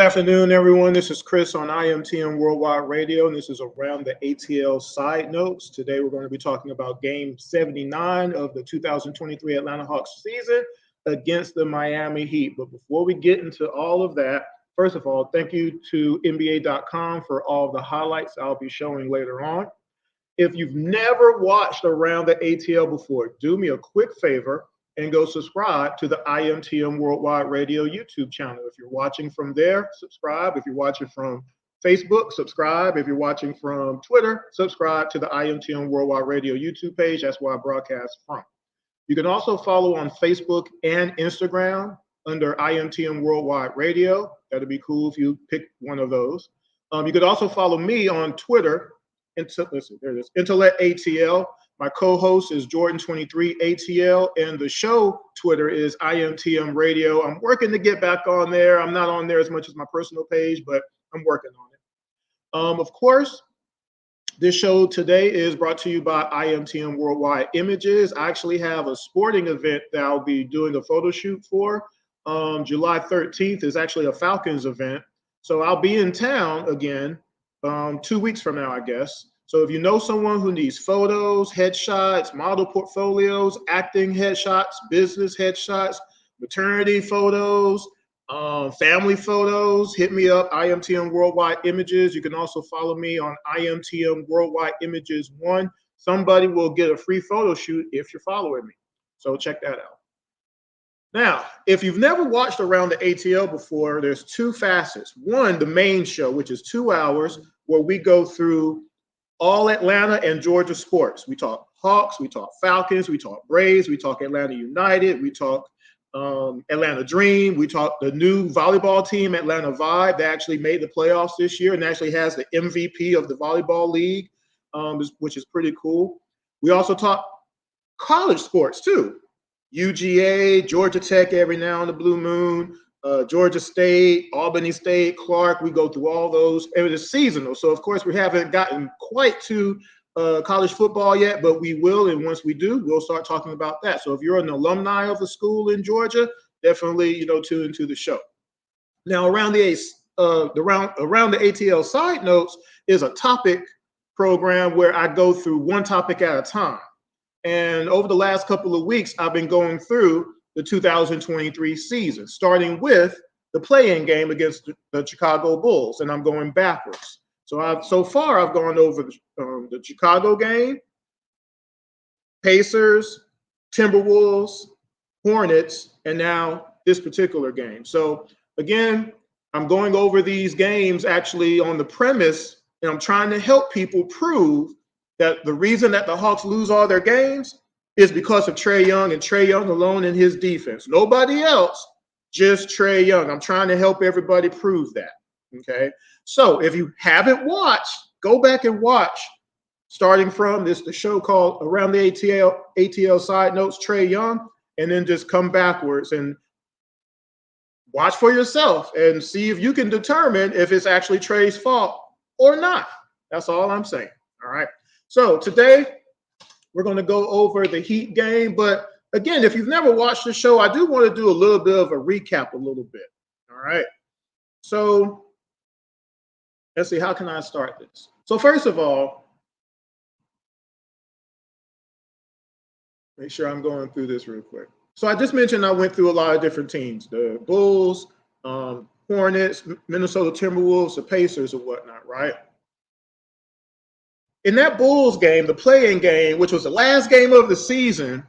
afternoon, everyone. This is Chris on IMTM Worldwide Radio, and this is around the ATL side notes. Today, we're going to be talking about Game 79 of the 2023 Atlanta Hawks season against the Miami Heat. But before we get into all of that, first of all, thank you to NBA.com for all the highlights I'll be showing later on. If you've never watched Around the ATL before, do me a quick favor and go subscribe to the IMTM Worldwide Radio YouTube channel. If you're watching from there, subscribe. If you're watching from Facebook, subscribe. If you're watching from Twitter, subscribe to the IMTM Worldwide Radio YouTube page. That's where I broadcast from. You can also follow on Facebook and Instagram under IMTM Worldwide Radio. That'd be cool if you pick one of those. You could also follow me on Twitter. Listen, there it is, Intellect ATL. My co-host is Jordan23ATL, and the show Twitter is IMTM Radio. I'm working to get back on there. I'm not on there as much as my personal page, but I'm working on it. Of course, this show today is brought to you by IMTM Worldwide Images. I actually have a sporting event that I'll be doing a photo shoot for. July 13th is actually a Falcons event. So I'll be in town again 2 weeks from now, I guess. So if you know someone who needs photos, headshots, model portfolios, acting headshots, business headshots, maternity photos, family photos, hit me up, IMTM Worldwide Images. You can also follow me on IMTM Worldwide Images 1. Somebody will get a free photo shoot if you're following me. So check that out. Now, if you've never watched Around the ATL before, there's two facets. One, the main show, which is 2 hours, where we go through all Atlanta and Georgia sports. We talk Hawks, we talk Falcons, we talk Braves, we talk Atlanta United, we talk Atlanta Dream, we talk the new volleyball team, Atlanta Vibe, that actually made the playoffs this year and actually has the MVP of the volleyball league, which is pretty cool. We also talk college sports too. UGA, Georgia Tech every now and the blue moon, Georgia State, Albany State, Clark. We go through all those. It is seasonal. So, of course, we haven't gotten quite to college football yet, but we will. And once we do, we'll start talking about that. So if you're an alumni of the school in Georgia, definitely, tune into the show. Now, around the ATL side notes is a topic program where I go through one topic at a time. And over the last couple of weeks, I've been going through the 2023 season, starting with the play-in game against the Chicago Bulls, and I'm going backwards. So far I've gone over the Chicago game, Pacers, Timberwolves, Hornets, and now this particular game. So again, I'm going over these games actually on the premise, and I'm trying to help people prove that the reason that the Hawks lose all their games is because of Trae Young and Trae Young alone in his defense. Nobody else, just Trae Young. I'm trying to help everybody prove that, okay? So if you haven't watched, go back and watch, starting from the show called Around the ATL Side Notes, Trae Young, and then just come backwards and watch for yourself and see if you can determine if it's actually Trae's fault or not. That's all I'm saying, all right? So today, we're going to go over the Heat game. But again, if you've never watched the show, I do want to do a little bit of a recap a little bit. All right. So let's see, how can I start this? So first of all, make sure I'm going through this real quick. So I just mentioned I went through a lot of different teams, the Bulls, Hornets, Minnesota Timberwolves, the Pacers and whatnot, right? In that Bulls game, the play-in game, which was the last game of the season,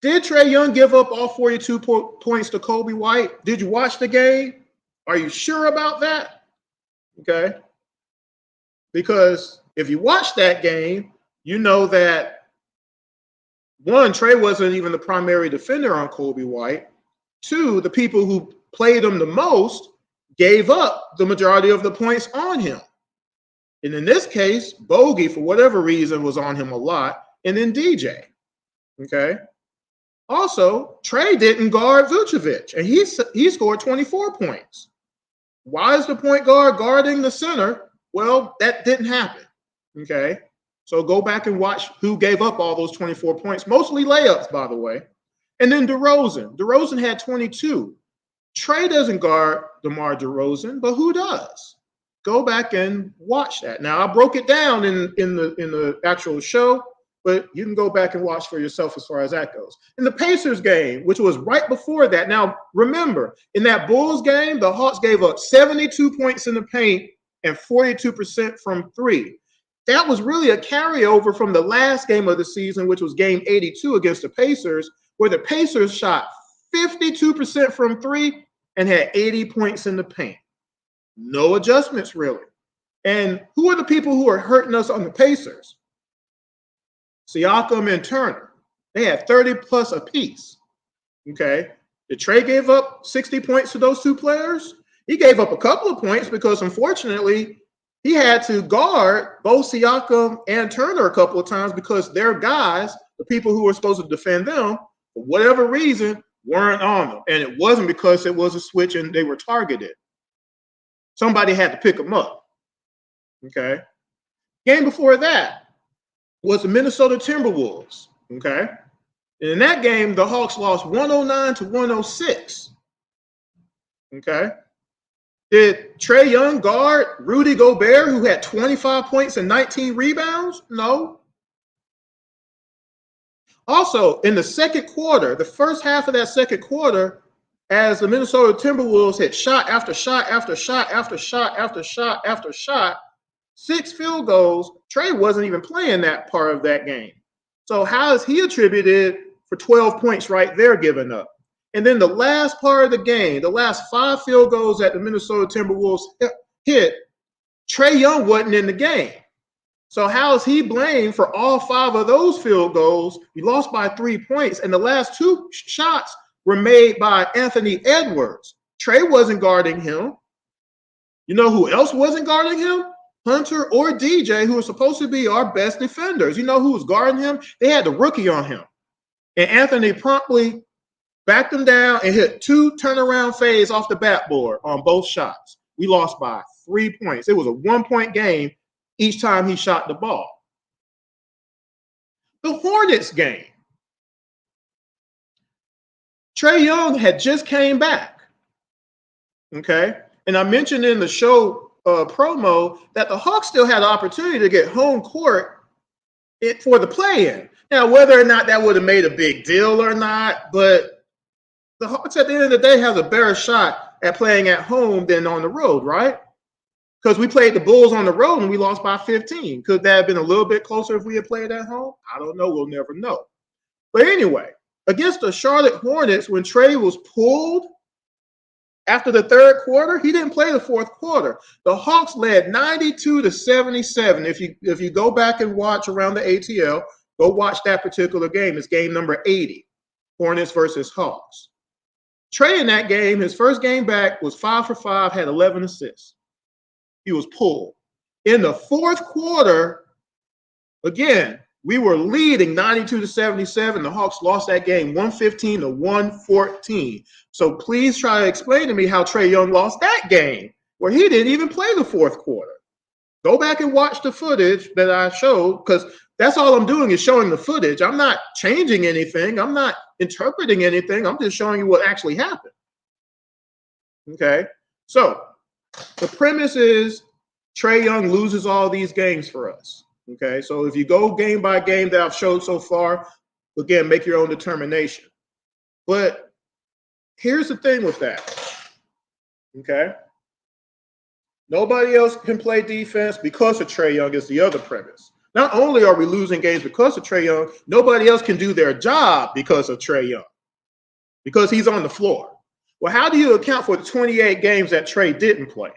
did Trae Young give up all 42 points to Kobe White? Did you watch the game? Are you sure about that? Okay. Because if you watch that game, you know that, one, Trae wasn't even the primary defender on Kobe White. Two, the people who played him the most gave up the majority of the points on him. And in this case, Bogey, for whatever reason, was on him a lot, and then DJ, okay? Also, Trae didn't guard Vucevic, and he scored 24 points. Why is the point guard guarding the center? Well, that didn't happen, okay? So go back and watch who gave up all those 24 points, mostly layups, by the way. And then DeRozan. DeRozan had 22. Trae doesn't guard DeMar DeRozan, but who does? Go back and watch that. Now I broke it down in the actual show, but you can go back and watch for yourself as far as that goes. In the Pacers game, which was right before that. Now remember, in that Bulls game, the Hawks gave up 72 points in the paint and 42% from three. That was really a carryover from the last game of the season, which was game 82 against the Pacers, where the Pacers shot 52% from three and had 80 points in the paint. No adjustments, really. And who are the people who are hurting us on the Pacers? Siakam and Turner. They had 30 plus apiece. Okay. Did Trae give up 60 points to those two players? He gave up a couple of points because, unfortunately, he had to guard both Siakam and Turner a couple of times because their guys, the people who were supposed to defend them, for whatever reason, weren't on them. And it wasn't because it was a switch and they were targeted. Somebody had to pick them up. Okay. Game before that was the Minnesota Timberwolves. Okay. And in that game, the Hawks lost 109 to 106. Okay. Did Trae Young guard Rudy Gobert, who had 25 points and 19 rebounds? No. Also, in the second quarter, the first half of that second quarter, as the Minnesota Timberwolves had shot after shot after shot after shot after shot after shot, 6 field goals, Trae wasn't even playing that part of that game. So how is he attributed for 12 points right there given up? And then the last part of the game, the last 5 field goals that the Minnesota Timberwolves hit, Trae Young wasn't in the game. So how is he blamed for all 5 of those field goals? He lost by 3 points, and the last 2 shots were made by Anthony Edwards. Trae wasn't guarding him. You know who else wasn't guarding him? Hunter or DJ, who were supposed to be our best defenders. You know who was guarding him? They had the rookie on him. And Anthony promptly backed him down and hit 2 turnaround fades off the backboard on both shots. We lost by 3 points. It was a 1-point game each time he shot the ball. The Hornets game. Trae Young had just came back. Okay. And I mentioned in the show promo that the Hawks still had the opportunity to get home court for the play-in. Now, whether or not that would have made a big deal or not, but the Hawks at the end of the day has a better shot at playing at home than on the road, right? Because we played the Bulls on the road and we lost by 15. Could that have been a little bit closer if we had played at home? I don't know. We'll never know. But anyway, against the Charlotte Hornets, when Trae was pulled after the third quarter, he didn't play the fourth quarter. The Hawks led 92 to 77. If you go back and watch around the ATL, go watch that particular game. It's game number 80, Hornets versus Hawks. Trae in that game, his first game back, was 5 for 5, had 11 assists. He was pulled. In the fourth quarter, again, we were leading 92 to 77. The Hawks lost that game 115 to 114. So please try to explain to me how Trae Young lost that game where he didn't even play the fourth quarter. Go back and watch the footage that I showed, because that's all I'm doing is showing the footage. I'm not changing anything. I'm not interpreting anything. I'm just showing you what actually happened. Okay? So the premise is Trae Young loses all these games for us. Okay, so if you go game by game that I've showed so far, again, make your own determination. But here's the thing with that. Okay, nobody else can play defense because of Trae Young is the other premise. Not only are we losing games because of Trae Young, nobody else can do their job because of Trae Young, because he's on the floor. Well, how do you account for the 28 games that Trae didn't play?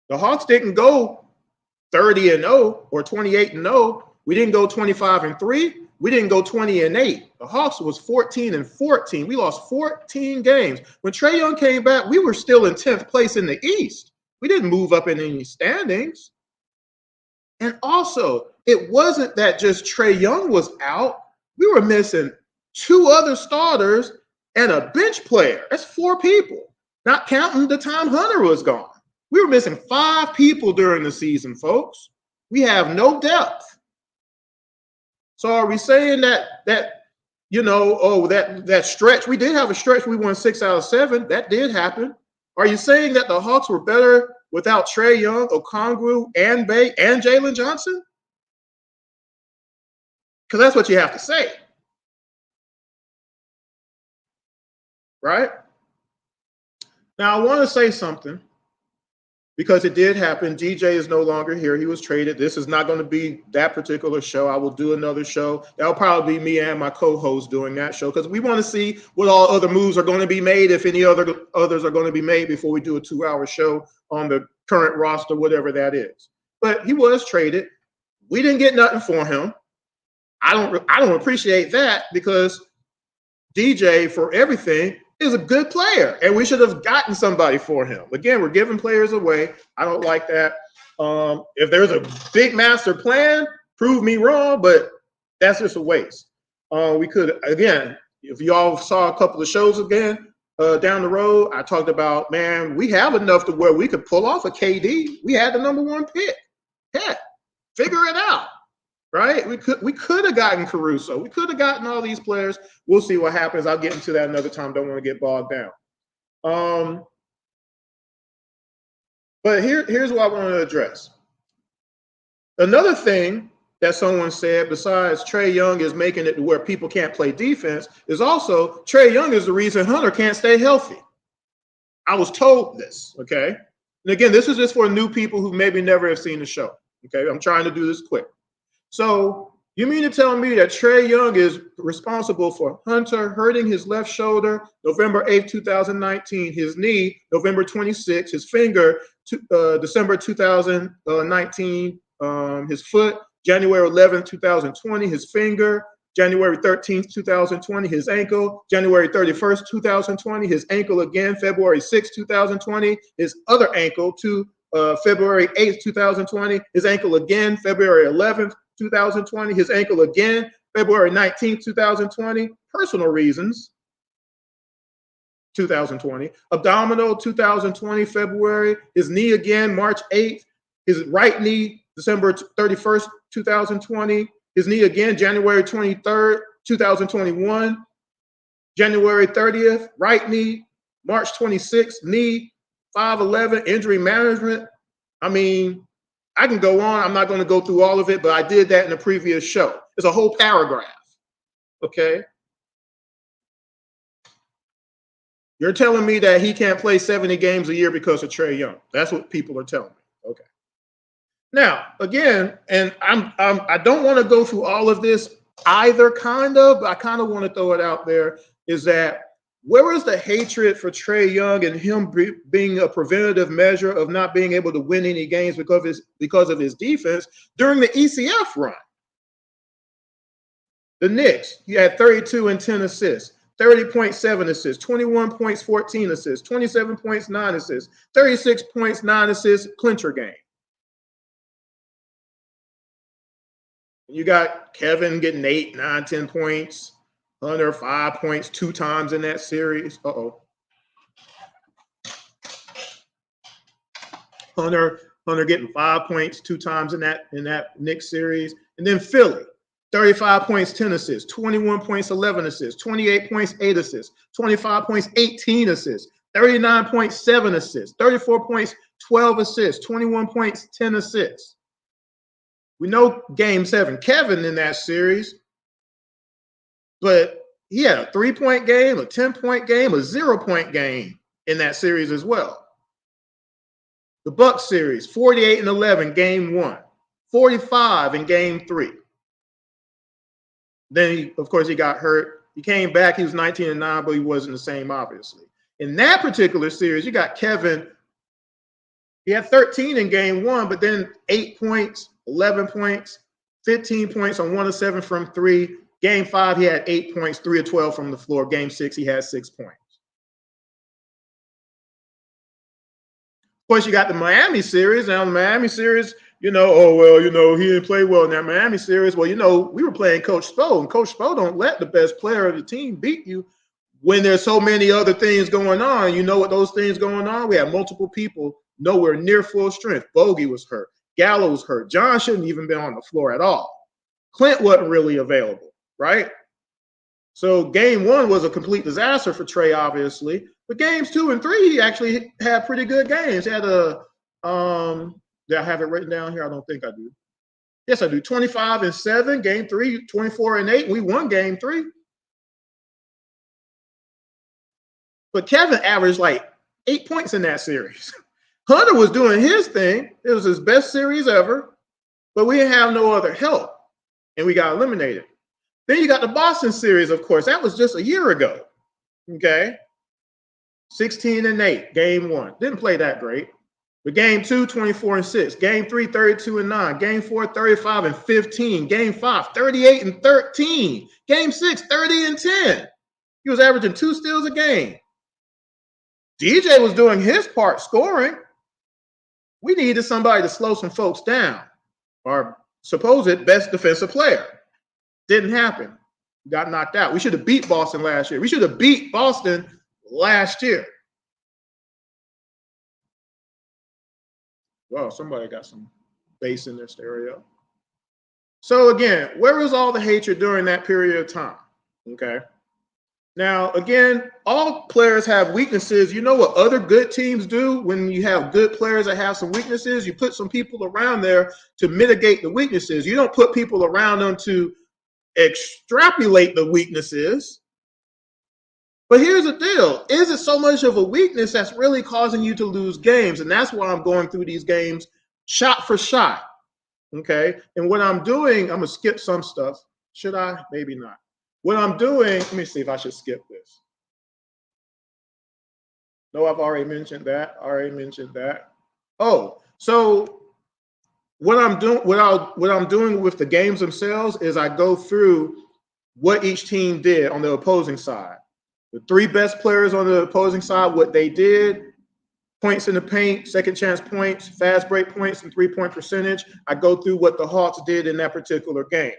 The Hawks didn't go 30-0 or 28-0. We didn't go 25-3. We didn't go 20-8. The Hawks was 14-14. We lost 14 games. When Trae Young came back, we were still in 10th place in the East. We didn't move up in any standings. And also, it wasn't that just Trae Young was out. We were missing 2 other starters and a bench player. That's 4 people, not counting the time Hunter was gone. We were missing 5 people during the season, folks. We have no depth. So are we saying that that stretch. We did have a stretch. We won 6 out of 7. That did happen. Are you saying that the Hawks were better without Trae Young, Okongwu, and Bay, and Jalen Johnson? Because that's what you have to say. Right? Now, I want to say something because it did happen. DJ is no longer here. He was traded. This is not going to be that particular show. I will do another show. That'll probably be me and my co-host doing that show because we want to see what all other moves are going to be made, if any others are going to be made before we do a 2-hour show on the current roster, whatever that is. But he was traded. We didn't get nothing for him. I don't appreciate that because DJ, for everything, is a good player, and we should have gotten somebody for him. Again, we're giving players away. I don't like that. If there's a big master plan, prove me wrong, but that's just a waste. We could, again, if y'all saw a couple of shows again down the road, I talked about, man, we have enough to where we could pull off a KD. We had the number 1 pick. Heck, figure it out. Right? We could have gotten Caruso. We could have gotten all these players. We'll see what happens. I'll get into that another time. Don't want to get bogged down. But here's what I want to address. Another thing that someone said, besides Trae Young is making it to where people can't play defense, is also Trae Young is the reason Hunter can't stay healthy. I was told this, okay? And again, this is just for new people who maybe never have seen the show, okay? I'm trying to do this quick. So you mean to tell me that Trae Young is responsible for Hunter hurting his left shoulder November 8th, 2019, his knee November 26th, his finger December 2019, his foot January 11th, 2020, his finger January 13th, 2020, his ankle January 31st, 2020, his ankle again February 6th, 2020, his other ankle to February 8th, 2020, his ankle again February 11th, 2020, his ankle again, February 19th, 2020, personal reasons, 2020, abdominal, 2020, February, his knee again, March 8th, his right knee, December 31st, 2020, his knee again, January 23rd, 2021, January 30th, right knee, March 26th, knee, 5/11, injury management. I mean, I can go on. I'm not going to go through all of it, but I did that in the previous show. It's a whole paragraph, okay? You're telling me that he can't play 70 games a year because of Trae Young. That's what people are telling me, okay? Now, again, and I don't want to go through all of this either, kind of, but I kind of want to throw it out there, is that where is the hatred for Trae Young and him being a preventative measure of not being able to win any games because of his defense during the ECF run? The Knicks, he had 32 and 10 assists, 30.7 assists, 21 points, 14 assists, 27 points, 9 assists, 36 points, 9 assists, clincher game. You got Kevin getting 8, 9, 10 points. Hunter 5 points 2 times in that series. Hunter getting 5 points 2 times in that Knicks series. And then Philly, 35 points, 10 assists, 21 points, 11 assists, 28 points, 8 assists, 25 points, 18 assists, 39 points, 7 assists, 34 points, 12 assists, 21 points, 10 assists. We know Game 7, Kevin in that series, but he had a 3-point game, a 10-point game, a 0-point game in that series as well. The Bucks series, 48 and 11, Game 1, 45 in Game 3. Then, of course, he got hurt. He came back. He was 19 and 9, but he wasn't the same, obviously. In that particular series, you got Kevin. He had 13 in Game 1, but then 8 points, 11 points, 15 points on 1 of 7 from 3. Game 5, he had 8 points, 3 of 12 from the floor. Game 6, he had 6 points. Of course, you got the Miami series. Now, the Miami series, he didn't play well in that Miami series. Well, we were playing Coach Spo, and Coach Spo don't let the best player of the team beat you when there's so many other things going on. You know what those things going on? We had multiple people nowhere near full strength. Bogey was hurt. Gallo was hurt. John shouldn't even been on the floor at all. Clint wasn't really available, right? So game 1 was a complete disaster for Trae, obviously. But games 2 and 3, he actually had pretty good games. He had did I have it written down here? I don't think I do. Yes, I do. 25 and 7. Game 3, 24 and 8. We won game 3. But Kevin averaged like 8 points in that series. Hunter was doing his thing. It was his best series ever. But we didn't have no other help. And we got eliminated. Then you got the Boston series, of course. That was just a year ago. Okay. 16 and 8, game 1. Didn't play that great. But game 2, 24 and 6. Game 3, 32 and 9. Game 4, 35 and 15. Game 5, 38 and 13. Game 6, 30 and 10. He was averaging 2 steals a game. DJ was doing his part scoring. We needed somebody to slow some folks down. Our supposed best defensive player. Didn't happen. Got knocked out. We should have beat Boston last year. We should have beat Boston last year. Well, somebody got some bass in their stereo. So again, where was all the hatred during that period of time? Okay. Now, again, all players have weaknesses. You know what other good teams do when you have good players that have some weaknesses? You put some people around there to mitigate the weaknesses. You don't put people around them to extrapolate the weaknesses. But here's the deal. Is it so much of a weakness that's really causing you to lose games? And that's why I'm going through these games shot for shot. Okay. And what I'm doing, I'm going to skip some stuff. Should I? Maybe not. What I'm doing, let me see if I should skip this. No, I've already mentioned that. Oh, so what I'm doing with the games themselves is I go through what each team did on the opposing side. The 3 best players on the opposing side, what they did, points in the paint, second chance points, fast break points, and 3-point percentage. I go through what the Hawks did in that particular game.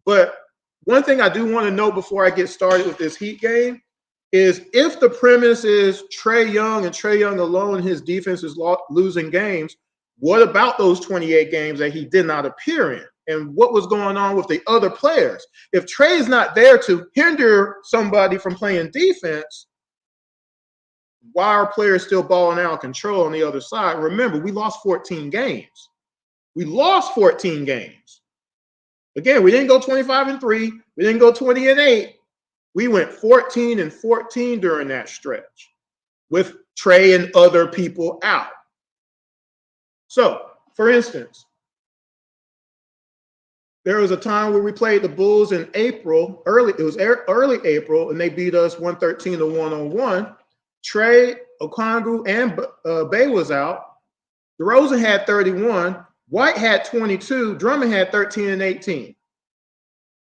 But one thing I do want to know before I get started with this Heat game is if the premise is Trae Young and Trae Young alone, his defense is losing games, what about those 28 games that he did not appear in? And what was going on with the other players? If Trae is not there to hinder somebody from playing defense, why are players still balling out of control on the other side? Remember, we lost 14 games. Again, we didn't go 25 and 3. We didn't go 20 and 8. We went 14 and 14 during that stretch with Trae and other people out. So, for instance, there was a time where we played the Bulls in April, early April, and they beat us 113-101. Trae, Okongwu, and Bay was out. DeRozan had 31. White had 22. Drummond had 13 and 18.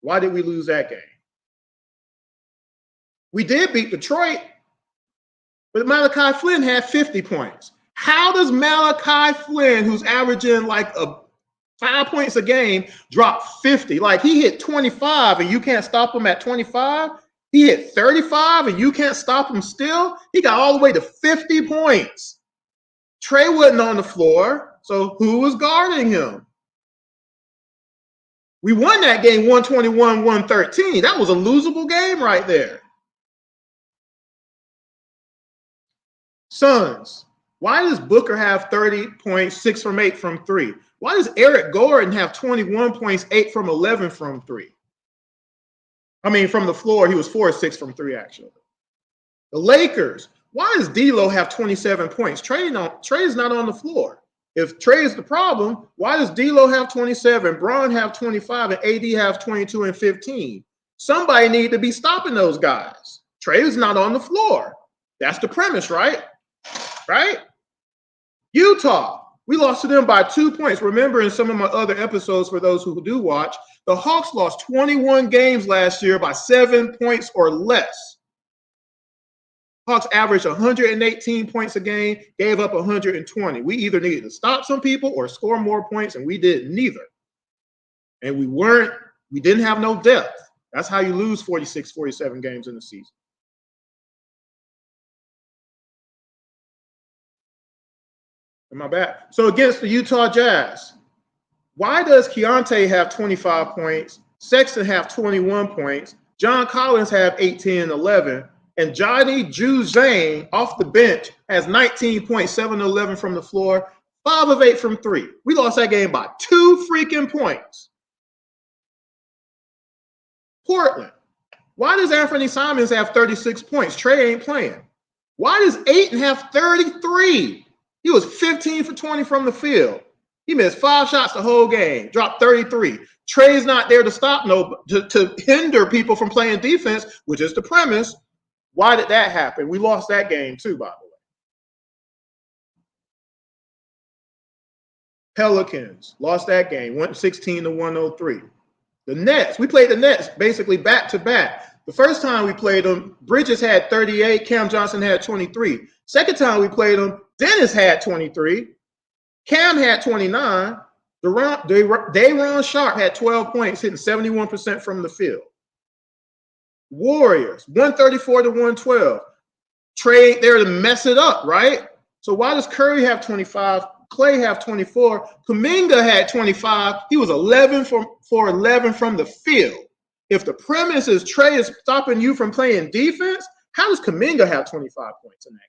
Why did we lose that game? We did beat Detroit, but Malachi Flynn had 50 points. How does Malachi Flynn, who's averaging like 5 points a game, drop 50? Like he hit 25 and you can't stop him at 25. He hit 35 and you can't stop him still. He got all the way to 50 points. Trae wasn't on the floor, so who was guarding him? We won that game 121-113. That was a losable game right there. Suns. Why does Booker have 30 points, 6 from 8 from 3? Why does Eric Gordon have 21 points, 8 from 11 from 3? I mean, from the floor, he was 4 or 6 from 3, actually. The Lakers. Why does D'Lo have 27 points? Trae is not on the floor. If Trae is the problem, why does D'Lo have 27, Bron have 25, and AD have 22 and 15? Somebody need to be stopping those guys. Trae is not on the floor. That's the premise, right? Right? Utah. We lost to them by 2 points. Remember, in some of my other episodes, for those who do watch, the Hawks lost 21 games last year by 7 points or less. Hawks averaged 118 points a game, gave up 120. We either needed to stop some people or score more points, and we did neither. And we didn't have no depth. That's how you lose 46, 47 games in the season. Am I back? So against the Utah Jazz, why does Keontae have 25 points, Sexton have 21 points, John Collins have 18 and 11. And Johnny Juzang off the bench has 19 points, 7 to 11 from the floor, 5 of 8 from 3. We lost that game by 2 freaking points. Portland. Why does Anthony Simons have 36 points? Trae ain't playing. Why does Ayton have 33? He was 15 for 20 from the field. He missed 5 shots the whole game, dropped 33. Trae's not there to stop to hinder people from playing defense, which is the premise. Why did that happen? We lost that game too, by the way. Pelicans lost that game, went 16 to 103. The Nets, we played the Nets basically back to back. The first time we played them, Bridges had 38, Cam Johnson had 23. Second time we played them, Dennis had 23, Cam had 29. Day'Ron Sharpe had 12 points, hitting 71% from the field. Warriors, 134 to 112. Trae ain't there to mess it up, right? So why does Curry have 25? Clay have 24. Kuminga had 25. He was 11 for 11 from the field. If the premise is Trae is stopping you from playing defense, how does Kuminga have 25 points in that game?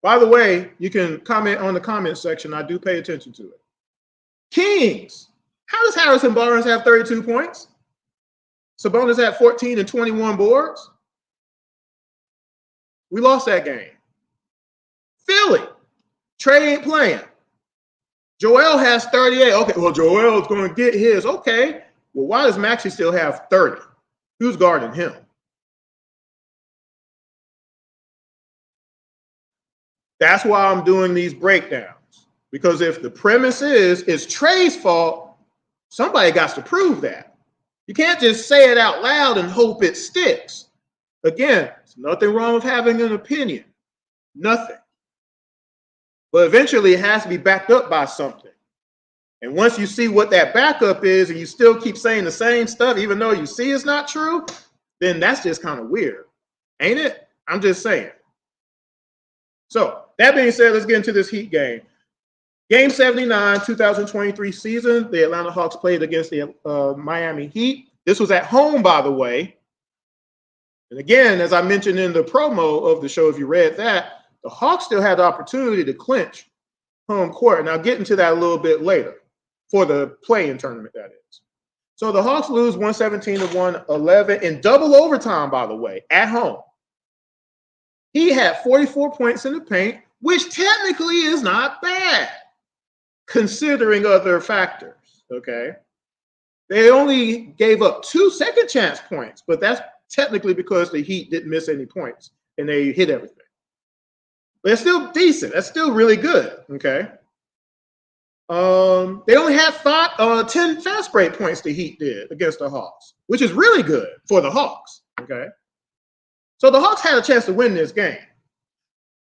By the way, you can comment on the comment section. I do pay attention to it. Kings. How does Harrison Barnes have 32 points? Sabonis had 14 and 21 boards. We lost that game. Philly. Trae ain't playing. Joel has 38. Okay, well, Joel's going to get his. Okay. Well, why does Maxey still have 30? Who's guarding him? That's why I'm doing these breakdowns. Because if the premise is it's Trae's fault, somebody got to prove that. You can't just say it out loud and hope it sticks. Again, there's nothing wrong with having an opinion. Nothing. But eventually it has to be backed up by something. And once you see what that backup is and you still keep saying the same stuff, even though you see it's not true, then that's just kind of weird. Ain't it? I'm just saying. So that being said, let's get into this Heat game. Game 79, 2023 season, the Atlanta Hawks played against the Miami Heat. This was at home, by the way. And again, as I mentioned in the promo of the show, if you read that, the Hawks still had the opportunity to clinch home court. And I'll get into that a little bit later for the play-in tournament, that is. So the Hawks lose 117 to 111 in double overtime, by the way, at home. He had 44 points in the paint, which technically is not bad, considering other factors, okay? They only gave up 2 second chance points, but that's technically because the Heat didn't miss any points and they hit everything. But it's still decent. That's still really good, okay? They only had 10 fast break points the Heat did against the Hawks, which is really good for the Hawks, okay? So the Hawks had a chance to win this game.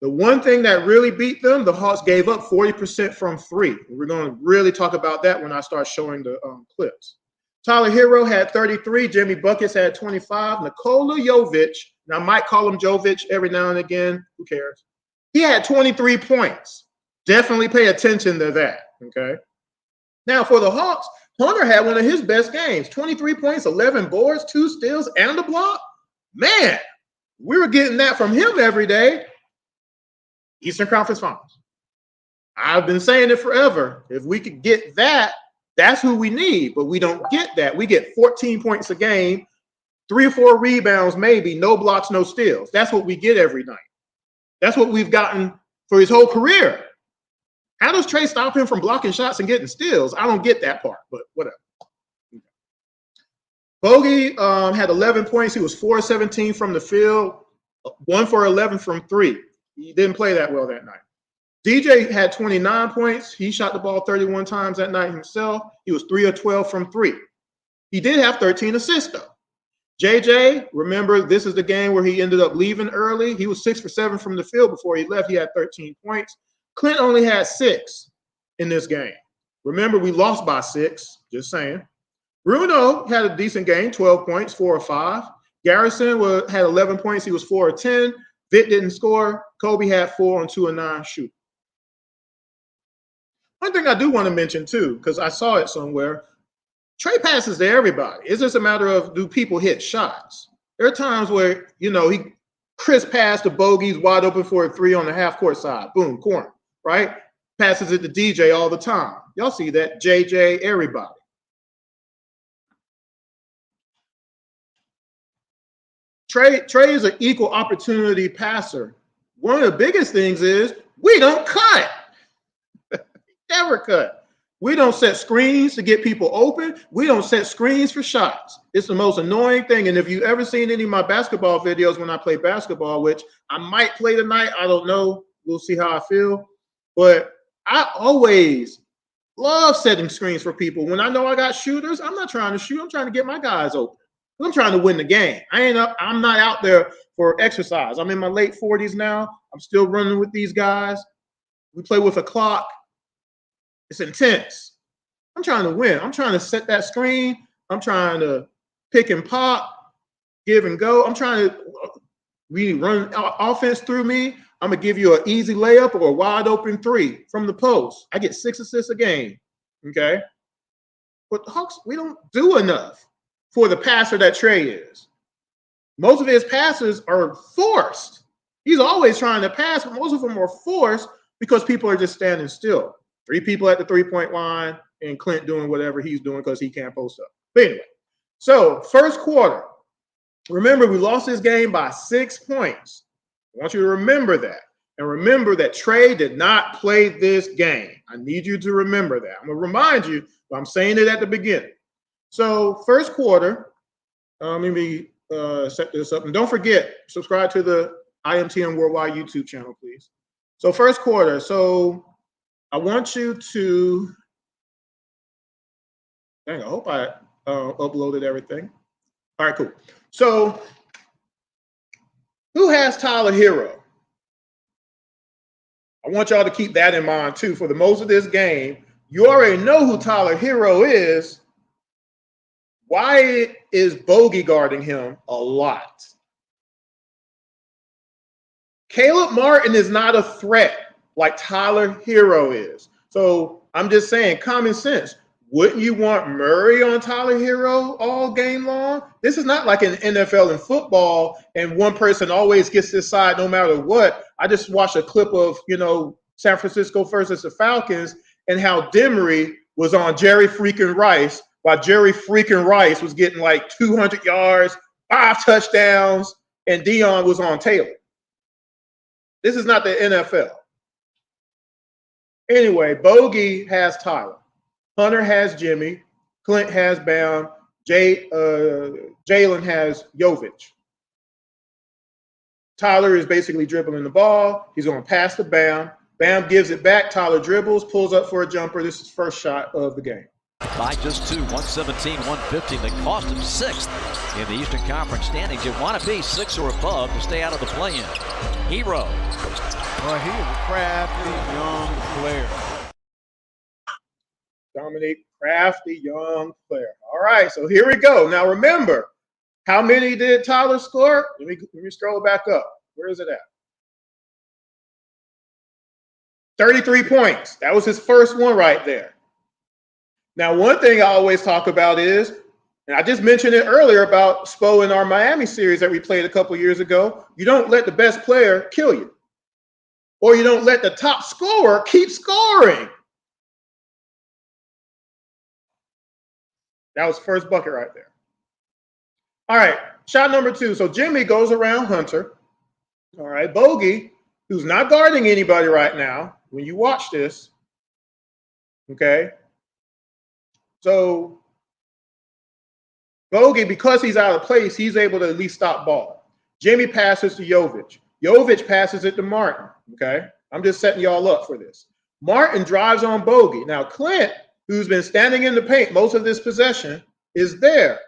The one thing that really beat them, the Hawks gave up 40% from 3. We're going to really talk about that when I start showing the clips. Tyler Hero had 33. Jimmy Buckets had 25. Nikola Jovic, and I might call him Jovic every now and again. Who cares? He had 23 points. Definitely pay attention to that, okay? Now, for the Hawks, Hunter had one of his best games. 23 points, 11 boards, 2 steals, and a block. Man, we were getting that from him every day. Eastern Conference Finals. I've been saying it forever. If we could get that, that's who we need, but we don't get that. We get 14 points a game, 3 or 4 rebounds, maybe, no blocks, no steals. That's what we get every night. That's what we've gotten for his whole career. How does Trae stop him from blocking shots and getting steals? I don't get that part, but whatever. Bogey had 11 points. He was 4-17 from the field, 1 for 11 from 3. He didn't play that well that night. DJ had 29 points. He shot the ball 31 times that night himself. He was 3 of 12 from 3. He did have 13 assists, though. JJ, remember, this is the game where he ended up leaving early. He was 6 for 7 from the field before he left. He had 13 points. Clint only had 6 in this game. Remember, we lost by 6, just saying. Bruno had a decent game, 12 points, 4 of 5. Garrison had 11 points. He was 4 of 10. Vitt didn't score. Kobe had 4 on 2 of 9 shooting. One thing I do want to mention, too, because I saw it somewhere, Trae passes to everybody. It's just a matter of, do people hit shots? There are times where, Chris passed to Bogey's wide open for a 3 on the half court side. Boom, corner, right? Passes it to DJ all the time. Y'all see that? JJ, everybody. Trae is an equal opportunity passer. One of the biggest things is we don't cut. Never cut. We don't set screens to get people open. We don't set screens for shots. It's the most annoying thing. And if you've ever seen any of my basketball videos when I play basketball, which I might play tonight, I don't know. We'll see how I feel. But I always love setting screens for people. When I know I got shooters, I'm not trying to shoot. I'm trying to get my guys open. I'm trying to win the game. I'm not out there for exercise. I'm in my late 40s now. I'm still running with these guys. We play with a clock. It's intense. I'm trying to win. I'm trying to set that screen. I'm trying to pick and pop, give and go. I'm trying to really run offense through me. I'm going to give you an easy layup or a wide open 3 from the post. I get 6 assists a game, okay? But the Hawks, we don't do enough for the passer that Trae is. Most of his passes are forced. He's always trying to pass, but most of them are forced because people are just standing still. 3 people at the 3-point line and Clint doing whatever he's doing because he can't post up. But anyway, so first quarter, remember we lost this game by 6 points. I want you to remember that. And remember that Trae did not play this game. I need you to remember that. I'm going to remind you, but I'm saying it at the beginning. So first quarter, let me set this up. And don't forget, subscribe to the IMTN Worldwide YouTube channel, please. So first quarter. So I want you to, dang, I hope I uploaded everything. All right, cool. So who has Tyler Hero? I want y'all to keep that in mind too. For the most of this game, you already know who Tyler Hero is. Why is Bogey guarding him a lot? Caleb Martin is not a threat like Tyler Hero is. So I'm just saying, common sense. Wouldn't you want Murray on Tyler Hero all game long? This is not like an NFL and football, and one person always gets this side no matter what. I just watched a clip of, San Francisco versus the Falcons and how Demery was on Jerry freaking Rice, while Jerry freaking Rice was getting like 200 yards, 5 touchdowns, and Dion was on Taylor. This is not the NFL. Anyway, Bogey has Tyler. Hunter has Jimmy. Clint has Bam. Jalen has Jovic. Tyler is basically dribbling the ball. He's going to pass to Bam. Bam gives it back. Tyler dribbles, pulls up for a jumper. This is first shot of the game. By just 2, 117-115. That cost him 6th in the Eastern Conference standings. You want to be 6 or above to stay out of the play-in. Hero. Well, he is a crafty young player. Dominic, crafty young player. All right, so here we go. Now remember, how many did Tyler score? Let me scroll back up. Where is it at? 33 points. That was his first one right there. Now, one thing I always talk about is, and I just mentioned it earlier about Spo in our Miami series that we played a couple years ago, you don't let the best player kill you. Or you don't let the top scorer keep scoring. That was the first bucket right there. All right, shot number 2. So Jimmy goes around Hunter. All right, Bogey, who's not guarding anybody right now, when you watch this, okay? So Bogey, because he's out of place, he's able to at least stop ball. Jimmy passes to Jovic. Jovic passes it to Martin, okay? I'm just setting y'all up for this. Martin drives on Bogey. Now, Clint, who's been standing in the paint most of this possession, is there.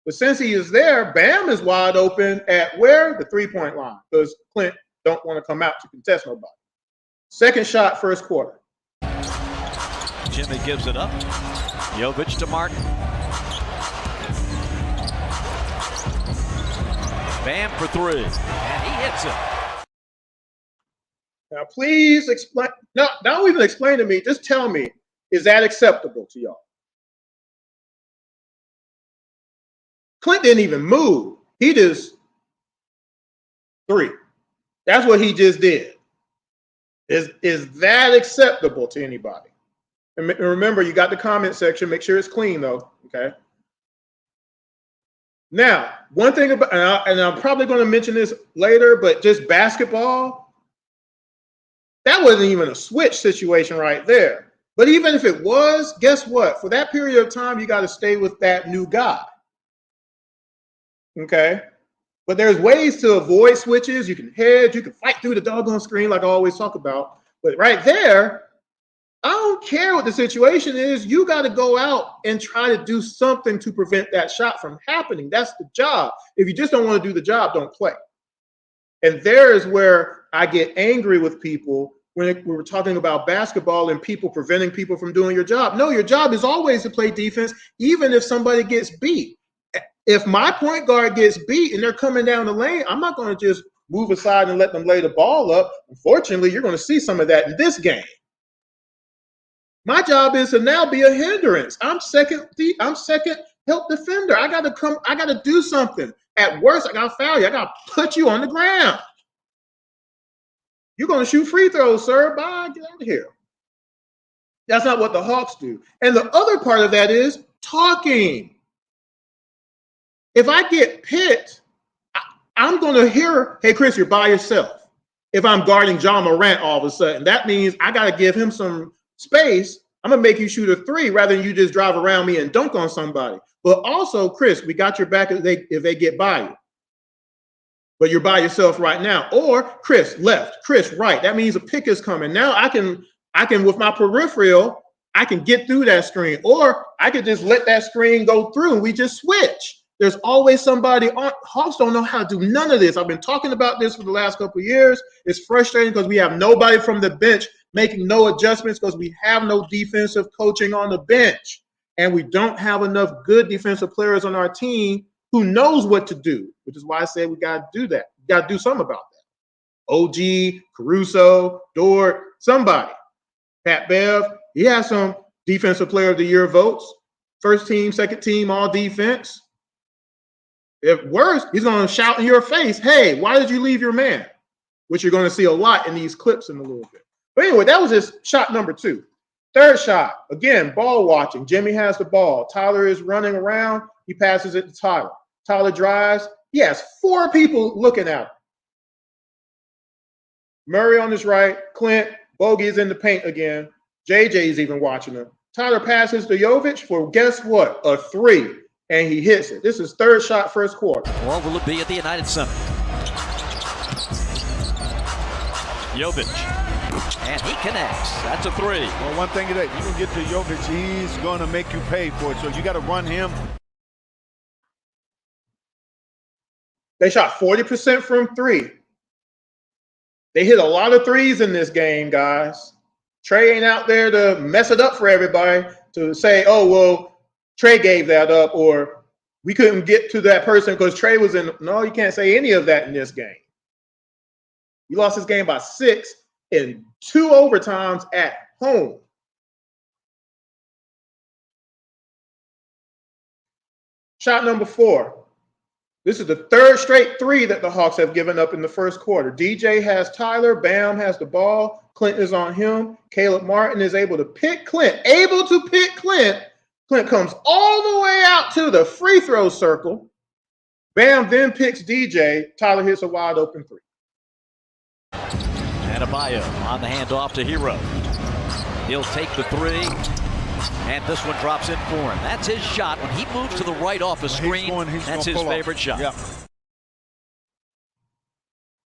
But since he is there, Bam is wide open at where? The 3-point line, because Clint don't want to come out to contest nobody. Second shot, first quarter. Jimmy gives it up. Jovic to Martin. Bam for 3. And he hits it. Now, please explain. No, don't even explain to me. Just tell me, is that acceptable to y'all? Clint didn't even move. He just 3. That's what he just did. Is that acceptable to anybody? And remember, you got the comment section. Make sure it's clean, though. Okay. Now, one thing about, and I'm probably going to mention this later, but just basketball, that wasn't even a switch situation right there. But even if it was, guess what? For that period of time, you got to stay with that new guy. Okay. But there's ways to avoid switches. You can hedge. You can fight through the doggone screen like I always talk about. But right there, I don't care what the situation is. You got to go out and try to do something to prevent that shot from happening. That's the job. If you just don't want to do the job, don't play. And there is where I get angry with people when we were talking about basketball and people preventing people from doing your job. No, your job is always to play defense, even if somebody gets beat. If my point guard gets beat and they're coming down the lane, I'm not going to just move aside and let them lay the ball up. Unfortunately, you're going to see some of that in this game. My job is to now be a hindrance. I'm second help defender. I got to do something. At worst, I got to foul you. I got to put you on the ground. You're going to shoot free throws, sir. Bye. Get out of here. That's not what the Hawks do. And the other part of that is talking. If I get picked, I'm going to hear, hey, Chris, you're by yourself. If I'm guarding John Morant all of a sudden, that means I got to give him some space. I'm going to make you shoot a 3 rather than you just drive around me and dunk on somebody. But also, Chris, we got your back if they get by you. But you're by yourself right now. Or Chris left, Chris right. That means a pick is coming. Now I can with my peripheral, I can get through that screen. Or I could just let that screen go through and we just switch. There's always somebody on. Hawks don't know how to do none of this. I've been talking about this for the last couple of years. It's frustrating because we have nobody from the bench making no adjustments because we have no defensive coaching on the bench. And we don't have enough good defensive players on our team who knows what to do, which is why I said we got to do that. We got to do something about that. OG, Caruso, Dort, somebody. Pat Bev, he has some defensive player of the year votes. First team, second team, all defense. If worse, he's going to shout in your face, hey, why did you leave your man? Which you're going to see a lot in these clips in a little bit. But anyway, that was his shot number 2. Third shot, again, ball watching. Jimmy has the ball. Tyler is running around. He passes it to Tyler. Tyler drives. He has 4 people looking at him. Murray on his right. Clint. Bogey is in the paint again. JJ is even watching him. Tyler passes to Jovic for, guess what? A 3. And he hits it. This is third shot, first quarter. Or will it be at the United Center? Jovic. And he connects. That's a 3. Well, one thing is that you can get to Jovic, he's going to make you pay for it. So you got to run him. They shot 40% from 3. They hit a lot of 3s in this game, guys. Trae ain't out there to mess it up for everybody, to say, oh, well, Trae gave that up, or we couldn't get to that person because Trae was in. No, you can't say any of that in this game. You lost this game by 6 in 2 overtimes at home. Shot number 4. This is the 3rd straight 3 that the Hawks have given up in the first quarter. DJ has Tyler. Bam has the ball. Clint is on him. Caleb Martin is able to pick Clint. Clint comes all the way out to the free throw circle. Bam then picks DJ. Tyler hits a wide open 3. Adebayo on the handoff to Hero. He'll take the 3. And this one drops in for him. That's his shot. When he moves to the right off the screen, that's his favorite shot. Yeah.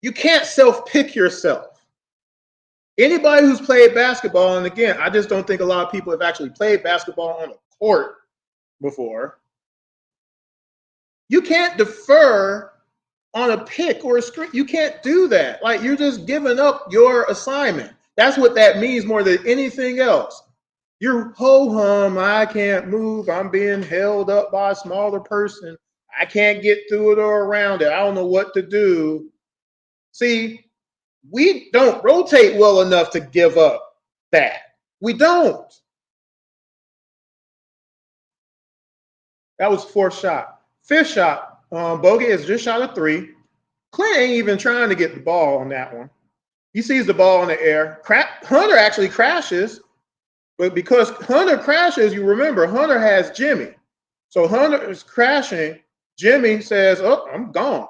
You can't self-pick yourself. Anybody who's played basketball, and again, I just don't think a lot of people have actually played basketball on a court before. You can't defer on a pick or a screen. You can't do that. Like, you're just giving up your assignment. That's what that means more than anything else. You're ho-hum, I can't move. I'm being held up by a smaller person. I can't get through it or around it. I don't know what to do. See, we don't rotate well enough to give up that. We don't. That was 4th shot. Fifth shot, Bogey has just shot a 3. Clint ain't even trying to get the ball on that one. He sees the ball in the air. Hunter actually crashes, but because Hunter crashes, you remember, Hunter has Jimmy. So Hunter is crashing. Jimmy says, oh, I'm gone.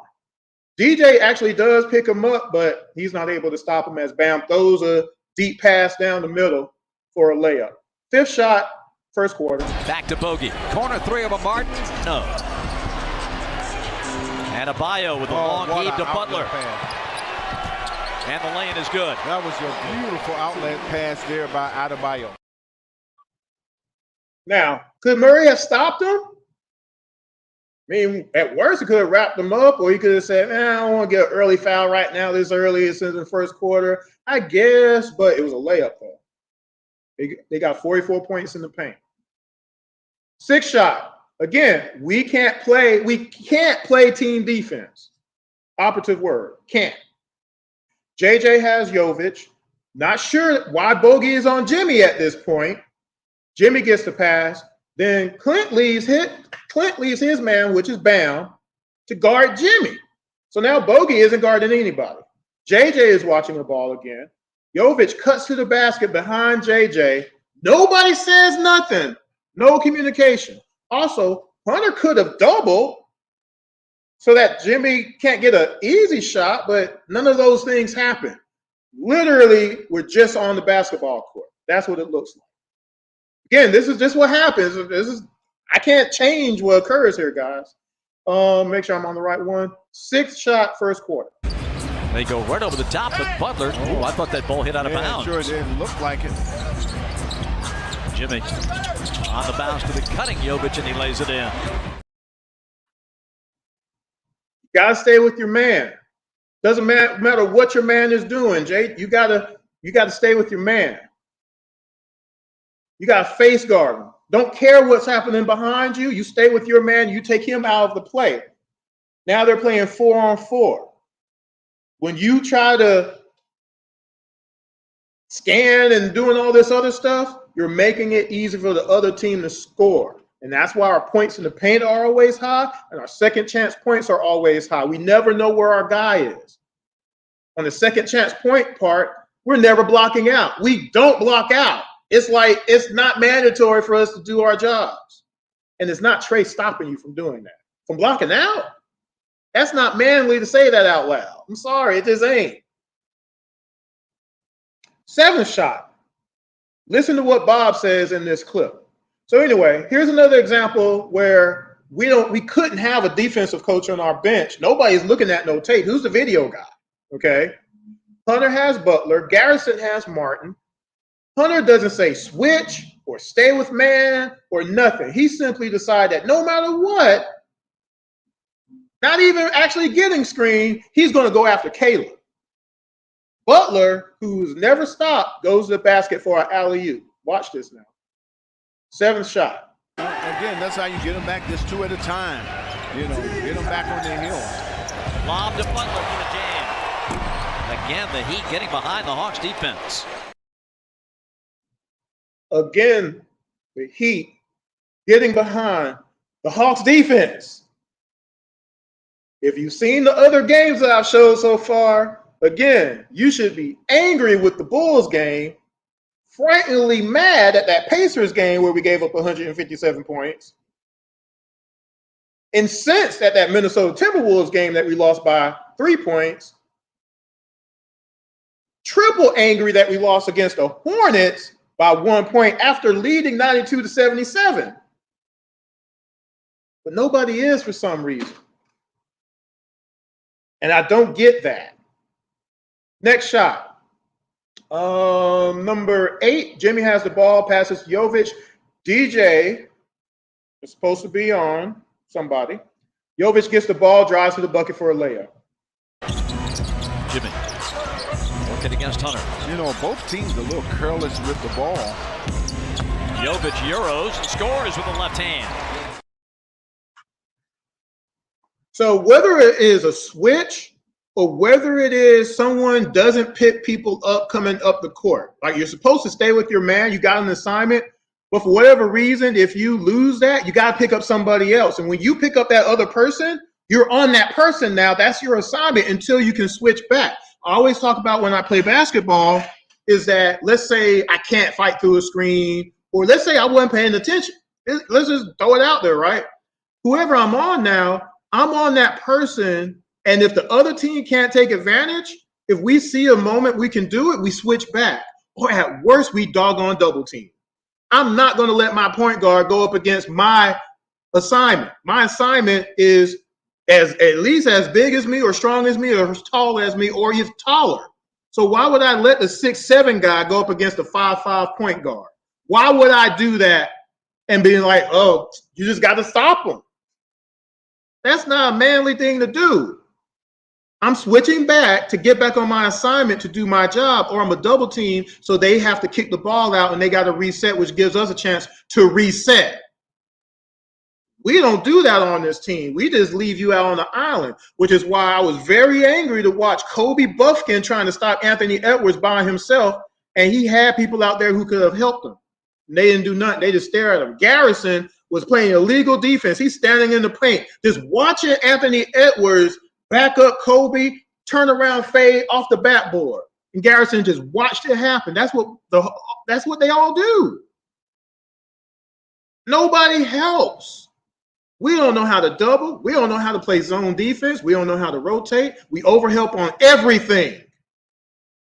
DJ actually does pick him up, but he's not able to stop him as Bam throws a deep pass down the middle for a layup. Fifth shot, first quarter. Back to Bogey. Corner 3 of a Martin. No. And Adebayo with a long heave to Butler. And the lane is good. That was a beautiful outlet pass there by Adebayo. Now, could Murray have stopped him? I mean, at worst, he could have wrapped him up, or he could have said, I don't want to get an early foul right now this early since the first quarter. I guess, but it was a layup, though. They got 44 points in the paint. Sixth shot. Again, we can't play team defense. Operative word, can't. JJ has Jovic. Not sure why Bogey is on Jimmy at this point. Jimmy gets the pass. Then Clint leaves his man, which is Bam, to guard Jimmy. So now Bogey isn't guarding anybody. JJ is watching the ball again. Jovic cuts to the basket behind JJ. Nobody says nothing. No communication. Also, Hunter could have doubled so that Jimmy can't get an easy shot, but none of those things happen. Literally, we're just on the basketball court. That's what it looks like. Again, this is just what happens. I can't change what occurs here, guys. Make sure I'm on the right one. Sixth shot, first quarter. They go right over the top, but Butler. Oh, I thought that ball hit out of bounds. Sure, it didn't look like it. Jimmy on the bounce to the cutting Jovic, and he lays it in. You gotta stay with your man. Doesn't matter what your man is doing, Jay. You gotta stay with your man. You gotta face guard him. Don't care what's happening behind you. You stay with your man. You take him out of the play. Now they're playing 4-on-4. When you try to scan and doing all this other stuff, you're making it easy for the other team to score. And that's why our points in the paint are always high and our second chance points are always high. We never know where our guy is. On the second chance point part, we're never blocking out. We don't block out. It's like it's not mandatory for us to do our jobs. And it's not Trae stopping you from doing that. From blocking out? That's not manly to say that out loud. I'm sorry, it just ain't. Seventh shot. Listen to what Bob says in this clip. So anyway, here's another example where we couldn't have a defensive coach on our bench. Nobody's looking at no tape. Who's the video guy? Okay. Hunter has Butler. Garrison has Martin. Hunter doesn't say switch or stay with man or nothing. He simply decided that no matter what, not even actually getting screened, he's going to go after Caleb. Butler, who's never stopped, goes to the basket for an alley-oop. Watch this now. Seventh shot. Again, that's how you get them back. Just 2 at a time. You know, get them back on their heels. Lob to Butler for the jam. Again, the Heat getting behind the Hawks defense. Again, the Heat getting behind the Hawks defense. If you've seen the other games that I've showed so far, again, you should be angry with the Bulls game, frighteningly mad at that Pacers game where we gave up 157 points, incensed at that Minnesota Timberwolves game that we lost by 3 points, triple angry that we lost against the Hornets by 1 point after leading 92-77. But nobody is for some reason. And I don't get that. Next shot. Number 8, Jimmy has the ball, passes Jovic. DJ is supposed to be on somebody. Jovic gets the ball, drives to the bucket for a layup. Jimmy working against Hunter. You know, both teams a little careless with the ball. Jovic Euros and scores with the left hand. So whether it is a switch or whether it is someone doesn't pick people up coming up the court, like you're supposed to stay with your man, you got an assignment, But for whatever reason, if you lose that, you got to pick up somebody else. And when you pick up that other person, you're on that person now. That's your assignment until you can switch back. I always talk about when I play basketball is that, let's say I can't fight through a screen, or let's say I wasn't paying attention. Let's just throw it out there, right? Whoever I'm on now, I'm on that person. And if the other team can't take advantage, if we see a moment we can do it, we switch back. Or at worst, we doggone double team. I'm not going to let my point guard go up against my assignment. My assignment is at least as big as me or strong as me or as tall as me or even taller. So why would I let the 6'7" guy go up against a 5'5" point guard? Why would I do that and be like, oh, you just got to stop him? That's not a manly thing to do. I'm switching back to get back on my assignment to do my job, or I'm a double team, so they have to kick the ball out and they got to reset, which gives us a chance to reset. We don't do that on this team. We just leave you out on the island, which is why I was very angry to watch Kobe Buffkin trying to stop Anthony Edwards by himself, and he had people out there who could have helped him. And they didn't do nothing. They just stare at him. Garrison was playing illegal defense. He's standing in the paint, just watching Anthony Edwards back up Kobe, turn around, fade off the backboard. And Garrison just watched it happen. That's what they all do. Nobody helps. We don't know how to double. We don't know how to play zone defense. We don't know how to rotate. We overhelp on everything.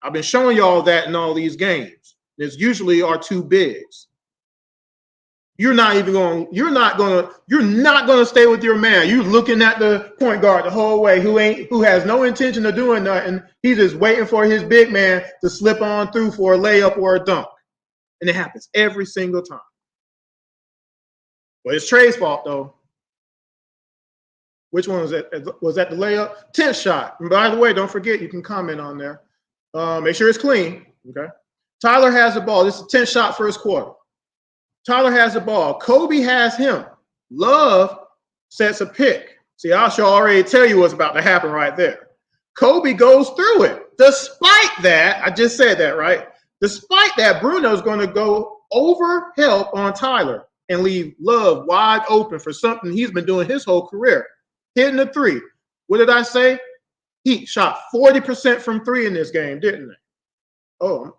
I've been showing y'all that in all these games. There's usually our two bigs. You're not going to stay with your man. You're looking at the point guard the whole way who has no intention of doing nothing. He's just waiting for his big man to slip on through for a layup or a dunk. And it happens every single time. Well, it's Trae's fault, though. Which one was that? Was that the layup? 10th shot. And by the way, don't forget, you can comment on there. Make sure it's clean. Okay. Tyler has the ball. This is 10th shot first quarter. Tyler has the ball. Kobe has him. Love sets a pick. See, I should already tell you what's about to happen right there. Kobe goes through it. Despite that, I just said that, right? Despite that, Bruno's going to go over help on Tyler and leave Love wide open for something he's been doing his whole career. Hitting the three. What did I say? Heat shot 40% from three in this game, didn't they? Oh,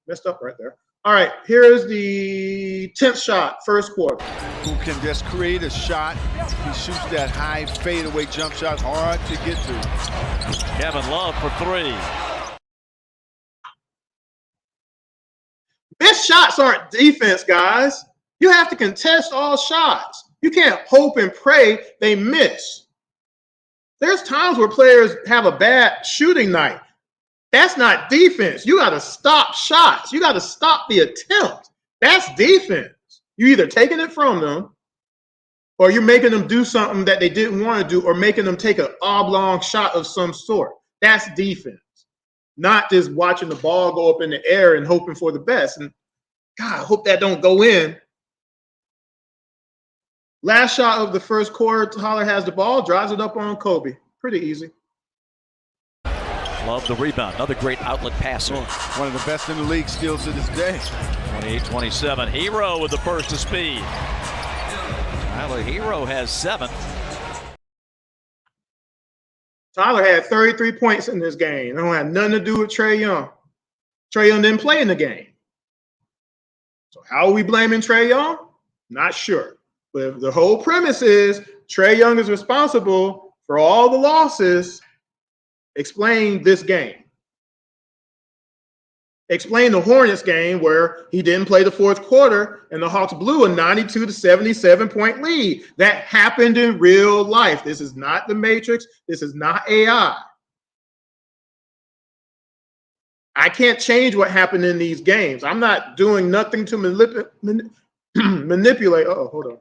messed up right there. All right, here is the 10th shot, first quarter. Who can just create a shot. He shoots that high fadeaway jump shot, hard to get to. Kevin Love for three. Missed shots aren't defense, guys. You have to contest all shots. You can't hope and pray they miss. There's times where players have a bad shooting night. That's not defense. You got to stop shots. You got to stop the attempt. That's defense. You're either taking it from them or you're making them do something that they didn't want to do or making them take an oblong shot of some sort. That's defense. Not just watching the ball go up in the air and hoping for the best. And God, I hope that don't go in. Last shot of the first quarter, Tyler has the ball, drives it up on Kobe. Pretty easy. Love the rebound. Another great outlet passer. One of the best in the league still to this day. 28-27. Hero with the burst of speed. Tyler Hero has 7. Tyler had 33 points in this game. It don't have nothing to do with Trae Young. Trae Young didn't play in the game. So how are we blaming Trae Young? Not sure. But the whole premise is Trae Young is responsible for all the losses. Explain this game. Explain the Hornets game where he didn't play the fourth quarter and the Hawks blew a 92-77 point lead. That happened in real life. This is not the Matrix. This is not AI. I can't change what happened in these games. I'm not doing nothing to manipulate. Hold on.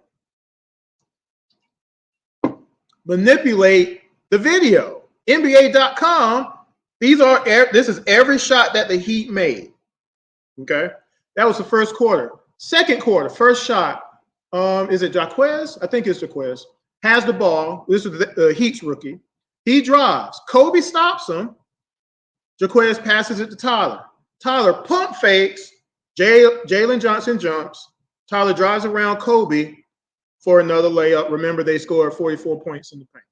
Manipulate the video. NBA.com, this is every shot that the Heat made. Okay? That was the first quarter. Second quarter, first shot. Is it Jaquez? I think it's Jaquez. Has the ball. This is the Heat's rookie. He drives. Kobe stops him. Jaquez passes it to Tyler. Tyler pump fakes. Jalen Johnson jumps. Tyler drives around Kobe for another layup. Remember, they scored 44 points in the paint.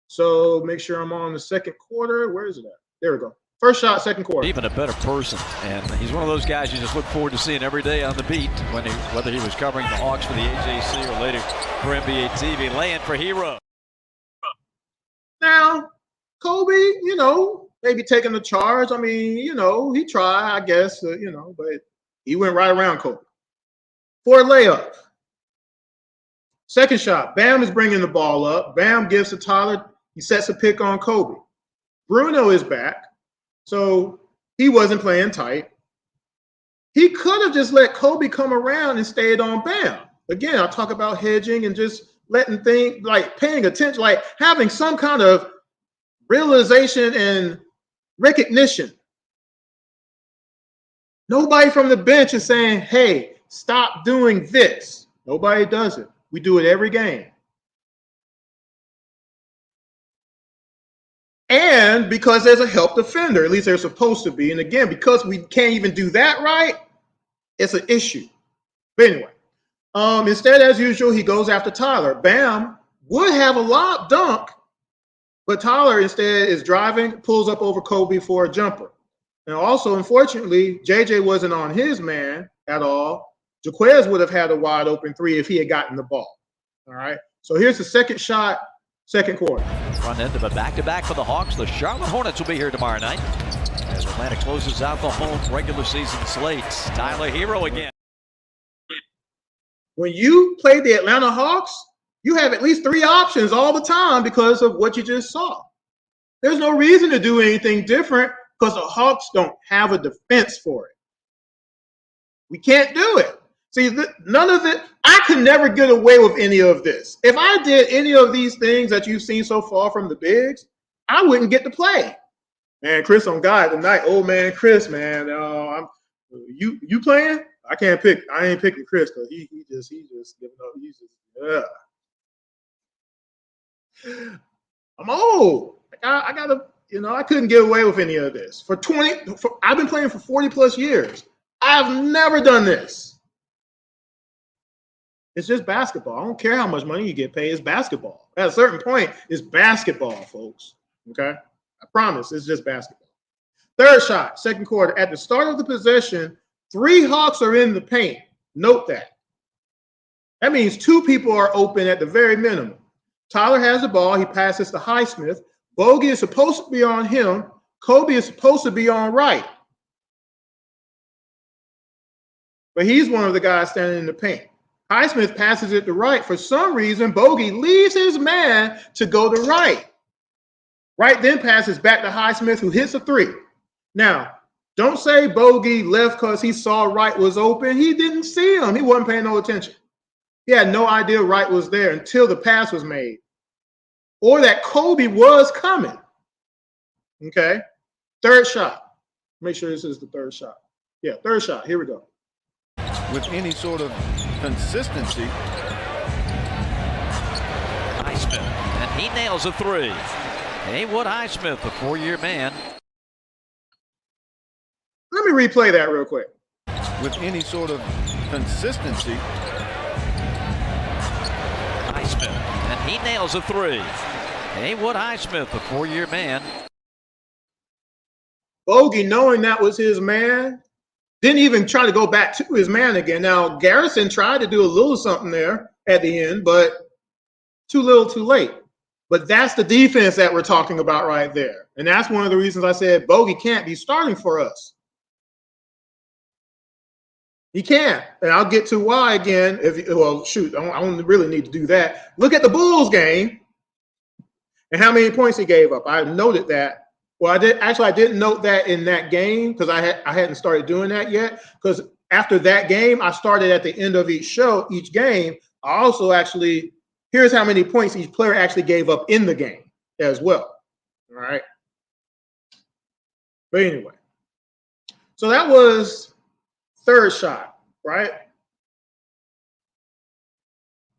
So make sure I'm on the second quarter. Where is it at? There we go. First shot, second quarter. Even a better person, and he's one of those guys you just look forward to seeing every day on the beat, whether he was covering the Hawks for the AJC or later for NBA TV, laying for Hero. Now, Kobe, maybe taking the charge. I mean, he tried, I guess, but he went right around Kobe. For a layup. Second shot, Bam is bringing the ball up. Bam gives to Tyler. He sets a pick on Kobe. Bruno is back. So he wasn't playing tight. He could have just let Kobe come around and stayed on Bam. Again, I talk about hedging and just letting things, like paying attention, like having some kind of realization and recognition. Nobody from the bench is saying, hey, stop doing this. Nobody does it. We do it every game. And because there's a help defender, at least there's supposed to be. And again, because we can't even do that right, it's an issue. But anyway, instead, as usual, he goes after Tyler. Bam would have a lob dunk, but Tyler instead is driving, pulls up over Kobe for a jumper. And also, unfortunately, JJ wasn't on his man at all. Jaquez would have had a wide open three if he had gotten the ball. All right. So here's the second shot, second quarter. Front end of a back-to-back for the Hawks. The Charlotte Hornets will be here tomorrow night as Atlanta closes out the home regular season slate. Tyler Hero again. When you play the Atlanta Hawks, you have at least three options all the time because of what you just saw. There's no reason to do anything different because the Hawks don't have a defense for it. We can't do it. See, none of it. I could never get away with any of this. If I did any of these things that you've seen so far from the bigs, I wouldn't get to play. Man, Chris on guy tonight. Old man Chris, man. You playing? I can't pick. I ain't picking Chris because he just giving up. He's just I'm old. I gotta. I couldn't get away with any of this. I've been playing for 40 plus years. I've never done this. It's just basketball. I don't care how much money you get paid. It's basketball. At a certain point, it's basketball, folks. Okay? I promise. It's just basketball. Third shot, second quarter. At the start of the possession, 3 Hawks are in the paint. Note that. That means 2 people are open at the very minimum. Tyler has the ball. He passes to Highsmith. Bogey is supposed to be on him. Kobe is supposed to be on right. But he's one of the guys standing in the paint. Highsmith passes it to right. For some reason, Bogey leaves his man to go to right. Right then passes back to Highsmith, who hits a 3. Now, don't say Bogey left because he saw right was open. He didn't see him. He wasn't paying no attention. He had no idea right was there until the pass was made. Or that Kobe was coming. Okay? Third shot. Make sure this is the third shot. Yeah, third shot. Here we go. With any sort of consistency. Highsmith, and he nails a 3. Haywood Highsmith, the 4-year man. Let me replay that real quick. With any sort of consistency. Highsmith, and he nails a 3. Haywood Highsmith, the 4-year man. Bogey, knowing that was his man, didn't even try to go back to his man again. Now, Garrison tried to do a little something there at the end, but too little, too late. But that's the defense that we're talking about right there. And that's one of the reasons I said Bogey can't be starting for us. He can't. And I'll get to why again. I don't really need to do that. Look at the Bulls game and how many points he gave up. I noted that. Well, I didn't note that in that game because I hadn't started doing that yet. Because after that game, I started at the end of each game. I also here's how many points each player actually gave up in the game as well. All right. But anyway, so that was third shot, right?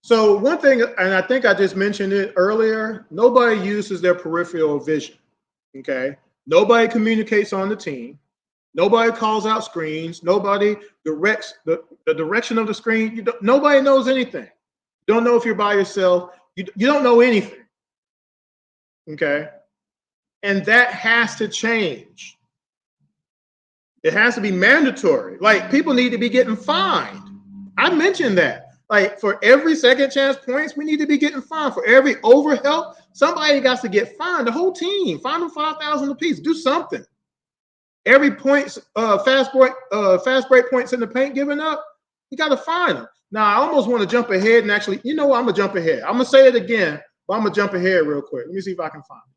So one thing, and I think I just mentioned it earlier, nobody uses their peripheral vision. Okay. Nobody communicates on the team. Nobody calls out screens. Nobody directs the direction of the screen. Nobody knows anything. You don't know if you're by yourself. You don't know anything. Okay? And that has to change. It has to be mandatory. Like, people need to be getting fined. I mentioned that. Like, for every second chance points, we need to be getting fined. For every overhelp, somebody got to get fined. The whole team, fine them $5,000 apiece. Do something. Every points, fast break points in the paint given up, you got to fine them. Now, I almost want to jump ahead and actually, you know what? I'm gonna jump ahead. I'm gonna say it again, but I'm gonna jump ahead real quick. Let me see if I can find it.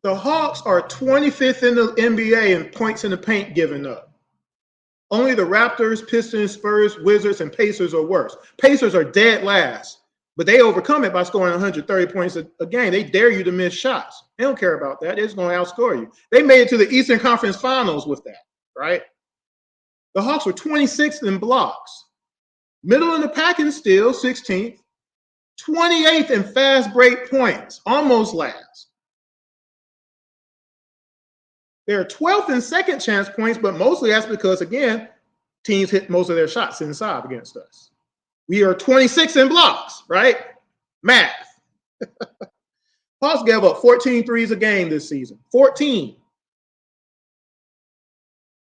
The Hawks are 25th in the NBA in points in the paint given up. Only the Raptors, Pistons, Spurs, Wizards, and Pacers are worse. Pacers are dead last, but they overcome it by scoring 130 points a game. They dare you to miss shots. They don't care about that. They're just going to outscore you. They made it to the Eastern Conference Finals with that, right? The Hawks were 26th in blocks. Middle in the pack in steals, 16th. 28th in fast break points, almost last. They're 12th in second chance points, but mostly that's because, again, teams hit most of their shots inside against us. We are 26th in blocks, right? Math. Hawks gave up 14 threes a game this season. 14.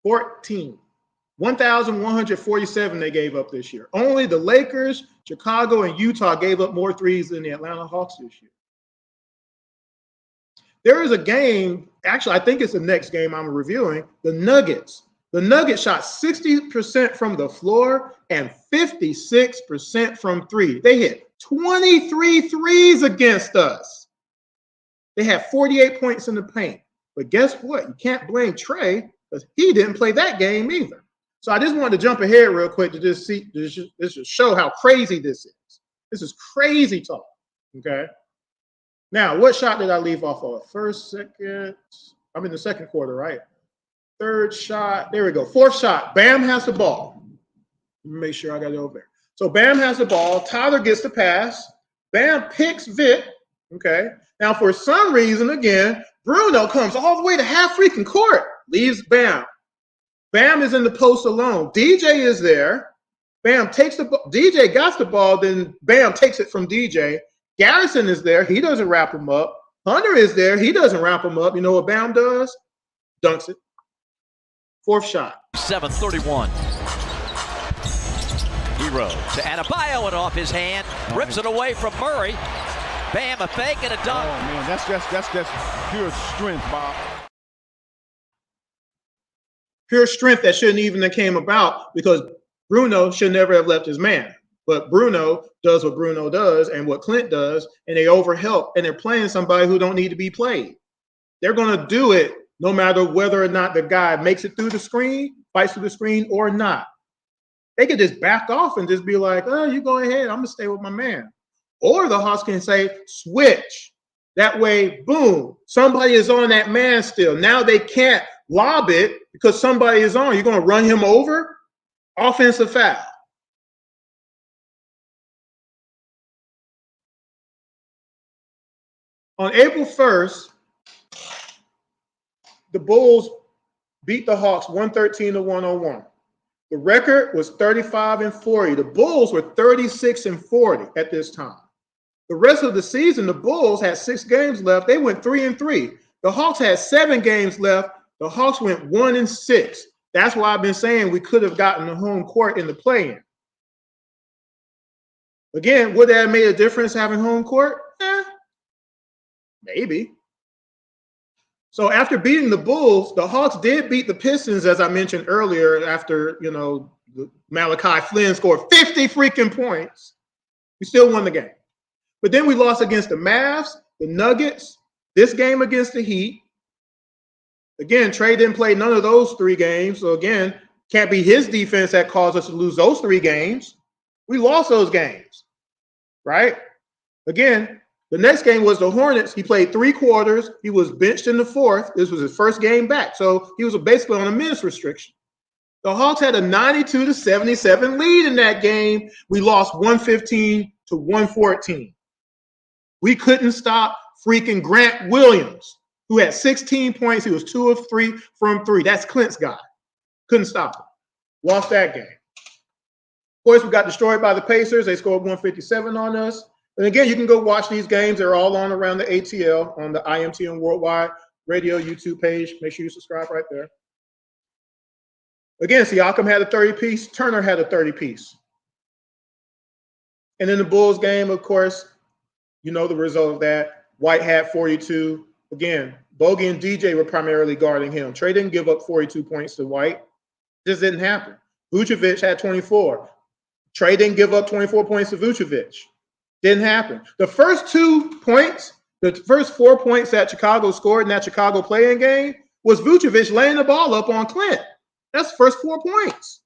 1,147 they gave up this year. Only the Lakers, Chicago, and Utah gave up more threes than the Atlanta Hawks this year. There is a game, actually, I think it's the next game I'm reviewing, the Nuggets. The Nuggets shot 60% from the floor and 56% from three. They hit 23 threes against us. They had 48 points in the paint. But guess what? You can't blame Trae because he didn't play that game either. So I just wanted to jump ahead real quick to just show how crazy this is. This is crazy talk, okay? Now, what shot did I leave off of? First, second, I'm in the second quarter, right? Third shot, there we go. Fourth shot, Bam has the ball. Let me make sure I got it over there. So Bam has the ball, Tyler gets the pass, Bam picks Vic, okay? Now, for some reason, again, Bruno comes all the way to half freaking court, leaves Bam. Bam is in the post alone. DJ is there. Bam takes the ball. DJ got the ball, then Bam takes it from DJ. Garrison is there. He doesn't wrap him up. Hunter is there. He doesn't wrap him up. You know what Bam does? Dunks it. Fourth shot. 7:31. Hero to Adebayo and off his hand. Rips it away from Murray. Bam, a fake and a dunk. Oh, man, that's pure strength, Bob. Pure strength that shouldn't even have came about because Bruno should never have left his man. But Bruno does what Bruno does and what Clint does, and they overhelp, and they're playing somebody who don't need to be played. They're going to do it no matter whether or not the guy makes it through the screen, fights through the screen or not. They could just back off and just be like, oh, you go ahead. I'm going to stay with my man. Or the Hawks can say, switch. That way, boom, somebody is on that man still. Now they can't lob it because somebody is on. You're going to run him over? Offensive foul. On April 1st, the Bulls beat the Hawks 113-101. The record was 35-40. The Bulls were 36-40 at this time. The rest of the season, the Bulls had 6 games left. They went 3-3. The Hawks had 7 games left. The Hawks went 1-6. That's why I've been saying we could have gotten the home court in the play-in. Again, would that have made a difference having home court? Maybe. So after beating the Bulls, the Hawks did beat the Pistons, as I mentioned earlier, after, Malachi Flynn scored 50 freaking points. We still won the game. But then we lost against the Mavs, the Nuggets, this game against the Heat. Again, Trae didn't play none of those 3 games. So again, can't be his defense that caused us to lose those 3 games. We lost those games, right? Again, the next game was the Hornets. He played 3 quarters. He was benched in the 4th. This was his first game back. So he was basically on a minutes restriction. The Hawks had a 92-77 lead in that game. We lost 115-114. We couldn't stop freaking Grant Williams, who had 16 points. He was 2 of 3 from 3. That's Clint's guy. Couldn't stop him. Lost that game. Of course, we got destroyed by the Pacers. They scored 157 on us. And again, you can go watch these games. They're all on around the ATL on the IMTN Worldwide Radio YouTube page. Make sure you subscribe right there. Again, Siakam had a 30-piece. Turner had a 30-piece. And in the Bulls game, of course, you know the result of that. White had 42. Again, Bogey and DJ were primarily guarding him. Trae didn't give up 42 points to White. Just didn't happen. Vucevic had 24. Trae didn't give up 24 points to Vucevic. Didn't happen. The first 2 points, the first 4 points that Chicago scored in that Chicago play-in game was Vucevic laying the ball up on Clint. That's the first 4 points.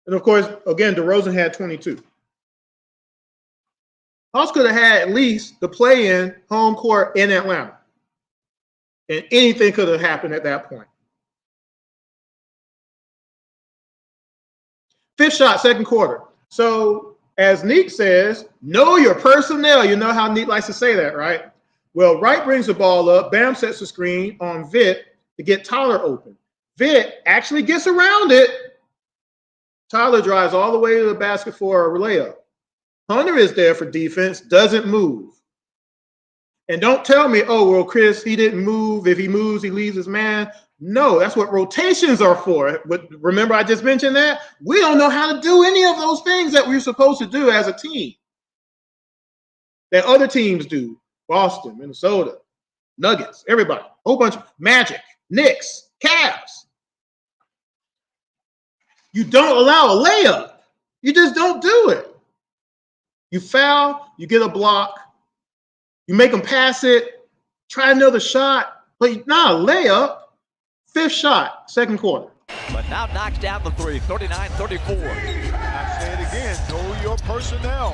And of course, again, DeRozan had 22. Hawks could have had at least the play-in home court in Atlanta. And anything could have happened at that point. Fifth shot, second quarter. So as Neek says, know your personnel. You know how Neek likes to say that, right? Well, Wright brings the ball up. Bam sets the screen on Vit to get Tyler open. Vit actually gets around it. Tyler drives all the way to the basket for a layup. Hunter is there for defense, doesn't move. And don't tell me, oh, well, Chris, he didn't move. If he moves, he leaves his man. No, that's what rotations are for. But remember, I just mentioned that? We don't know how to do any of those things that we're supposed to do as a team that other teams do. Boston, Minnesota, Nuggets, everybody. A whole bunch of Magic, Knicks, Cavs. You don't allow a layup. You just don't do it. You foul, you get a block, you make them pass it, try another shot, but not a layup. Fifth shot, second quarter. But now knocks down the three, 39-34. I say it again, know your personnel.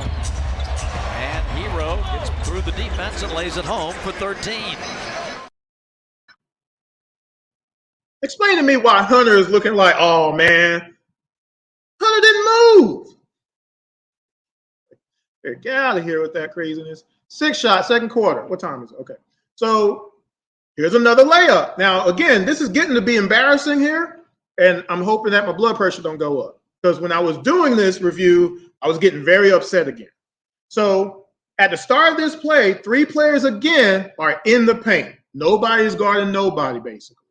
And Hero gets through the defense and lays it home for 13. Explain to me why Hunter is looking like, oh, man, Hunter didn't move. Get out of here with that craziness. Sixth shot, second quarter. What time is it? Okay. So here's another layup. Now, again, this is getting to be embarrassing here, and I'm hoping that my blood pressure don't go up. Because when I was doing this review, I was getting very upset again. So at the start of this play, 3 players again are in the paint. Nobody's guarding nobody, basically.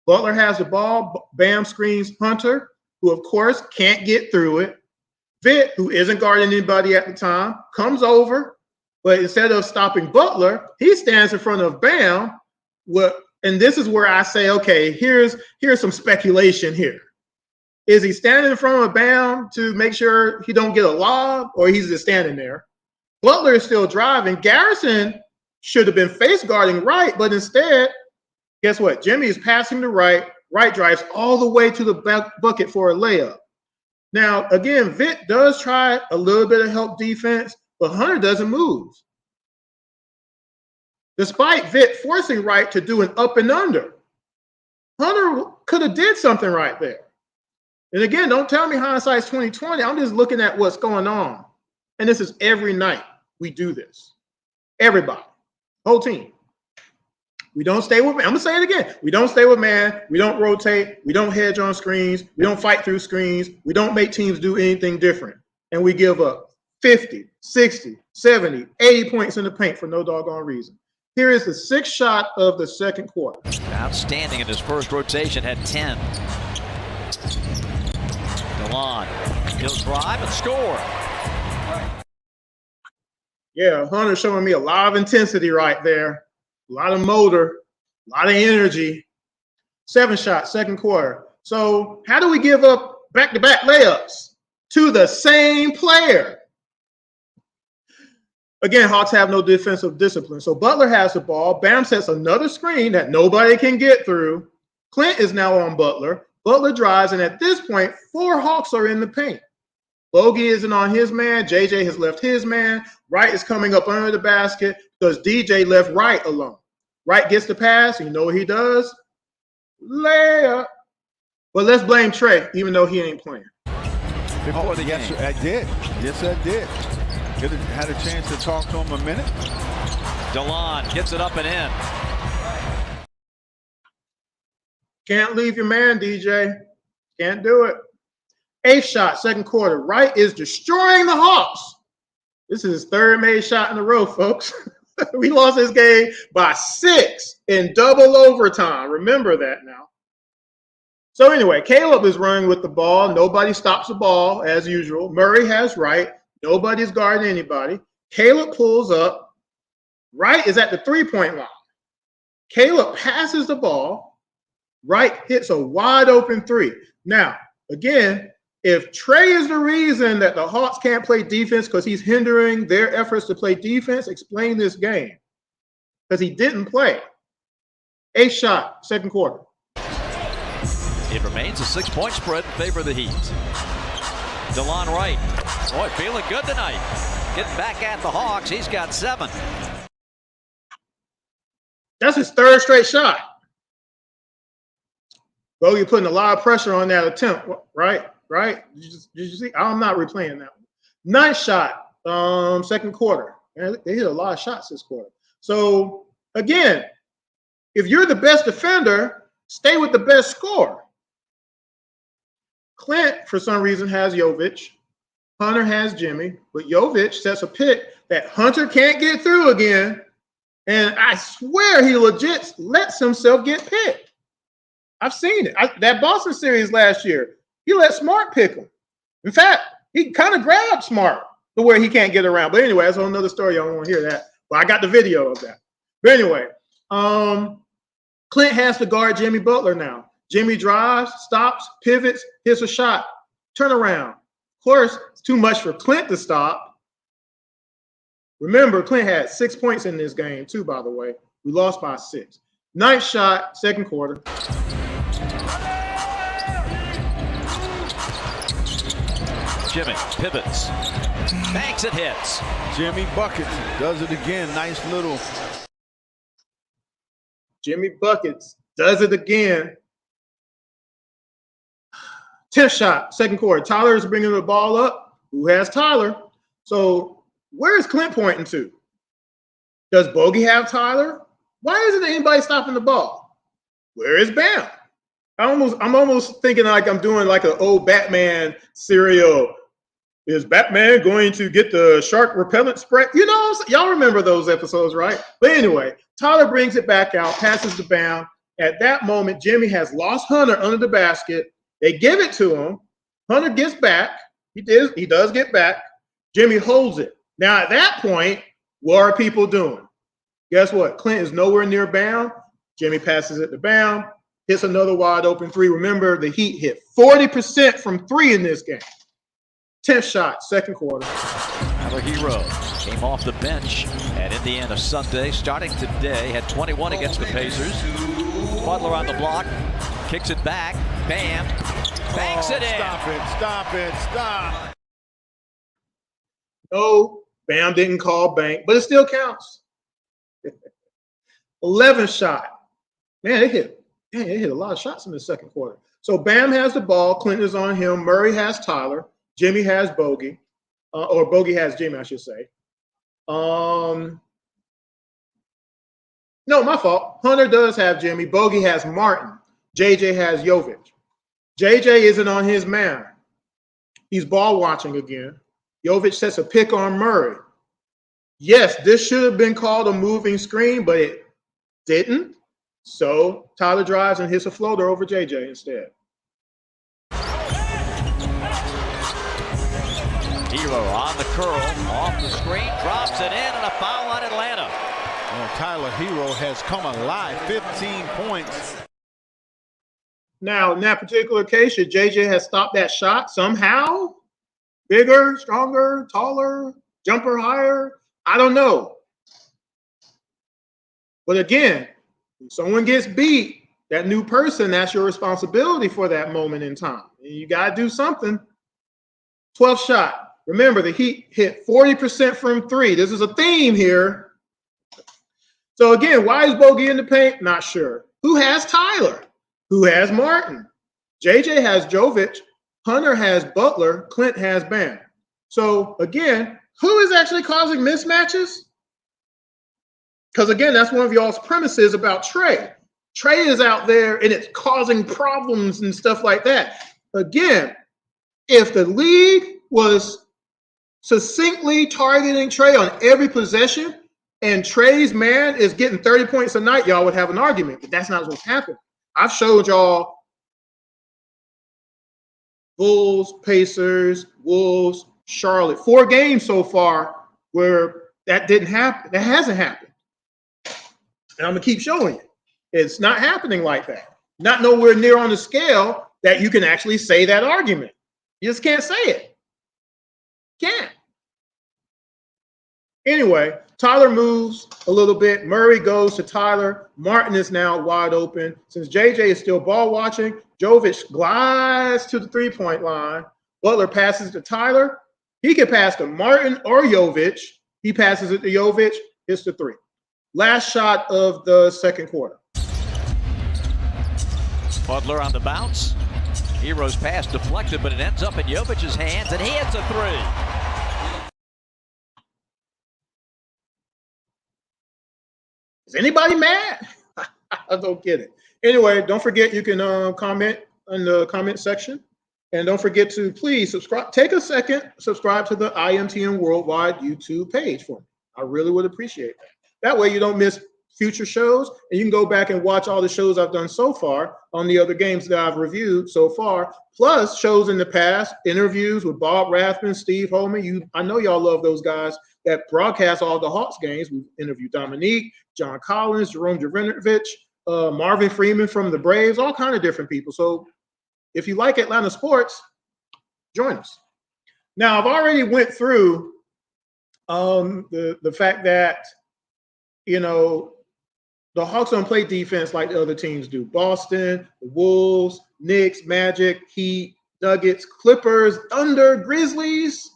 Butler has the ball. Bam screens Hunter, who, of course, can't get through it. Vit, who isn't guarding anybody at the time, comes over, but instead of stopping Butler, he stands in front of Bam. And this is where I say, okay, here's some speculation here. Is he standing in front of Bam to make sure he don't get a lob, or he's just standing there? Butler is still driving. Garrison should have been face guarding Wright, but instead, guess what? Jimmy is passing to Wright. Wright drives all the way to the bucket for a layup. Now, again, Vit does try a little bit of help defense, but Hunter doesn't move. Despite Vit forcing Wright to do an up and under, Hunter could have did something right there. And again, don't tell me hindsight's 20/20. I'm just looking at what's going on. And this is every night we do this. Everybody, whole team. We don't stay with man. I'm going to say it again. We don't stay with man. We don't rotate. We don't hedge on screens. We don't fight through screens. We don't make teams do anything different. And we give up 50, 60, 70, 80 points in the paint for no doggone reason. Here is the sixth shot of the second quarter. Outstanding in his first rotation, had 10. DeLon, he'll drive and score. Yeah, Hunter showing me a lot of intensity right there. A lot of motor, a lot of energy. 7 shot, second quarter. So how do we give up back-to-back layups to the same player? Again, Hawks have no defensive discipline. So Butler has the ball. Bam sets another screen that nobody can get through. Clint is now on Butler. Butler drives, and at this point, 4 Hawks are in the paint. Bogey isn't on his man. JJ has left his man. Wright is coming up under the basket because DJ left Wright alone. Wright gets the pass. You know what he does? Layup. But let's blame Trae, even though he ain't playing. Before the game. I did. Yes, I did. Had a chance to talk to him a minute. DeLon gets it up and in. Can't leave your man, DJ. Can't do it. 8th shot, second quarter. Wright is destroying the Hawks. This is his 3rd made shot in a row, folks. We lost this game by 6 in double overtime. Remember that now. So anyway, Caleb is running with the ball. Nobody stops the ball as usual. Murray has Wright. Nobody's guarding anybody. Caleb pulls up. Wright is at the 3-point line. Caleb passes the ball. Wright hits a wide open 3. Now, again, if Trae is the reason that the Hawks can't play defense because he's hindering their efforts to play defense, explain this game. Because he didn't play. 8th shot, second quarter. It remains a 6-point spread in favor of the Heat. DeLon Wright. Boy, feeling good tonight. Getting back at the Hawks. He's got 7. That's his 3rd straight shot. Bogey putting a lot of pressure on that attempt, right? Right? Did you see? I'm not replaying that one. 9th shot, second quarter. And they hit a lot of shots this quarter. So, again, if you're the best defender, stay with the best scorer. Clint, for some reason, has Jovic. Hunter has Jimmy. But Jovic sets a pick that Hunter can't get through again. And I swear he legit lets himself get picked. I've seen it. That Boston series last year, he let Smart pick him. In fact, he kind of grabbed Smart to where he can't get around. But anyway, that's another story. I don't want to hear that. But I got the video of that. But anyway, Clint has to guard Jimmy Butler now. Jimmy drives, stops, pivots, hits a shot, turnaround. Of course, it's too much for Clint to stop. Remember, Clint had 6 points in this game too, by the way. We lost by 6. 9th shot, second quarter. Jimmy pivots. Banks it, hits. Jimmy buckets. Does it again. Nice little. Jimmy buckets. Does it again. 10th shot, second quarter. Tyler is bringing the ball up. Who has Tyler? So where is Clint pointing to? Does Bogey have Tyler? Why isn't anybody stopping the ball? Where is Bam? I'm almost thinking like I'm doing like an old Batman serial. Is Batman going to get the shark repellent spray? You know, y'all remember those episodes, right? But anyway, Tyler brings it back out, passes the Bam. At that moment, Jimmy has lost Hunter under the basket. They give it to him. Hunter gets back. He does get back. Jimmy holds it. Now, at that point, what are people doing? Guess what? Clint is nowhere near Bam. Jimmy passes it to Bam. Hits another wide open 3. Remember, the Heat hit 40% from 3 in this game. 10th shot, second quarter. Tyler Hero came off the bench at Indiana Sunday, starting today, had 21 against the Pacers. Butler on the block, kicks it back, Bam, banks it in. Stop. No, Bam didn't call bank, but it still counts. 11th shot. Man, it hit a lot of shots in the second quarter. So Bam has the ball, Clinton is on him, Murray has Tyler, Jimmy has Bogey, or Bogey has Jimmy, I should say. No, my fault. Hunter does have Jimmy. Bogey has Martin. JJ has Jovic. JJ isn't on his man. He's ball watching again. Jovic sets a pick on Murray. Yes, this should have been called a moving screen, but it didn't. So Tyler drives and hits a floater over JJ instead. Hero on the curl, off the screen, drops it in, and a foul on Atlanta. Well, Tyler Hero has come alive, 15 points. Now, in that particular case, should JJ have stopped that shot somehow? Bigger, stronger, taller, jumper higher? I don't know. But again, if someone gets beat, that new person, that's your responsibility for that moment in time. And you got to do something. 12th shot. Remember, the Heat hit 40% from 3. This is a theme here. So again, why is Bogey in the paint? Not sure. Who has Tyler? Who has Martin? JJ has Jovic. Hunter has Butler. Clint has Bam. So again, who is actually causing mismatches? Because, again, that's one of y'all's premises about Trae. Trae is out there, and it's causing problems and stuff like that. Again, if the league was succinctly targeting Trae on every possession, and Trae's man is getting 30 points a night, y'all would have an argument. But that's not what's happening. I've showed y'all Bulls, Pacers, Wolves, Charlotte. 4 games so far where that didn't happen. That hasn't happened. And I'm going to keep showing you. It's not happening like that. Not nowhere near on the scale that you can actually say that argument. You just can't say it. Can't. Anyway, Tyler moves a little bit. Murray goes to Tyler. Martin is now wide open. Since JJ is still ball watching, Jovic glides to the three-point line. Butler passes to Tyler. He can pass to Martin or Jovic. He passes it to Jovic. Hits the three. Last shot of the second quarter. Butler on the bounce. Hero's pass deflected, but it ends up in Jovic's hands, and he hits a three. Is anybody mad? I don't get it. Anyway, don't forget you can comment in the comment section. And don't forget to please subscribe. Take a second, subscribe to the IMTN Worldwide YouTube page for me. I really would appreciate that. That way you don't miss future shows, and you can go back and watch all the shows I've done so far on the other games that I've reviewed so far, plus shows in the past, interviews with Bob Rathman, Steve Holman. I know y'all love those guys that broadcast all the Hawks games. We've interviewed Dominique, John Collins, Jerome Jovanovic, Marvin Freeman from the Braves, all kind of different people. So if you like Atlanta sports, join us. Now, I've already went through the fact that, you know, the Hawks don't play defense like the other teams do. Boston, the Wolves, Knicks, Magic, Heat, Nuggets, Clippers, Thunder, Grizzlies.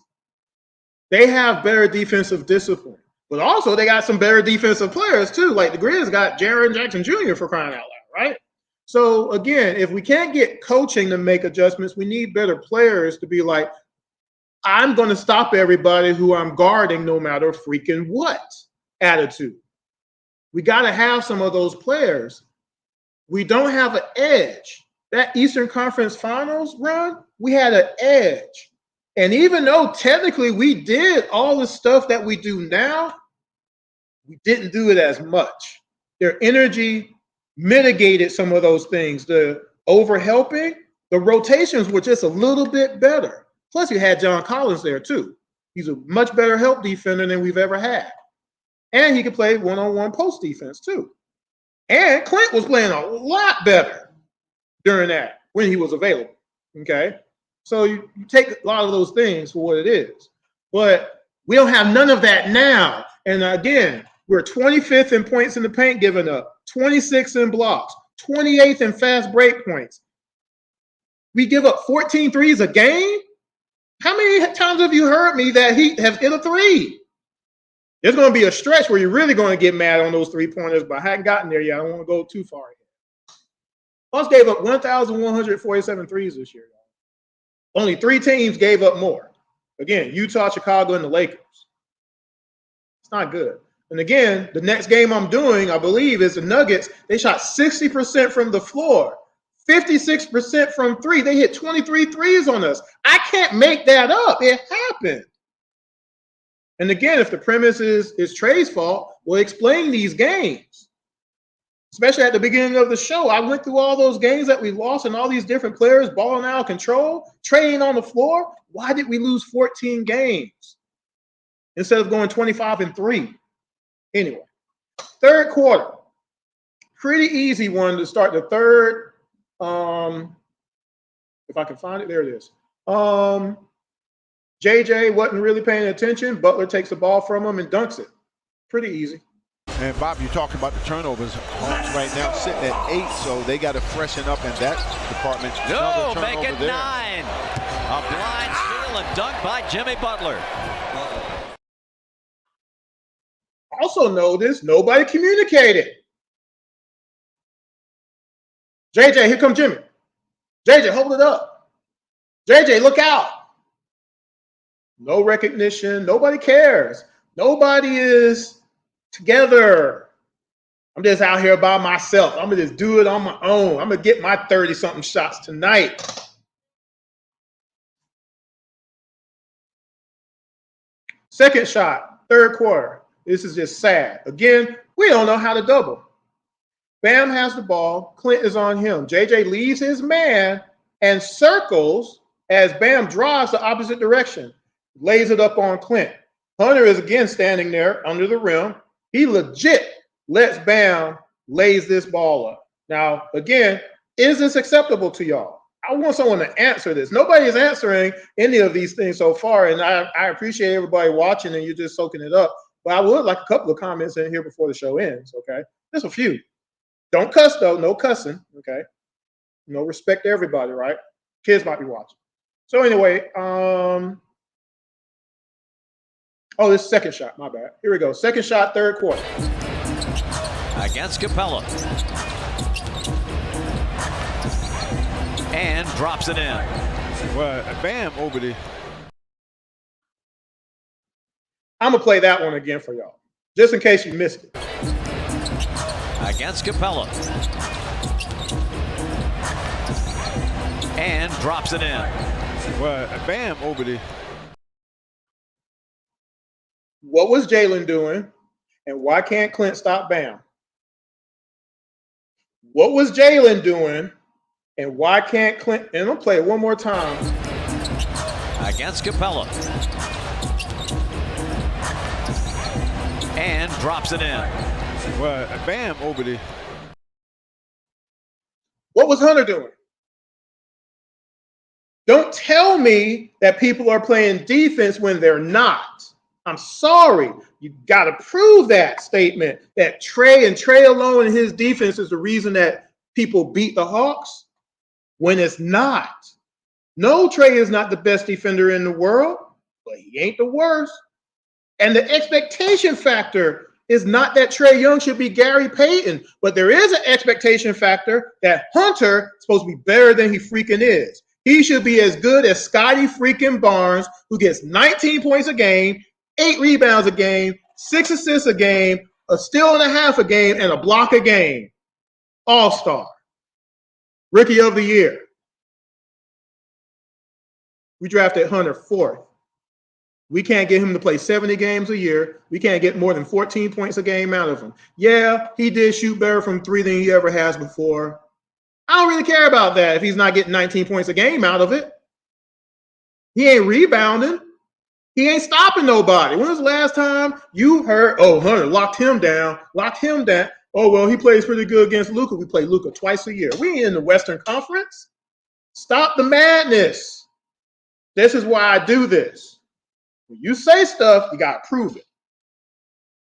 They have better defensive discipline. But also they got some better defensive players too. Like the Grizz got Jaren Jackson Jr. for crying out loud, right? So again, if we can't get coaching to make adjustments, we need better players to be like, I'm going to stop everybody who I'm guarding no matter freaking what attitude. We got to have some of those players. We don't have an edge. That Eastern Conference Finals run, we had an edge. And even though technically we did all the stuff that we do now, we didn't do it as much. Their energy mitigated some of those things. The overhelping, the rotations were just a little bit better. Plus, you had John Collins there too. He's a much better help defender than we've ever had. And he could play one-on-one post defense too. And Clint was playing a lot better during that when he was available. Okay. So you take a lot of those things for what it is. But we don't have none of that now. And again, we're 25th in points in the paint given up, 26th in blocks, 28th in fast break points. We give up 14 threes a game? How many times have you heard me that he have hit a three? There's going to be a stretch where you're really going to get mad on those three-pointers, but I hadn't gotten there yet. I don't want to go too far ahead. Hawks gave up 1,147 threes this year. Only 3 teams gave up more. Again, Utah, Chicago, and the Lakers. It's not good. And again, the next game I'm doing, I believe, is the Nuggets. They shot 60% from the floor, 56% from three. They hit 23 threes on us. I can't make that up. It happened. And again, if the premise is Trae's fault, well, explain these games. Especially at the beginning of the show, I went through all those games that we lost and all these different players balling out of control, Trae ain't on the floor. Why did we lose 14 games instead of going 25-3? Anyway, third quarter, pretty easy one to start the third. If I can find it, there it is. JJ wasn't really paying attention. Butler takes the ball from him and dunks it. Pretty easy. And Bob, you're talking about the turnovers. Hawks right now sitting at 8, so they got to freshen up in that department. No, make it 9. A blind steal and dunk by Jimmy Butler. Also notice nobody communicated. JJ, here comes Jimmy. JJ, hold it up. JJ, look out. No recognition. Nobody cares. Nobody is together. I'm just out here by myself. I'm going to just do it on my own. I'm going to get my 30-something shots tonight. Second shot, third quarter. This is just sad. Again, we don't know how to double. Bam has the ball. Clint is on him. JJ leaves his man and circles as Bam drives the opposite direction. Lays it up on Clint. Hunter is again standing there under the rim. He legit lets Bam lays this ball up. Now, again, is this acceptable to y'all? I want someone to answer this. Nobody is answering any of these things so far, and I appreciate everybody watching and you're just soaking it up. But I would like a couple of comments in here before the show ends, okay? Just a few. Don't cuss, though. No cussing, okay? No, respect to everybody, right? Kids might be watching. So anyway, oh, this is second shot. My bad. Here we go. Second shot, third quarter. Against Capella. And drops it in. Well, Bam over the. I'm going to play that one again for y'all, just in case you missed it. Against Capella. And drops it in. Well, Bam over the. What was Jalen doing, and why can't Clint stop Bam? What was Jalen doing, and why can't Clint? And I'll play it one more time. Against Capella. And drops it in. Well, Bam over the. What was Hunter doing? Don't tell me that people are playing defense when they're not. I'm sorry. You got to prove that statement that Trae and Trae alone and his defense is the reason that people beat the Hawks when it's not. No, Trae is not the best defender in the world, but he ain't the worst. And the expectation factor is not that Trae Young should be Gary Payton, but there is an expectation factor that Hunter is supposed to be better than he freaking is. He should be as good as Scotty freaking Barnes, who gets 19 points a game, 8 rebounds a game, 6 assists a game, a steal and a half a game, and a block a game. All-star. Rookie of the year. We drafted Hunter 4th. We can't get him to play 70 games a year. We can't get more than 14 points a game out of him. Yeah, he did shoot better from 3 than he ever has before. I don't really care about that if he's not getting 19 points a game out of it. He ain't rebounding. He ain't stopping nobody. When was the last time you heard, oh, Hunter locked him down, Oh, well, he plays pretty good against Luka. We play Luka twice a year. We ain't in the Western Conference. Stop the madness. This is why I do this. When you say stuff, you got to prove it.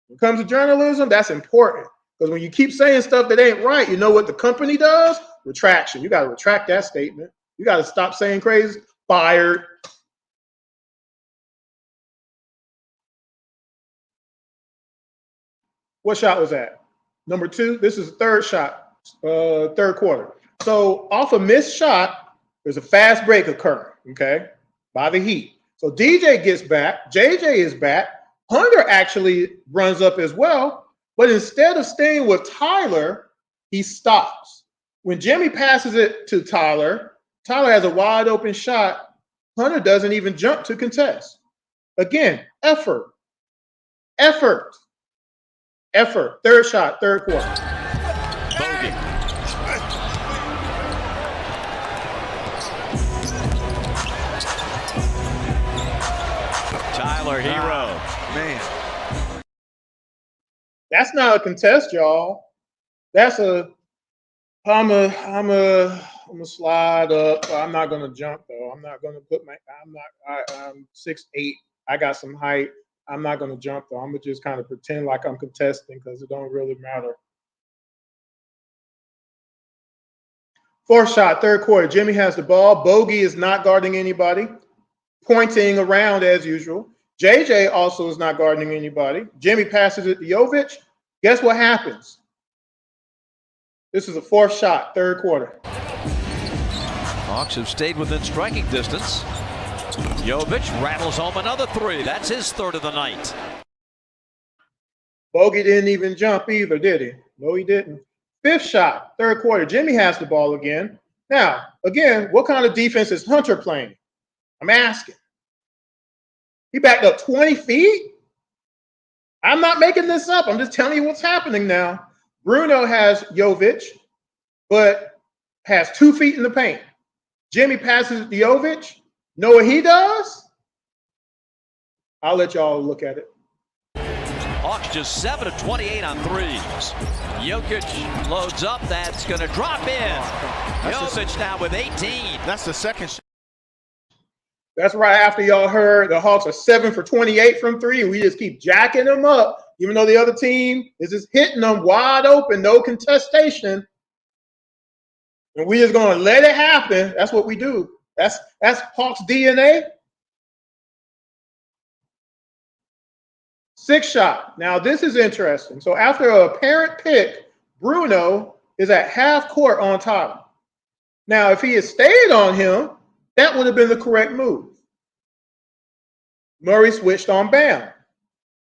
When it comes to journalism, that's important. Because when you keep saying stuff that ain't right, you know what the company does? Retraction. You got to retract that statement. You got to stop saying crazy. Fired. What shot was that? Number 2. This is the third shot, third quarter. So off a missed shot, there's a fast break occurring, okay, by the Heat. So DJ gets back. JJ is back. Hunter actually runs up as well. But instead of staying with Tyler, he stops. When Jimmy passes it to Tyler, Tyler has a wide open shot. Hunter doesn't even jump to contest. Again, effort. Effort. Effort. Third shot, third quarter. Bogey. Tyler Hero. Man. That's not a contest, y'all. That's I'm a slide up. I'm not gonna jump though. I'm not gonna put I'm 6'8". I got some height. I'm not gonna jump though. I'm gonna just kind of pretend like I'm contesting because it don't really matter. Fourth shot, third quarter. Jimmy has the ball. Bogey is not guarding anybody. Pointing around as usual. JJ also is not guarding anybody. Jimmy passes it to Jovic. Guess what happens? This is a fourth shot, third quarter. Hawks have stayed within striking distance. Jovic rattles home another 3. That's his third of the night. Bogey didn't even jump either, did he? No, he didn't. Fifth shot, third quarter. Jimmy has the ball again. Now, again, what kind of defense is Hunter playing? I'm asking. He backed up 20 feet? I'm not making this up. I'm just telling you what's happening now. Bruno has Jovic, but has 2 feet in the paint. Jimmy passes to Jovic. Know what he does? I'll let y'all look at it. Hawks just 7 of 28 on threes. Jokic loads up. That's going to drop in. Jovic now with 18. That's the second shot. That's right after y'all heard the Hawks are 7 for 28 from three. We just keep jacking them up, even though the other team is just hitting them wide open, no contestation. And we just going to let it happen. That's what we do. That's Hawks DNA. Sixth shot. Now, this is interesting. So after a apparent pick, Bruno is at half court on Tyler. Now, if he had stayed on him, that would have been the correct move. Murray switched on Bam.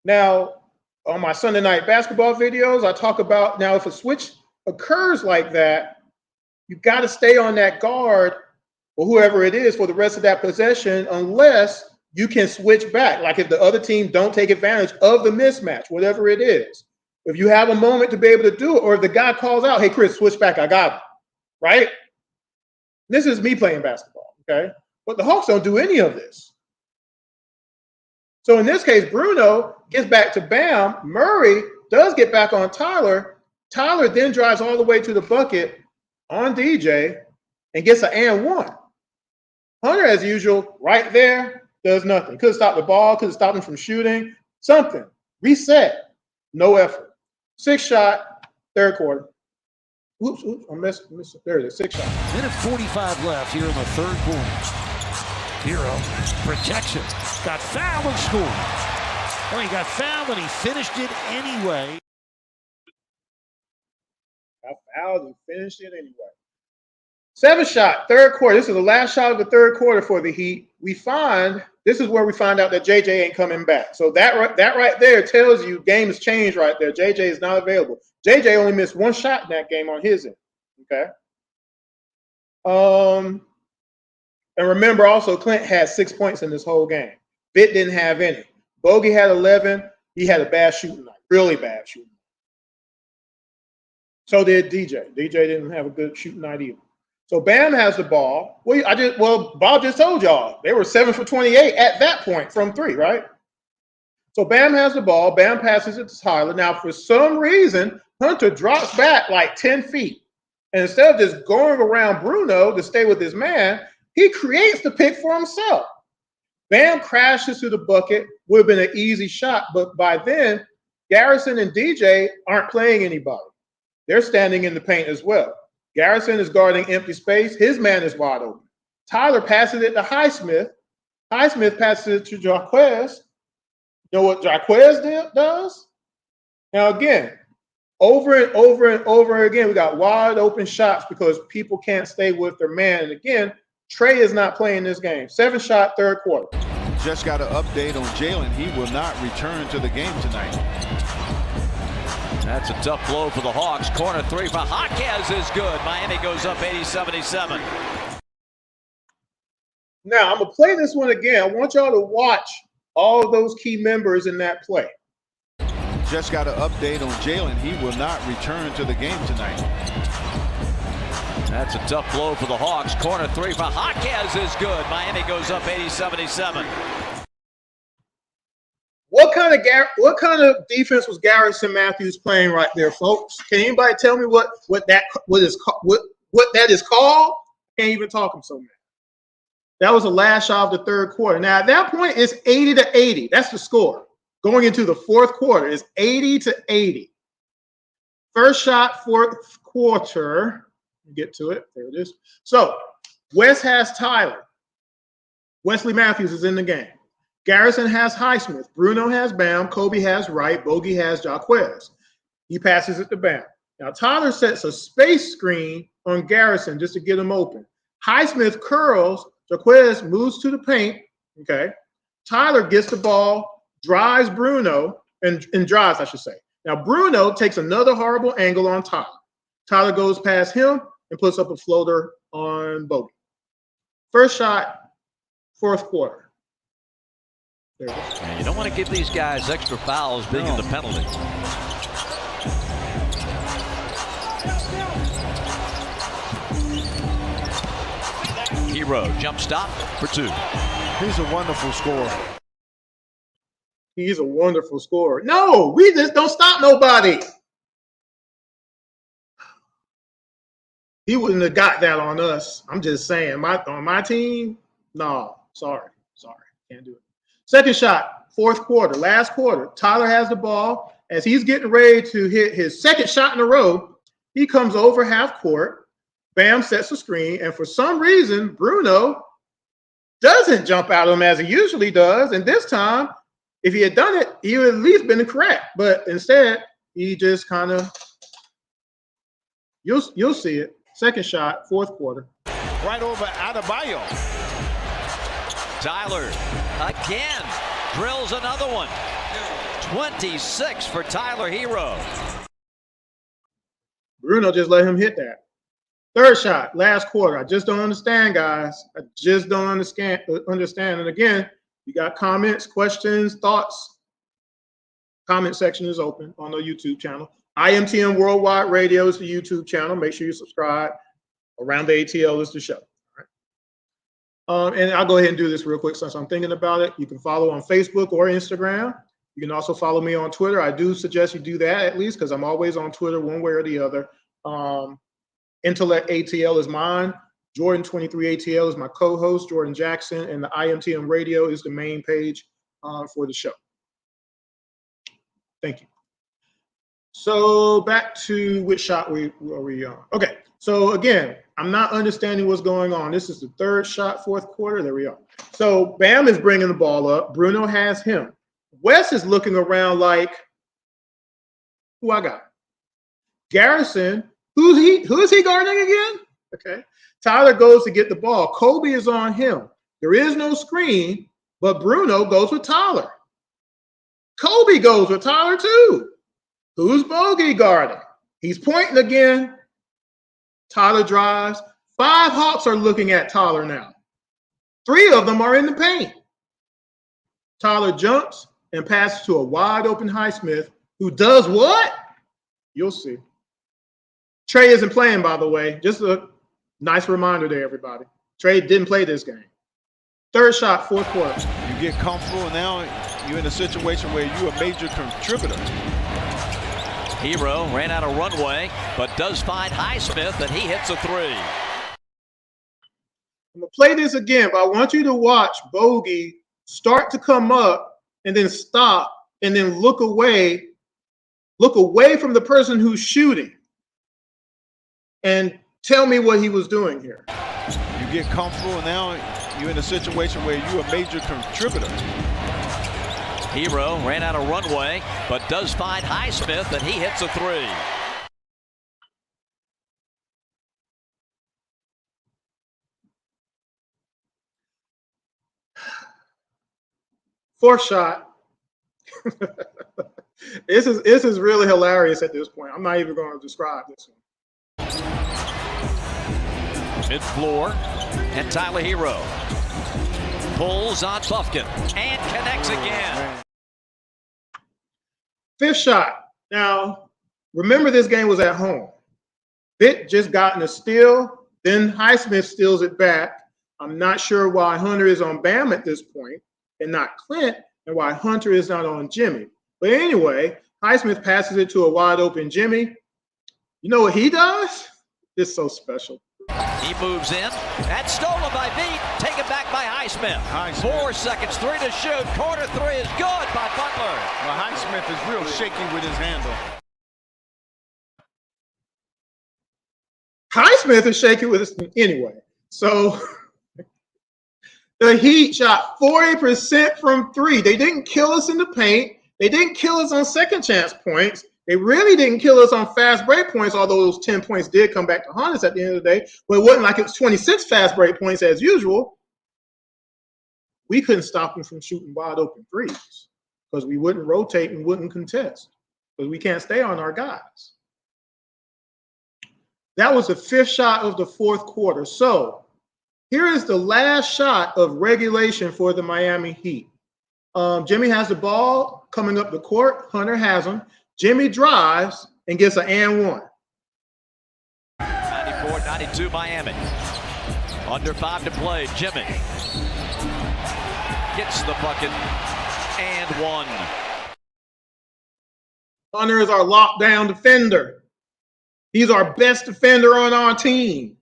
Now, on my Sunday night basketball videos, I talk about now if a switch occurs like that, you've got to stay on that guard or whoever it is for the rest of that possession unless you can switch back. Like if the other team don't take advantage of the mismatch, whatever it is. If you have a moment to be able to do it, or if the guy calls out, hey, Chris, switch back, I got it, right? This is me playing basketball, okay? But the Hawks don't do any of this. So in this case, Bruno gets back to Bam. Murray does get back on Tyler. Tyler then drives all the way to the bucket on DJ and gets an and one. Hunter, as usual, right there, does nothing. Could have stopped the ball, could have stopped him from shooting, something. Reset. No effort. Sixth shot, third quarter. Oops, I missed. There it is, sixth shot. Minute 45 left here in the third quarter. Hero, protection. Got fouled and scored. Well, he got fouled and he finished it anyway. Got fouled and finished it anyway. Seventh shot, third quarter. This is the last shot of the third quarter for the Heat. This is where we find out that JJ ain't coming back. So that right there tells you game has changed right there. JJ is not available. JJ only missed one shot in that game on his end. Okay. And remember also, Clint had 6 points in this whole game. Vitt didn't have any. Bogey had 11. He had a bad shooting night, really bad shooting night. So did DJ. DJ didn't have a good shooting night either. So Bam has the ball. Bob just told y'all they were 7 for 28 at that point from three, right? So Bam has the ball. Bam passes it to Tyler. Now, for some reason, Hunter drops back like 10 feet. And instead of just going around Bruno to stay with his man, he creates the pick for himself. Bam crashes to the bucket. Would have been an easy shot, but by then, Garrison and DJ aren't playing anybody. They're standing in the paint as well. Garrison is guarding empty space. His man is wide open. Tyler passes it to Highsmith. Highsmith passes it to Jaquez. You know what Jaquez does? Now, again, over and over and over again, we got wide open shots because people can't stay with their man. And again, Trae is not playing this game. 7-shot, third quarter. Just got an update on Jalen. He will not return to the game tonight. That's a tough blow for the Hawks. Corner three for Jaquez is good. Miami goes up 80-77. Now, I'm going to play this one again. I want y'all to watch all of those key members in that play. Just got an update on Jalen. He will not return to the game tonight. That's a tough blow for the Hawks. Corner three for Jaquez is good. Miami goes up 80-77. What kind of defense was Garrison Matthews playing right there, folks? Can anybody tell me what that is called? Can't even talk him so mad. That was the last shot of the third quarter. Now at that point, it's 80-80. That's the score. Going into the fourth quarter is 80-80. First shot, fourth quarter. Get to it. There it is. So West has Tyler. Wesley Matthews is in the game. Garrison has Highsmith. Bruno has Bam. Kobe has Wright. Bogey has Jaquez. He passes it to Bam. Now Tyler sets a space screen on Garrison just to get him open. Highsmith curls. Jaquez moves to the paint. Okay. Tyler gets the ball, drives Bruno, and drives, I should say. Now, Bruno takes another horrible angle on Tyler. Tyler goes past him and puts up a floater on Bogey. First shot, fourth quarter. There it is. And you don't want to give these guys extra fouls being in the penalty. Hero jump stop for 2. He's a wonderful scorer. He's a wonderful scorer. No, we just don't stop nobody. He wouldn't have got that on us. I'm just saying, on my team, no, sorry, can't do it. Second shot, fourth quarter, last quarter. Tyler has the ball. As he's getting ready to hit his second shot in a row, he comes over half court. Bam sets the screen, and for some reason, Bruno doesn't jump out of him as he usually does. And this time, if he had done it, he would at least been correct. But instead, he just kind of, you'll see it. Second shot, fourth quarter. Right over Adebayo. Tyler again drills another one. 26 for Tyler Hero. Bruno just let him hit that. Third shot, last quarter. I just don't understand, guys. I just don't understand. And again, you got comments, questions, thoughts. Comment section is open on the YouTube channel. IMTM Worldwide Radio is the YouTube channel. Make sure you subscribe. Around the ATL is the show. All right. And I'll go ahead and do this real quick since I'm thinking about it. You can follow on Facebook or Instagram. You can also follow me on Twitter. I do suggest you do that at least because I'm always on Twitter one way or the other. Intellect ATL is mine. Jordan 23 ATL is my co-host, Jordan Jackson, and the IMTM Radio is the main page for the show. Thank you. So back to which shot were we on? Okay, so again, I'm not understanding what's going on. This is the third shot, fourth quarter. There we are. So Bam is bringing the ball up. Bruno has him. Wes is looking around like, who I got? Garrison. Who is he guarding again? Okay. Tyler goes to get the ball. Kobe is on him. There is no screen, but Bruno goes with Tyler. Kobe goes with Tyler too. Who's Bogey guarding? He's pointing again. Tyler drives. 5 Hawks are looking at Tyler now. 3 of them are in the paint. Tyler jumps and passes to a wide open Highsmith who does what? You'll see. Trae isn't playing, by the way. Just a nice reminder there, everybody. Trae didn't play this game. Third shot, fourth quarter. You get comfortable, and now you're in a situation where you're a major contributor. Hero ran out of runway, but does find Highsmith, and he hits a 3. I'm going to play this again, but I want you to watch Bogey start to come up and then stop and then look away from the person who's shooting and tell me what he was doing here. You get comfortable, and now you're in a situation where you're a major contributor. Hero ran out of runway, but does find Highsmith, and he hits a 3. Fourth shot. This is really hilarious at this point. I'm not even going to describe this one. Mid-floor, and Tyler Hero pulls on Buffkin and connects again. Fifth shot. Now, remember this game was at home. Vitt just gotten a steal, then Highsmith steals it back. I'm not sure why Hunter is on Bam at this point and not Clint, and why Hunter is not on Jimmy. But anyway, Highsmith passes it to a wide open Jimmy. You know what he does? It's so special. He moves in. That's stolen by Vitt. Taken back by Highsmith. 4 seconds, 3 to shoot. Corner 3 is good by Butler. Well, Highsmith is real shaky with his handle. Highsmith is shaky with his anyway. So the Heat shot 40% from 3. They didn't kill us in the paint. They didn't kill us on second chance points. They really didn't kill us on fast break points, although those 10 points did come back to haunt us at the end of the day. But it wasn't like it was 26 fast break points as usual. We couldn't stop them from shooting wide open threes because we wouldn't rotate and wouldn't contest. but we can't stay on our guys. That was the 5th shot of the 4th quarter. So here is the last shot of regulation for the Miami Heat. Jimmy has the ball coming up the court. Hunter has him. Jimmy drives and gets an and one. 94-92 Miami. Under 5 to play. Jimmy gets the bucket and one. Hunter is our lockdown defender. He's our best defender on our team.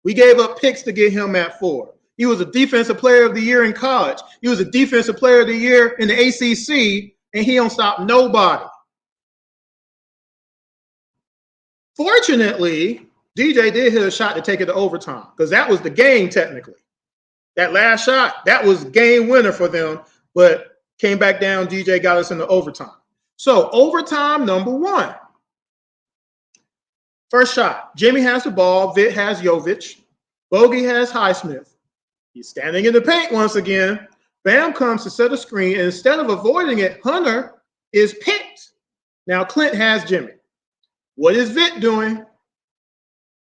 We gave up picks to get him at 4. He was a defensive player of the year in college. He was a defensive player of the year in the ACC, and he don't stop nobody. Fortunately, DJ did hit a shot to take it to overtime because that was the game technically. That last shot, that was game winner for them, but came back down. DJ got us into overtime. So overtime number 1. First shot, Jimmy has the ball. Vit has Jovic. Bogey has Highsmith. He's standing in the paint once again. Bam comes to set a screen, and instead of avoiding it, Hunter is picked. Now Clint has Jimmy. What is Vit doing?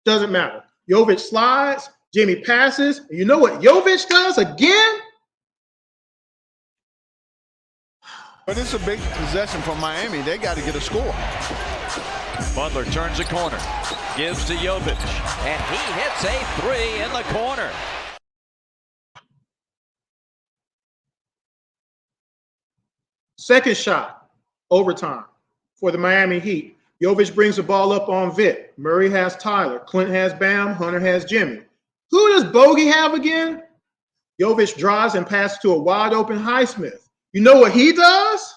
Doesn't matter. Jovic slides. Jimmy passes. And you know what Jovic does again? But it's a big possession for Miami. They got to get a score. Butler turns the corner. Gives to Jovic. And he hits a 3 in the corner. Second shot, overtime for the Miami Heat. Jovic brings the ball up on Vit. Murray has Tyler. Clint has Bam. Hunter has Jimmy. Who does Bogey have again? Jovic drives and passes to a wide open Highsmith. You know what he does?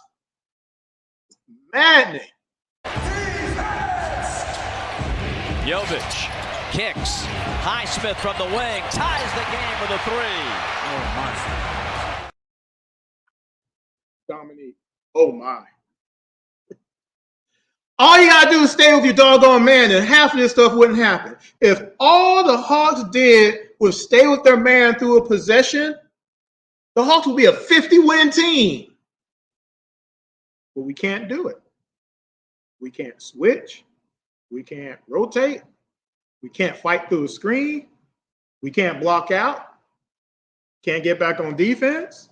Maddening. Jovic kicks. Highsmith from the wing. Ties the game with a 3. Oh, my. Dominique. Oh, my. All you got to do is stay with your doggone man, and half of this stuff wouldn't happen. If all the Hawks did was stay with their man through a possession, the Hawks would be a 50-win team. But we can't do it. We can't switch. We can't rotate. We can't fight through a screen. We can't block out. Can't get back on defense.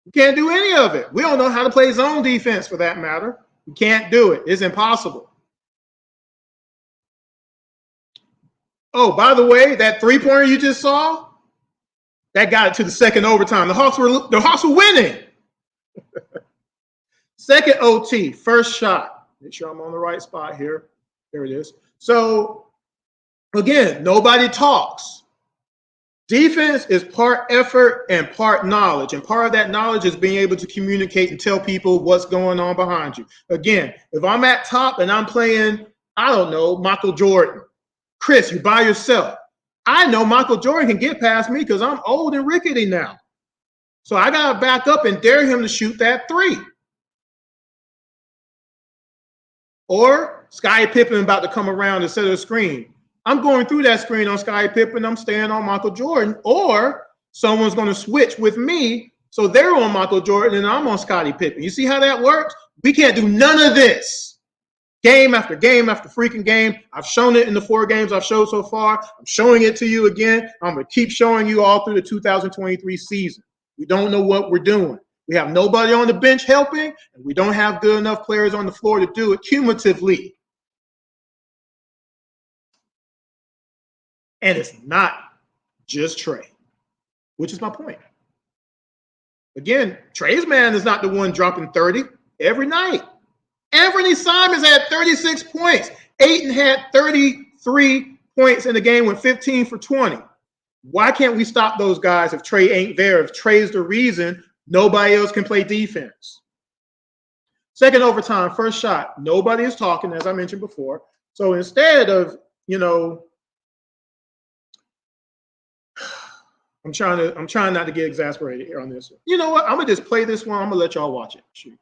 We can't do any of it. We don't know how to play zone defense for that matter. We can't do it. It's impossible. Oh, by the way, that 3-pointer you just saw, that got it to the second overtime. The Hawks were winning. Second OT, first shot. Make sure I'm on the right spot here. There it is. So, again, nobody talks. Defense is part effort and part knowledge. And part of that knowledge is being able to communicate and tell people what's going on behind you. Again, if I'm at top and I'm playing, I don't know, Michael Jordan. Chris, you're by yourself. I know Michael Jordan can get past me because I'm old and rickety now. So I got to back up and dare him to shoot that 3. Or Scottie Pippen about to come around and set a screen. I'm going through that screen on Scottie Pippen. I'm staying on Michael Jordan. Or someone's going to switch with me, so they're on Michael Jordan and I'm on Scottie Pippen. You see how that works? We can't do none of this. Game after game after freaking game. I've shown it in the 4 games I've showed so far. I'm showing it to you again. I'm going to keep showing you all through the 2023 season. We don't know what we're doing. We have nobody on the bench helping, and we don't have good enough players on the floor to do it cumulatively. And it's not just Trae, which is my point. Again, Trae's man is not the one dropping 30 every night. Anthony Simons had 36 points. Ayton had 33 points in the game, went 15 for 20. Why can't we stop those guys if Trae ain't there? If Trae's the reason nobody else can play defense. Second overtime, first shot. Nobody is talking, as I mentioned before. So instead of, I'm trying not to get exasperated here on this one. You know what? I'm gonna just play this one. I'm gonna let y'all watch it. Shoot.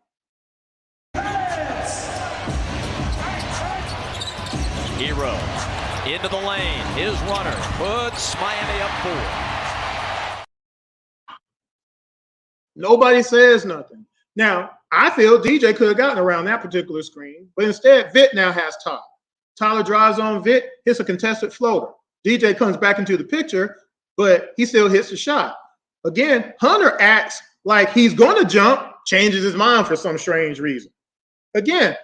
Hero into the lane. His runner puts Miami up 4. Nobody says nothing. Now, I feel DJ could have gotten around that particular screen, but instead, Vitt now has Tyler. Tyler drives on Vitt, hits a contested floater. DJ comes back into the picture, but he still hits the shot. Again, Hunter acts like he's going to jump, changes his mind for some strange reason. Again,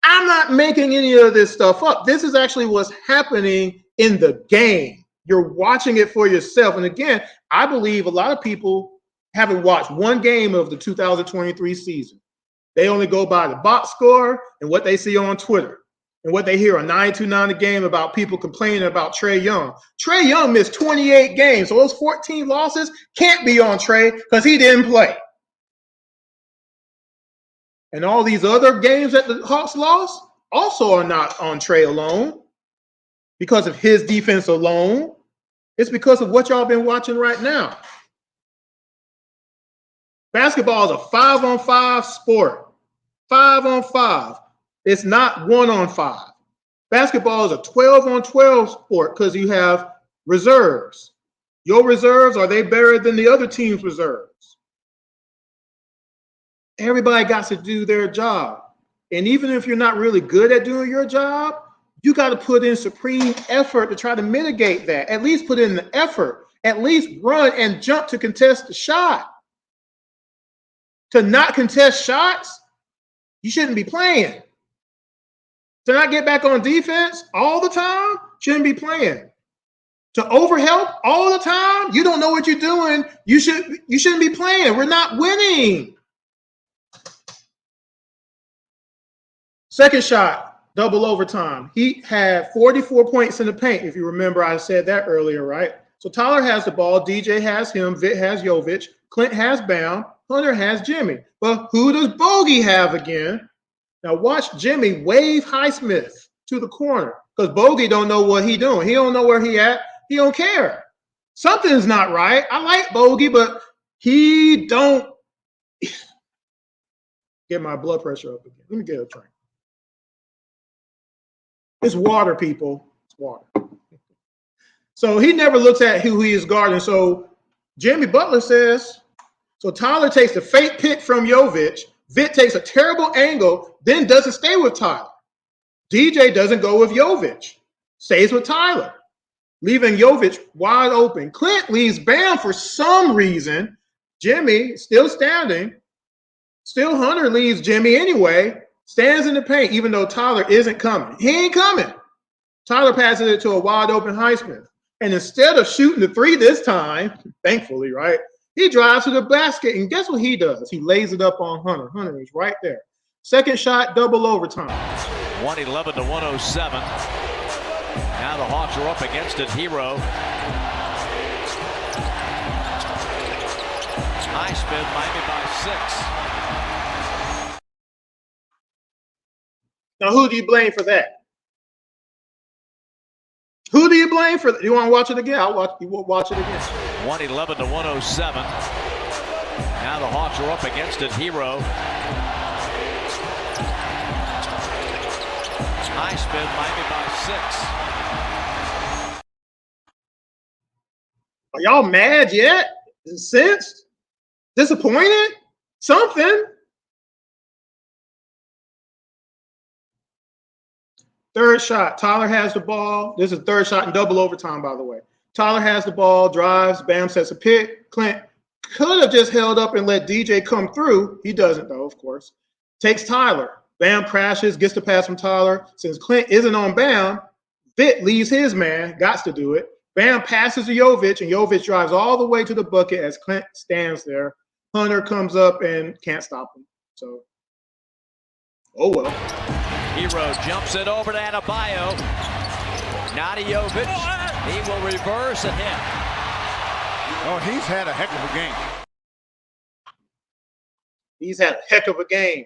I'm not making any of this stuff up. This is actually what's happening in the game. You're watching it for yourself. And again, I believe a lot of people haven't watched one game of the 2023 season. They only go by the box score and what they see on Twitter and what they hear on 92.9 The Game about people complaining about Trae Young. Trae Young missed 28 games, so those 14 losses can't be on Trae because he didn't play. And all these other games that the Hawks lost also are not on Trae alone because of his defense alone. It's because of what y'all been watching right now. Basketball is a 5-on-5 sport. 5-on-5. It's not 1-on-5. Basketball is a 12-on-12 sport because you have reserves. Your reserves, are they better than the other team's reserves? Everybody got to do their job. And even if you're not really good at doing your job, you got to put in supreme effort to try to mitigate that. At least put in the effort. At least run and jump to contest the shot. To not contest shots, you shouldn't be playing. To not get back on defense all the time, shouldn't be playing. To overhelp all the time, you don't know what you're doing, you shouldn't be playing. We're not winning. Second shot, double overtime. He had 44 points in the paint, if you remember I said that earlier, right? So Tyler has the ball, DJ has him, Vitt has Jovic, Clint has Bam, Hunter has Jimmy. But who does Bogey have again? Now watch Jimmy wave Highsmith to the corner because Bogey don't know what he doing. He don't know where he at. He don't care. Something's not right. I like Bogey, but he don't get my blood pressure up again. Let me get a drink. It's water, people. It's water. So he never looks at who he is guarding. So Jimmy Butler says, so Tyler takes the fake pick from Jovic. Vitt takes a terrible angle, then doesn't stay with Tyler. DJ doesn't go with Jovic. Stays with Tyler, leaving Jovic wide open. Clint leaves Bam for some reason. Jimmy still standing. Still Hunter leaves Jimmy anyway. Stands in the paint, even though Tyler isn't coming. He ain't coming. Tyler passes it to a wide open Highsmith. And instead of shooting the three this time, thankfully, right, he drives to the basket. And guess what he does? He lays it up on Hunter. Hunter is right there. Second shot, double overtime. 111 to 107. Now the Hawks are up against it. Hero. Highsmith, Miami by 6. Now, who do you blame for that? Who do you blame for that? You want to watch it again? You will watch it again. 111 to 107. Now the Hawks are up against it. Hero. Highsmith, Miami by 6. Are y'all mad yet? Sensed? Disappointed? Something? Third shot. Tyler has the ball. This is third shot in double overtime, by the way. Tyler has the ball, drives. Bam sets a pick. Clint could have just held up and let DJ come through. He doesn't, though, of course. Takes Tyler. Bam crashes, gets the pass from Tyler. Since Clint isn't on Bam, Vitt leaves his man. Gots to do it. Bam passes to Jovic, and Jovic drives all the way to the bucket as Clint stands there. Hunter comes up and can't stop him. So, oh well. Hero jumps it over to Adebayo. Not a Jovic. He will reverse and hit. Oh, he's had a heck of a game. He's had a heck of a game.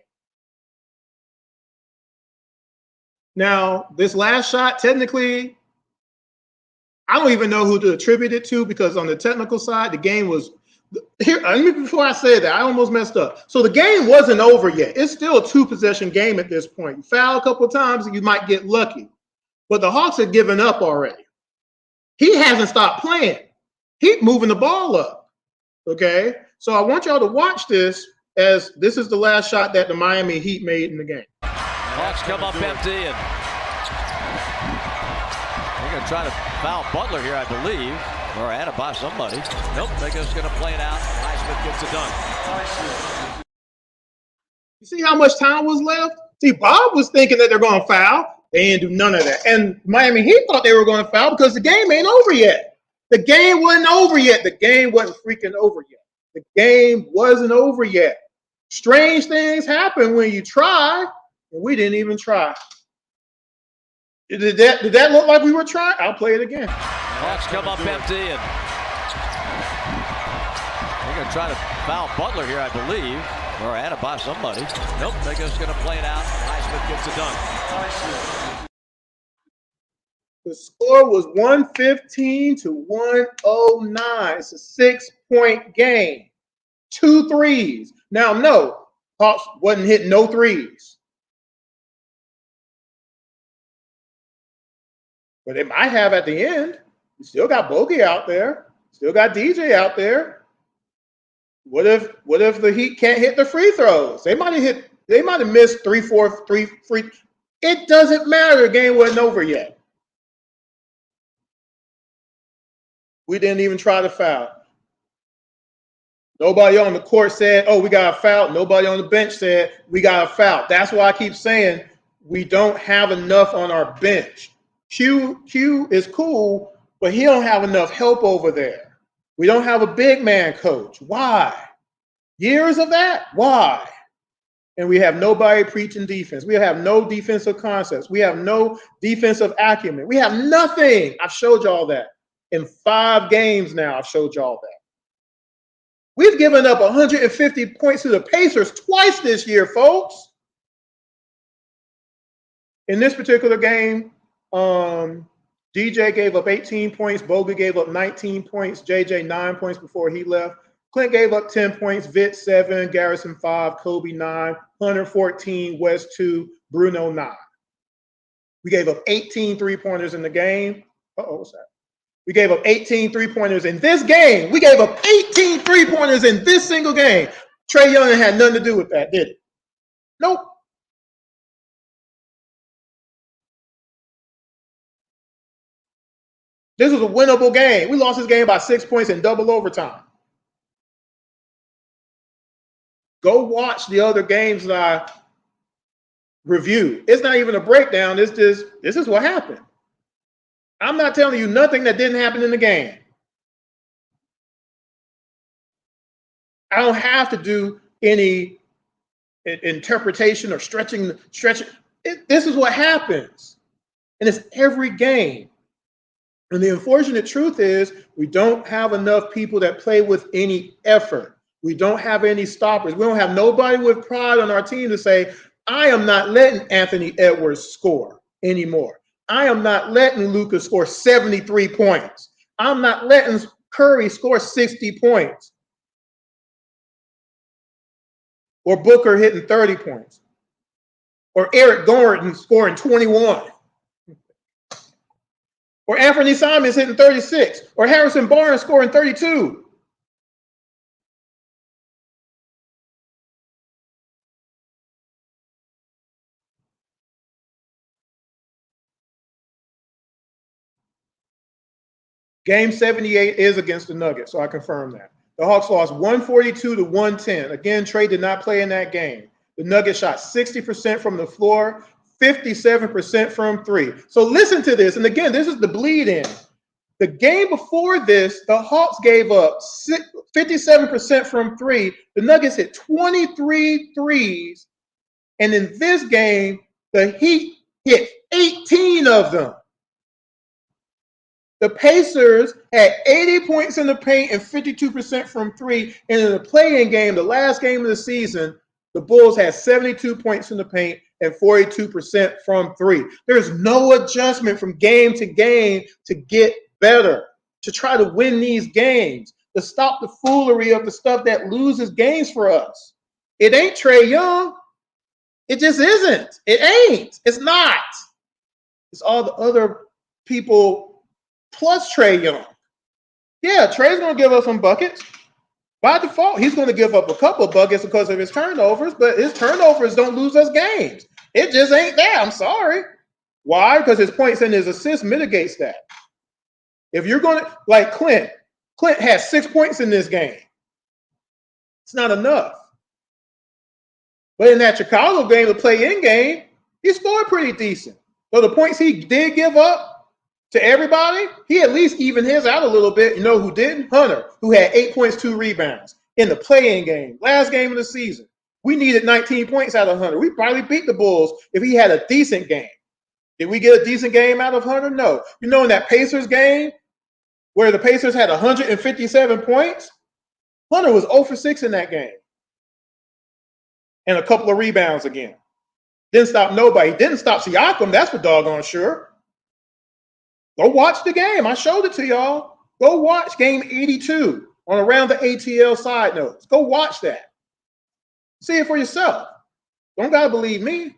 Now, this last shot, technically, I don't even know who to attribute it to because on the technical side, the game was here. Before I said that, I almost messed up. So the game wasn't over yet. It's still a two-possession game at this point. You foul a couple of times, and you might get lucky. But the Hawks had given up already. He hasn't stopped playing. He's moving the ball up. Okay? So I want y'all to watch this as this is the last shot that the Miami Heat made in the game. Hawks come up empty, and they're going to try to foul Butler here, I believe, or add it by somebody. Nope, they're just going to play it out. Highsmith gets it done. You see how much time was left? See, Bob was thinking that they're going to foul. They didn't do none of that. And Miami Heat thought they were going to foul because the game ain't over yet. The game wasn't over yet. The game wasn't freaking over yet. The game wasn't over yet. Strange things happen when you try, and we didn't even try. Did that look like we were trying? I'll play it again. Hawks come up empty, and they're going to try to foul Butler here, I believe, or add it by somebody. Nope, they're just going to play it out. Highsmith gets it done. The score was 115 to 109. It's a 6-point game. 2 threes. Now, no, Hawks wasn't hitting no threes. But they might have at the end. You still got Bogey out there. Still got DJ out there. What if the Heat can't hit the free throws? They might have missed 3 free. It doesn't matter. The game wasn't over yet. We didn't even try to foul. Nobody on the court said, oh, we got a foul. Nobody on the bench said, we got a foul. That's why I keep saying we don't have enough on our bench. Q is cool, but he don't have enough help over there. We don't have a big man coach. Why? Years of that? Why? And we have nobody preaching defense. We have no defensive concepts. We have no defensive acumen. We have nothing. I've showed y'all that. In 5 games now, I've showed y'all that. We've given up 150 points to the Pacers twice this year, folks. In this particular game, DJ gave up 18 points. Bogey gave up 19 points. JJ 9 points before he left. Clint gave up 10 points. Vitt 7. Garrison 5. Kobe 9. Hunter 14. West 2. Bruno 9. We gave up 18 three-pointers in the game. What's that? We gave up 18 three-pointers in this game. We gave up 18 three-pointers in this single game. Trae Young had nothing to do with that, did it? Nope. This was a winnable game. We lost this game by 6 points in double overtime. Go watch the other games that I reviewed. It's not even a breakdown. It's just, this is what happened. I'm not telling you nothing that didn't happen in the game. I don't have to do any interpretation or stretching. This is what happens. And it's every game. And the unfortunate truth is we don't have enough people that play with any effort. We don't have any stoppers. We don't have nobody with pride on our team to say, I am not letting Anthony Edwards score anymore. I am not letting Luka score 73 points. I'm not letting Curry score 60 points. Or Booker hitting 30 points. Or Eric Gordon scoring 21. Or Anthony Simons hitting 36. Or Harrison Barnes scoring 32. Game 78 is against the Nuggets, so I confirm that. The Hawks lost 142 to 110. Again, Trae did not play in that game. The Nuggets shot 60% from the floor, 57% from 3. So listen to this. And again, this is the bleed in. The game before this, the Hawks gave up 57% from 3. The Nuggets hit 23 threes. And in this game, the Heat hit 18 of them. The Pacers had 80 points in the paint and 52% from 3. And in the play-in game, the last game of the season, the Bulls had 72 points in the paint and 42% from 3. There's no adjustment from game to game to get better, to try to win these games, to stop the foolery of the stuff that loses games for us. It ain't Trae Young. It just isn't. It ain't. It's not. It's all the other people plus Trae Young. Yeah, Trae's going to give us some buckets. By default, he's going to give up a couple of buckets because of his turnovers, but his turnovers don't lose us games. It just ain't there. I'm sorry. Why? Because his points and his assists mitigates that. If you're going to, like Clint had 6 points in this game. It's not enough. But in that Chicago game, the play-in game, he scored pretty decent. So the points he did give up to everybody, he at least evened his out a little bit. You know who didn't? Hunter, who had 8 points, 2 rebounds in the play-in game, last game of the season. We needed 19 points out of Hunter. We probably beat the Bulls if he had a decent game. Did we get a decent game out of Hunter? No. You know, in that Pacers game where the Pacers had 157 points, Hunter was 0 for 6 in that game. And a couple of rebounds again. Didn't stop nobody. Didn't stop Siakam. That's for doggone sure. Go watch the game. I showed it to y'all. Go watch game 82 on Around the ATL Side Notes. Go watch that. See it for yourself. Don't got to believe me.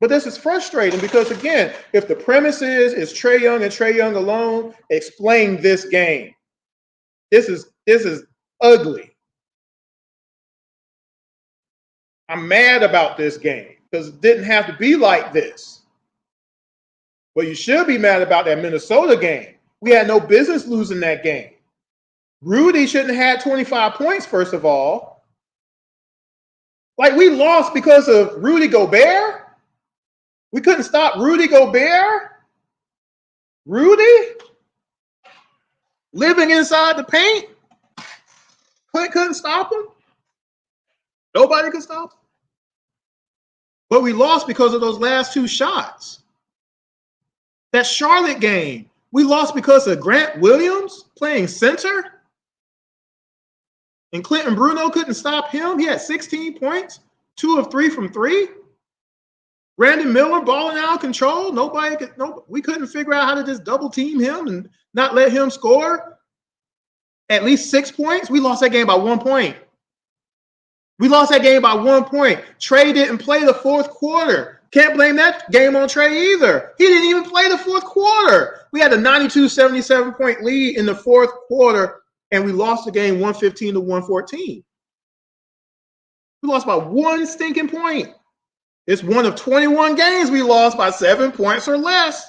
But this is frustrating because, again, if the premise is Trae Young and Trae Young alone, explain this game. This is ugly. I'm mad about this game because it didn't have to be like this. But you should be mad about that Minnesota game. We had no business losing that game. Rudy shouldn't have had 25 points, first of all. Like, we lost because of Rudy Gobert? We couldn't stop Rudy Gobert? Rudy? Living inside the paint? Clint couldn't stop him? Nobody could stop him? But we lost because of those last 2 shots. That Charlotte game, we lost because of Grant Williams playing center? And Clinton Bruno couldn't stop him? He had 16 points, 2 of 3 from 3. Brandon Miller balling out of control. We couldn't figure out how to just double team him and not let him score at least 6 points. We lost that game by 1 point. We lost that game by 1 point. Trae didn't play the fourth quarter. Can't blame that game on Trae either. He didn't even play the fourth quarter. We had a 92-77 point lead in the fourth quarter, and we lost the game 115 to 114. We lost by 1 stinking point. It's one of 21 games we lost by 7 points or less.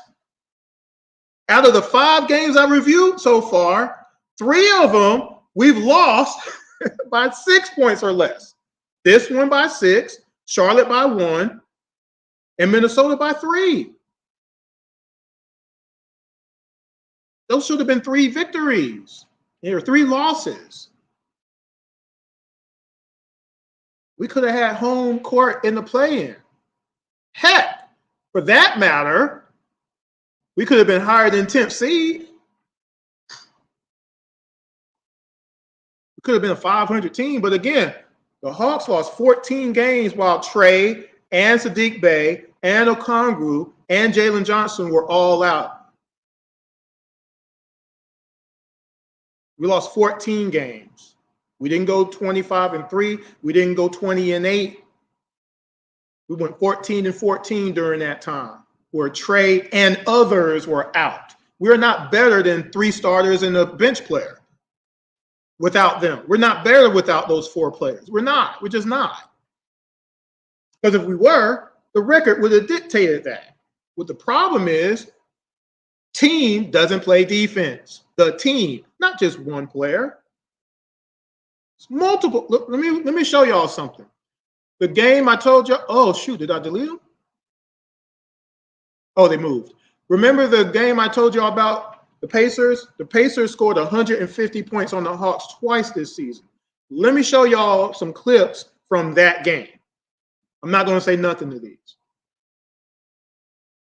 Out of the 5 games I reviewed so far, 3 of them we've lost by 6 points or less. This one by 6, Charlotte by 1, and Minnesota by 3. Those should have been 3 victories. There were 3 losses. We could have had home court in the play-in. Heck, for that matter, we could have been higher than 10th seed. We could have been a 500 team, but again, the Hawks lost 14 games while Trae and Sadiq Bey and Okongwu and Jalen Johnson were all out. We lost 14 games. We didn't go 25-3. We didn't go 20-8. We went 14-14 during that time where Trae and others were out. We're not better than 3 starters and a bench player without them. We're not better without those 4 players. We're not. We're just not. Because if we were, the record would have dictated that. What the problem is, team doesn't play defense. The team, not just one player. It's multiple. Look, let me show y'all something. The game I told you, oh shoot, did I delete them? Oh, they moved. Remember the game I told y'all about, the Pacers? The Pacers scored 150 points on the Hawks twice this season. Let me show y'all some clips from that game. I'm not going to say nothing to these.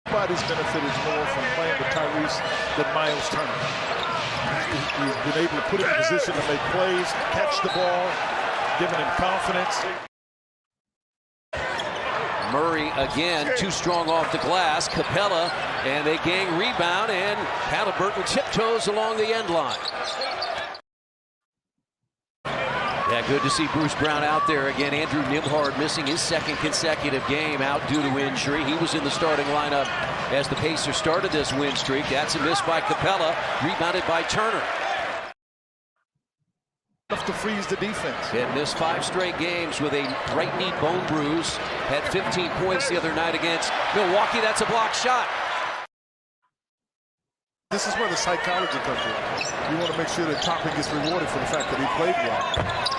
Nobody's benefited more from playing with Tyrese than Miles Turner. He's been able to put him in position to make plays, catch the ball, giving him confidence. Murray again, too strong off the glass. Capella, and they gain rebound, and Halliburton tiptoes along the end line. Yeah, good to see Bruce Brown out there again. Andrew Nembhard missing his 2nd consecutive game out due to injury. He was in the starting lineup as the Pacers started this win streak. That's a miss by Capella, rebounded by Turner. enough to freeze the defense. Had missed 5 straight games with a right knee bone bruise. Had 15 points the other night against Milwaukee. That's a blocked shot. This is where the psychology comes in. You want to make sure that Toppin gets rewarded for the fact that he played well.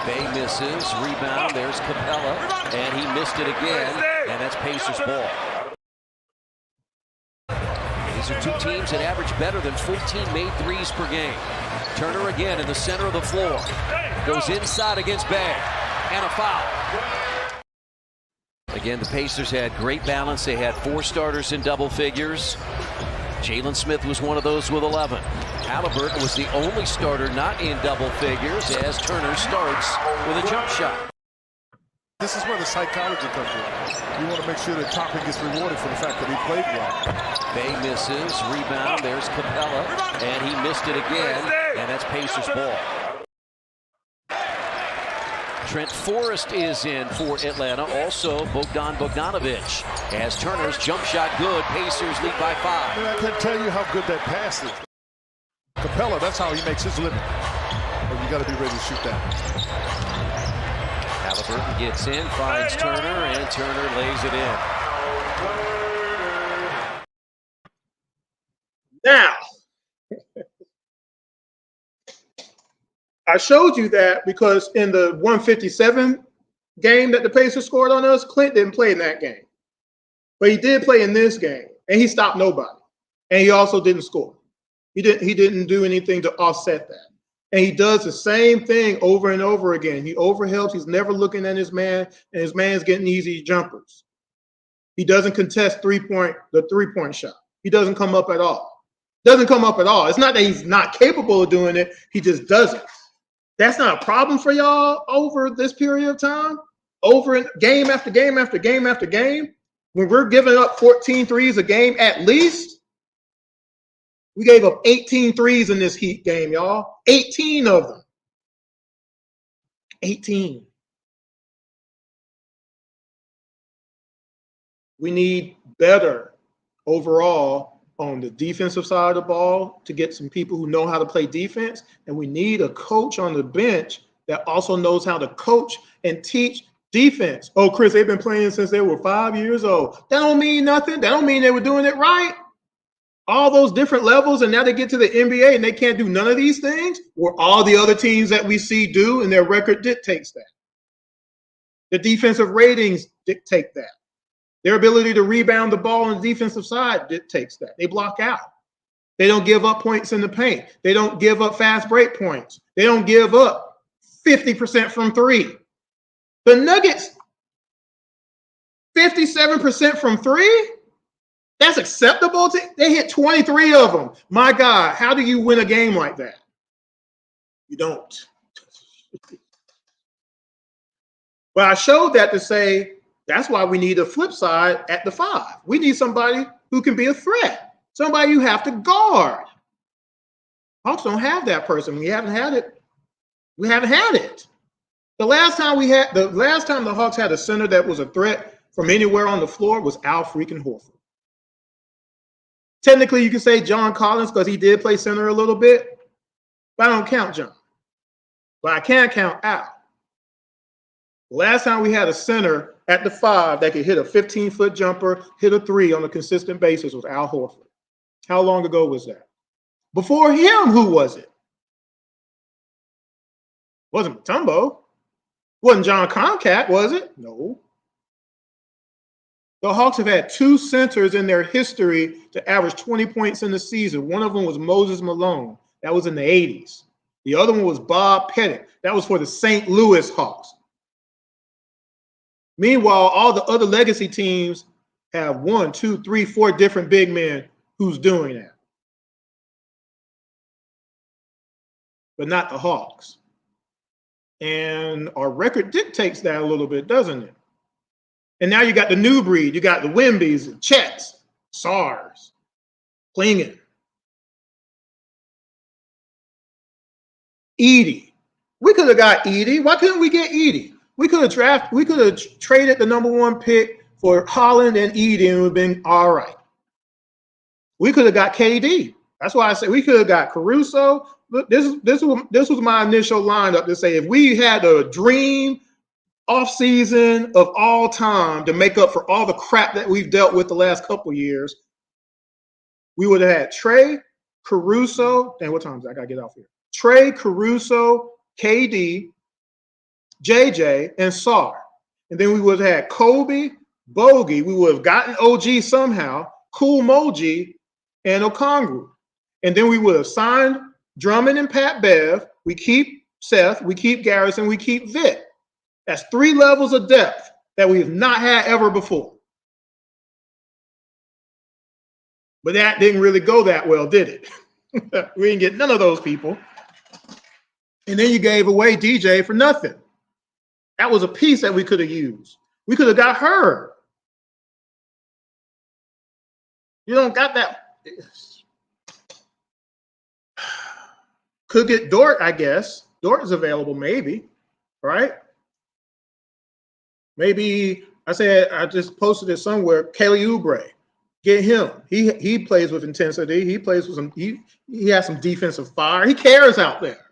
Bay misses. Rebound. There's Capella. And he missed it again. And that's Pacers ball. These are two teams that average better than 14 made threes per game. Turner again in the center of the floor. Goes inside against Bay. And a foul. Again, the Pacers had great balance. They had 4 starters in double figures. Jalen Smith was one of those with 11. Halliburton was the only starter not in double figures as Turner starts with a jump shot. This is where the psychology comes in. You want to make sure that Toppin gets rewarded for the fact that he played well. Bay misses. Rebound. There's Capella. And he missed it again. And that's Pacers ball. Trent Forrest is in for Atlanta. Also, Bogdan Bogdanovic. As Turner's jump shot good, Pacers lead by 5. I can't tell you how good that pass is. Capella, that's how he makes his living. But you got to be ready to shoot that. Halliburton gets in, finds Turner, and Turner lays it in. Now, I showed you that because in the 157 game that the Pacers scored on us, Clint didn't play in that game. But he did play in this game, and he stopped nobody. And he also didn't score. He didn't do anything to offset that. And he does the same thing over and over again. He overhelps. He's never looking at his man, and his man's getting easy jumpers. He doesn't contest the three-point shot. He doesn't come up at all. Doesn't come up at all. It's not that he's not capable of doing it. He just doesn't. That's not a problem for y'all over this period of time, over game after game after game after game. When we're giving up 14 threes a game at least, we gave up 18 threes in this Heat game, y'all. 18 of them. 18. We need better overall on the defensive side of the ball to get some people who know how to play defense. And we need a coach on the bench that also knows how to coach and teach defense. Oh, Chris, they've been playing since they were 5 years old. That don't mean nothing. That don't mean they were doing it right. All those different levels, and now they get to the NBA and they can't do none of these things, where all the other teams that we see do, and their record dictates that. The defensive ratings dictate that. Their ability to rebound the ball on the defensive side dictates that. They block out. They don't give up points in the paint. They don't give up fast break points. They don't give up 50% from 3. The Nuggets, 57% from 3? That's acceptable? They hit 23 of them. My God, how do you win a game like that? You don't. But I showed that to say, that's why we need a flip side at the 5. We need somebody who can be a threat, somebody you have to guard. Hawks don't have that person. We haven't had it. We haven't had it. The last time the Hawks had a center that was a threat from anywhere on the floor was Al freaking Horford. Technically, you can say John Collins because he did play center a little bit, but I don't count John. But I can count Al. Last time we had a center at the 5 that could hit a 15-foot jumper, hit a 3 on a consistent basis was Al Horford. How long ago was that? Before him, who was it? Wasn't Mutombo. Wasn't John Concat, was it? No. The Hawks have had 2 centers in their history to average 20 points in the season. One of them was Moses Malone. That was in the 80s. The other one was Bob Pettit. That was for the St. Louis Hawks. Meanwhile, all the other legacy teams have 1, 2, 3, 4 different big men who's doing that. But not the Hawks. And our record dictates that a little bit, doesn't it? And now you got the new breed. You got the Wemby's, and Chets, Sars, Klingon, Edie. We could have got Edie. Why couldn't we get Edie? We could have traded the #1 pick for Holland and Edie, and it would have been all right. We could have got KD. That's why I said we could have got Caruso, this was my initial lineup to say if we had a dream offseason of all time to make up for all the crap that we've dealt with the last couple years, we would have had Trae, Caruso, and what time is it? I gotta get off here. Trae, Caruso, KD, JJ, and Sar. And then we would have had Kobe, Bogey. We would have gotten OG somehow, Kool Moji, and Okongwu. And then we would have signed Drummond and Pat Bev. We keep Seth, we keep Garrison, we keep Vic. That's 3 levels of depth that we have not had ever before. But that didn't really go that well, did it? We didn't get none of those people. And then you gave away DJ for nothing. That was a piece that we could have used. We could have got her. You don't got that. Could get Dort, I guess. Dort is available, maybe, right? Maybe I just posted it somewhere. Kelly Oubre, get him. He plays with intensity. He plays with some. He has some defensive fire. He cares out there.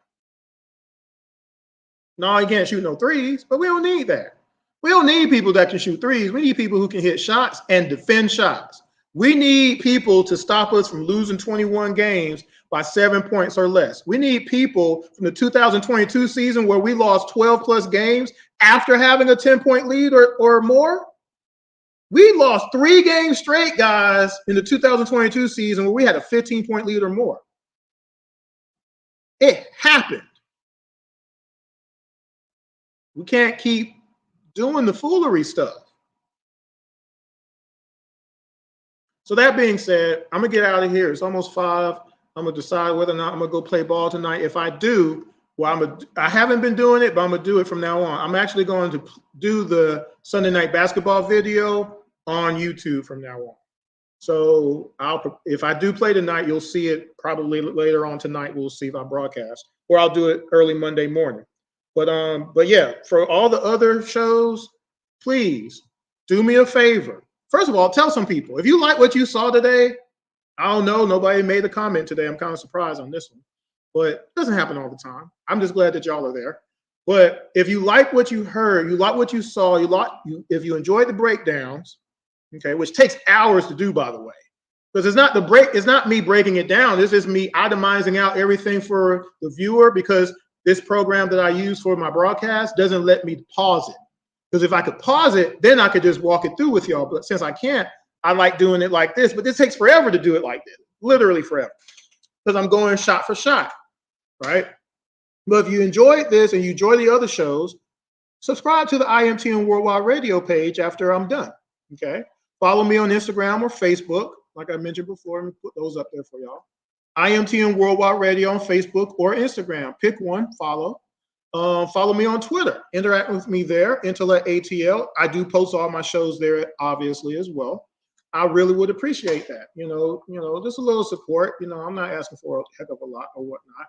No, he can't shoot no threes, but we don't need that. We don't need people that can shoot threes. We need people who can hit shots and defend shots. We need people to stop us from losing 21 games by 7 points or less. We need people from the 2022 season where we lost 12 plus games after having a 10-point lead or more. We lost 3 games straight, guys, in the 2022 season where we had a 15-point lead or more. It happened. We can't keep doing the foolery stuff. So that being said, I'm going to get out of here. It's almost 5. I'm going to decide whether or not I'm going to go play ball tonight. If I do, well, I haven't been doing it, but I'm going to do it from now on. I'm actually going to do the Sunday night basketball video on YouTube from now on. So if I do play tonight, you'll see it probably later on tonight. We'll see if I broadcast, or I'll do it early Monday morning. But yeah, for all the other shows, please do me a favor. First of all, tell some people. If you like what you saw today, I don't know. Nobody made a comment today. I'm kind of surprised on this one. But it doesn't happen all the time. I'm just glad that y'all are there. But if you like what you heard, you like what you saw, if you enjoyed the breakdowns, okay, which takes hours to do, by the way, because it's not me breaking it down. This is me itemizing out everything for the viewer, because this program that I use for my broadcast doesn't let me pause it. Because if I could pause it, then I could just walk it through with y'all. But since I can't, I like doing it like this. But this takes forever to do it like this, literally forever, because I'm going shot for shot, right? But if you enjoyed this and you enjoy the other shows, subscribe to the IMTN Worldwide Radio page after I'm done, okay? Follow me on Instagram or Facebook. Like I mentioned before, I'm put those up there for y'all. IMTN Worldwide Radio on Facebook or Instagram. Pick one, follow. Follow me on Twitter. Interact with me there, Intellect ATL. I do post all my shows there, obviously, as well. I really would appreciate that. You know, just a little support. You know, I'm not asking for a heck of a lot or whatnot.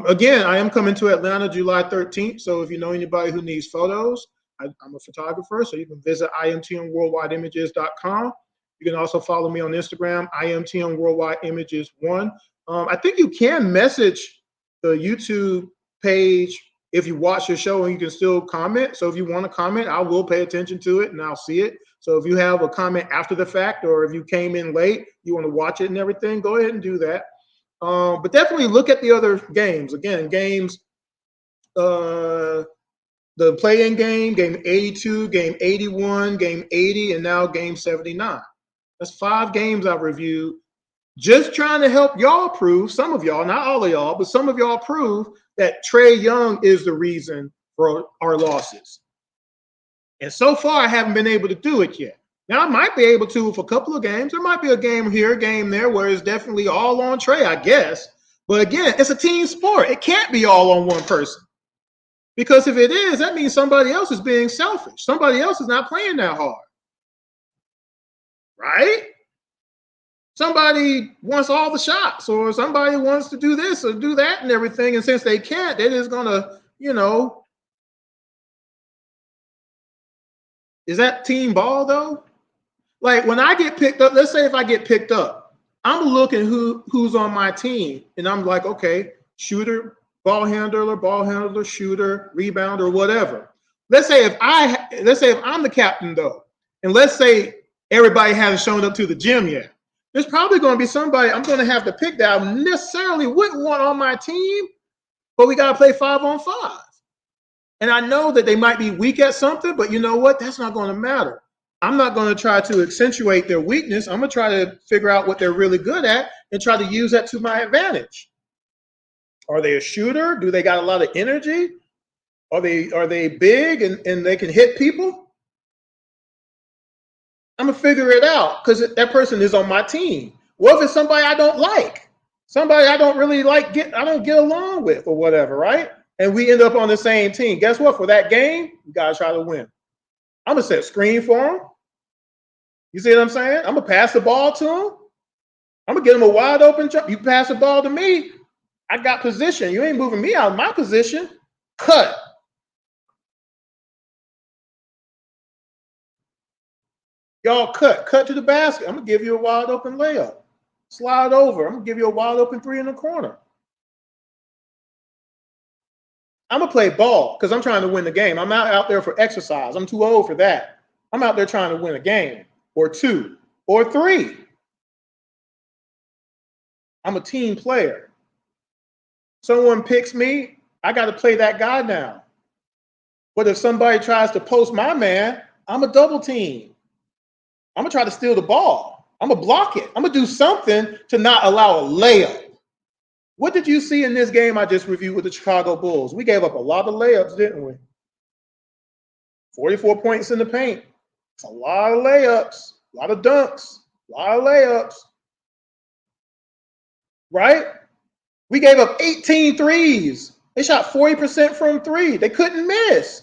Again, I am coming to Atlanta July 13th. So if you know anybody who needs photos, I'm a photographer. So you can visit imtnworldwideimages.com. You can also follow me on Instagram, IMTN Worldwide Images 1. I think you can message the YouTube page if you watch your show, and you can still comment. So if you want to comment, I will pay attention to it and I'll see it. So if you have a comment after the fact, or if you came in late, you want to watch it and everything, go ahead and do that. But definitely look at the other games. Again, the play-in game, game 82, game 81, game 80, and now game 79. That's 5 games I've reviewed, just trying to help y'all prove, some of y'all, not all of y'all, but some of y'all prove that Trae Young is the reason for our losses. And so far, I haven't been able to do it yet. Now, I might be able to with a couple of games. There might be a game here, a game there, where it's definitely all on Trae, I guess. But again, it's a team sport. It can't be all on one person. Because if it is, that means somebody else is being selfish. Somebody else is not playing that hard. Right? Somebody wants all the shots, or somebody wants to do this or do that and everything. And since they can't, they're just going to, is that team ball though? Like when I get picked up, let's say if I get picked up, I'm looking who's on my team. And I'm like, okay, shooter, ball handler, shooter, rebounder, whatever. Let's say if I'm the captain though, and let's say everybody hasn't shown up to the gym yet. There's probably going to be somebody I'm going to have to pick that I necessarily wouldn't want on my team, but we got to play 5-on-5. And I know that they might be weak at something, but you know what? That's not going to matter. I'm not going to try to accentuate their weakness. I'm going to try to figure out what they're really good at and try to use that to my advantage. Are they a shooter? Do they got a lot of energy? Are they big and they can hit people? I'm going to figure it out because that person is on my team. What if it's somebody I don't like? Somebody I don't really like, I don't get along with or whatever, right? And we end up on the same team. Guess what? For that game, you got to try to win. I'm going to set a screen for him. You see what I'm saying? I'm going to pass the ball to him. I'm going to get him a wide open jump. You pass the ball to me, I got position. You ain't moving me out of my position. Cut. Y'all cut to the basket. I'm going to give you a wide open layup. Slide over. I'm going to give you a wide open 3 in the corner. I'm going to play ball because I'm trying to win the game. I'm not out there for exercise. I'm too old for that. I'm out there trying to win a game or 2 or 3. I'm a team player. Someone picks me, I got to play that guy now. But if somebody tries to post my man, I'm a double team. I'm going to try to steal the ball. I'm going to block it. I'm going to do something to not allow a layup. What did you see in this game I just reviewed with the Chicago Bulls? We gave up a lot of layups, didn't we? 44 points in the paint. It's a lot of layups, a lot of dunks, a lot of layups. Right? We gave up 18 threes. They shot 40% from 3. They couldn't miss.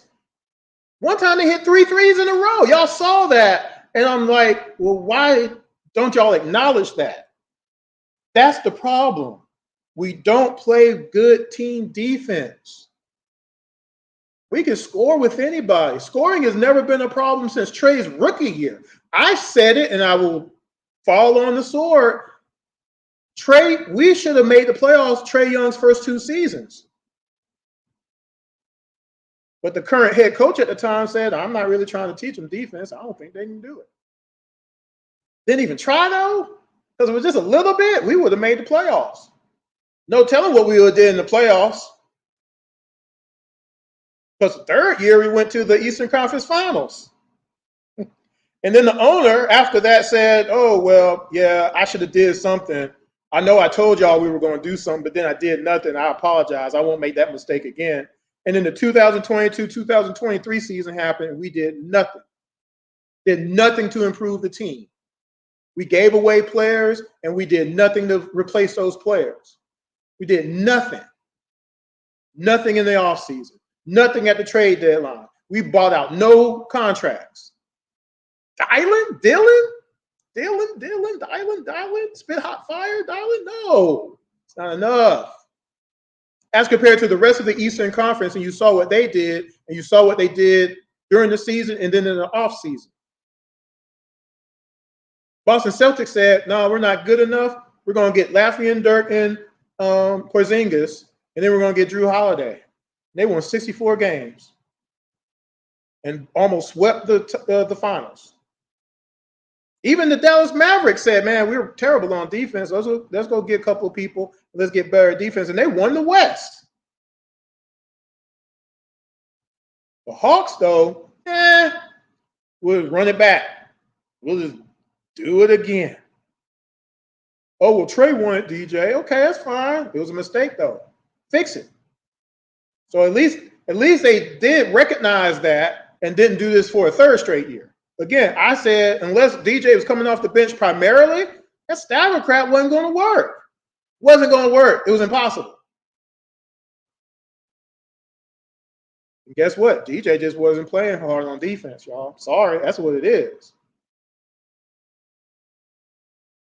One time they hit 3 threes in a row. Y'all saw that. And I'm like, well, why don't y'all acknowledge that? That's the problem. We don't play good team defense. We can score with anybody. Scoring has never been a problem since Trae's rookie year. I said it, and I will fall on the sword. Trae, we should have made the playoffs Trae Young's first 2 seasons. But the current head coach at the time said, I'm not really trying to teach them defense. I don't think they can do it. Didn't even try, though, because it was just a little bit. We would have made the playoffs. No telling what we would have did in the playoffs. Because the third year, we went to the Eastern Conference Finals. And then the owner, after that, said, oh, well, yeah, I should have did something. I know I told y'all we were going to do something, but then I did nothing. I apologize. I won't make that mistake again. And then the 2022-2023 season happened, and we did nothing. Did nothing to improve the team. We gave away players, and we did nothing to replace those players. We did nothing. Nothing in the offseason. Nothing at the trade deadline. We bought out no contracts. Dylan, spit hot fire, Dylan? No, it's not enough. As compared to the rest of the Eastern Conference, and you saw what they did, and you saw what they did during the season and then in the offseason. Boston Celtics said, no, we're not good enough. We're going to get Lafayette, Dirk, and Porzingis, and then we're going to get Drew Holiday. They won 64 games and almost swept the finals. Even the Dallas Mavericks said, man, we were terrible on defense. Let's go get a couple of people. Let's get better defense. And they won the West. The Hawks, though, we'll run it back. We'll just do it again. Oh, well, Trae won it, DJ. Okay, that's fine. It was a mistake, though. Fix it. So at least they did recognize that and didn't do this for a third straight year. Again, I said, unless DJ was coming off the bench primarily, that stagger crap wasn't going to work. Wasn't going to work. It was impossible. And guess what? DJ just wasn't playing hard on defense, y'all. Sorry, that's what it is.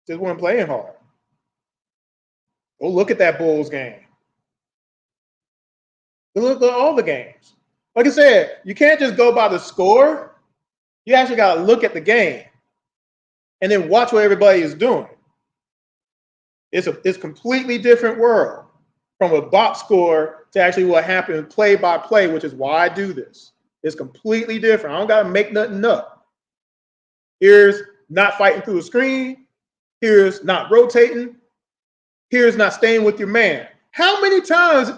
Just wasn't playing hard. Go look at that Bulls game. Go look at all the games. Like I said, you can't just go by the score. You actually got to look at the game and then watch what everybody is doing. It's a completely different world from a box score to actually what happened play by play, which is why I do this. It's completely different. I don't got to make nothing up. Here's not fighting through a screen. Here's not rotating. Here's not staying with your man. How many times?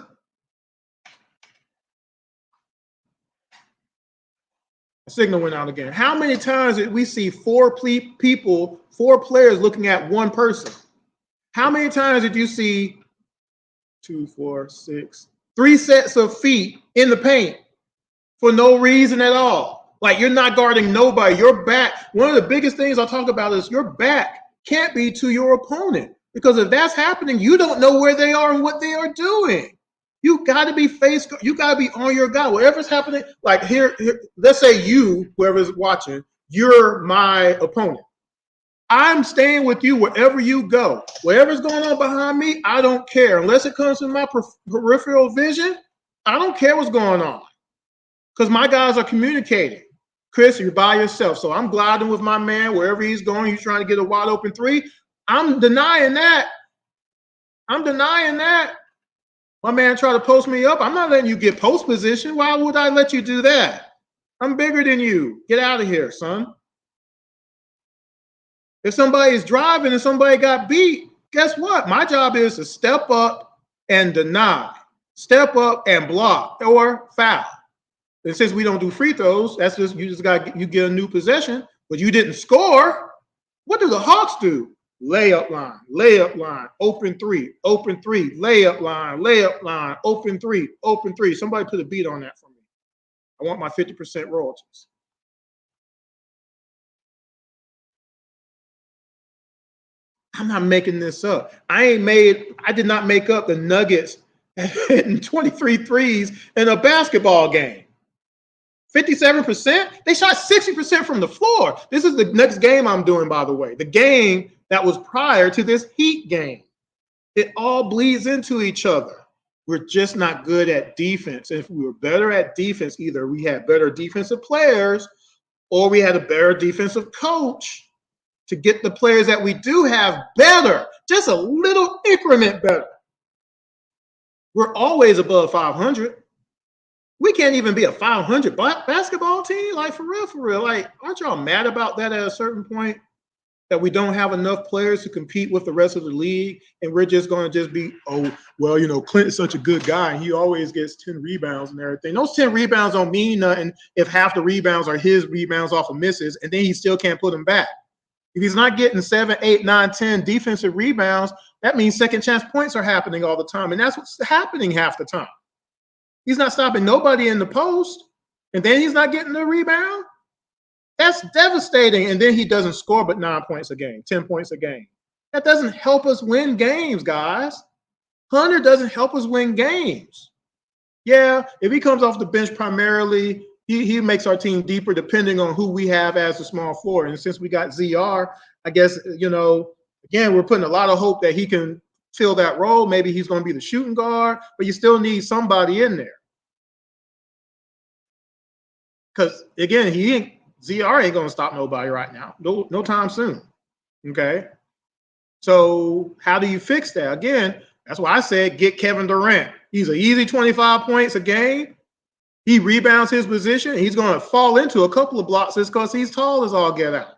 The signal went out again. How many times did we see four players looking at one person? How many times did you see 2, 4, 6, 3 sets of feet in the paint for no reason at all? Like you're not guarding nobody. Your back, one of the biggest things I talk about is your back can't be to your opponent. Because if that's happening, you don't know where they are and what they are doing. You got to be you got to be on your guy. Whatever's happening, like here, let's say you, whoever's watching, you're my opponent. I'm staying with you wherever you go. Whatever's going on behind me, I don't care. Unless it comes from my peripheral vision, I don't care what's going on. Because my guys are communicating. Chris, you're by yourself. So I'm gliding with my man wherever he's going. He's trying to get a wide open three. I'm denying that. My man tried to post me up. I'm not letting you get post position. Why would I let you do that? I'm bigger than you. Get out of here, son. If somebody's driving and somebody got beat, guess what? My job is to step up and deny. Step up and block or foul. And since we don't do free throws, that's just you get a new possession, but you didn't score. What do the Hawks do? Layup line, open three, layup line, open three. Somebody put a beat on that for me. I want my 50% royalties. I'm not making this up. I did not make up the Nuggets hitting 23 threes in a basketball game. 57%? They shot 60% from the floor. This is the next game I'm doing, by the way. The game that was prior to this Heat game. It all bleeds into each other. We're just not good at defense. And if we were better at defense, either we had better defensive players or we had a better defensive coach to get the players that we do have better, just a little increment better. We're always above 500. We can't even be a 500 basketball team. Like, for real. Like, aren't y'all mad about that at a certain point? That we don't have enough players to compete with the rest of the league, and we're just going to just be, oh, well, Clint's such a good guy, and he always gets 10 rebounds and everything. Those 10 rebounds don't mean nothing if half the rebounds are his rebounds off of misses, and then he still can't put them back. If he's not getting 7, 8, 9, 10 defensive rebounds, that means second chance points are happening all the time, and that's what's happening half the time. He's not stopping nobody in the post, and then he's not getting the rebound. That's devastating. And then he doesn't score but 9 points a game, 10 points a game. That doesn't help us win games, guys. Hunter doesn't help us win games. Yeah, if he comes off the bench primarily, he makes our team deeper depending on who we have as a small forward. And since we got ZR, I guess, again, we're putting a lot of hope that he can fill that role. Maybe he's going to be the shooting guard, but you still need somebody in there. Because, again, ZR ain't going to stop nobody right now. No time soon. Okay? So how do you fix that? Again, that's why I said get Kevin Durant. He's an easy 25 points a game. He rebounds his position. He's going to fall into a couple of blocks because he's tall as all get out.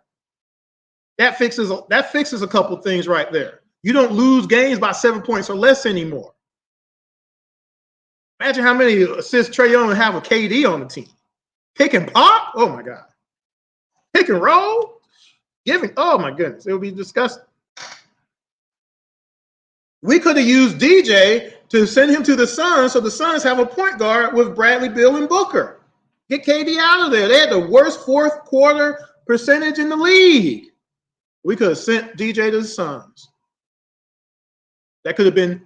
That fixes a couple of things right there. You don't lose games by 7 points or less anymore. Imagine how many assists Trae Young would have with KD on the team. Pick and pop? Oh, my God. Pick and roll? Oh, my goodness. It would be disgusting. We could have used DJ to send him to the Suns so the Suns have a point guard with Bradley, Beal, and Booker. Get KD out of there. They had the worst fourth quarter percentage in the league. We could have sent DJ to the Suns. That could have been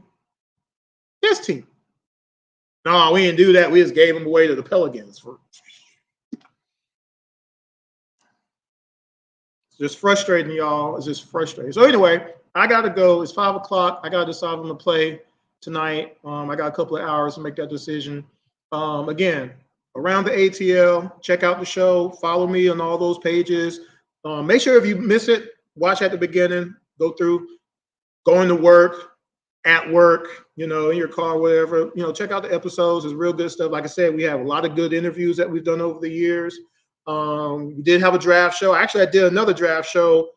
his team. No, we didn't do that. We just gave him away to the Pelicans. It's just frustrating, y'all. It's just frustrating. So anyway, I got to go. It's 5 o'clock. I got to decide I'm going to play tonight. I got a couple of hours to make that decision. Again, around the ATL, check out the show. Follow me on all those pages. Make sure if you miss it, watch at the beginning, go through, going to work, at work, in your car, whatever, check out the episodes. It's real good stuff. Like I said, we have a lot of good interviews that we've done over the years. We did have a draft show. Actually, I did another draft show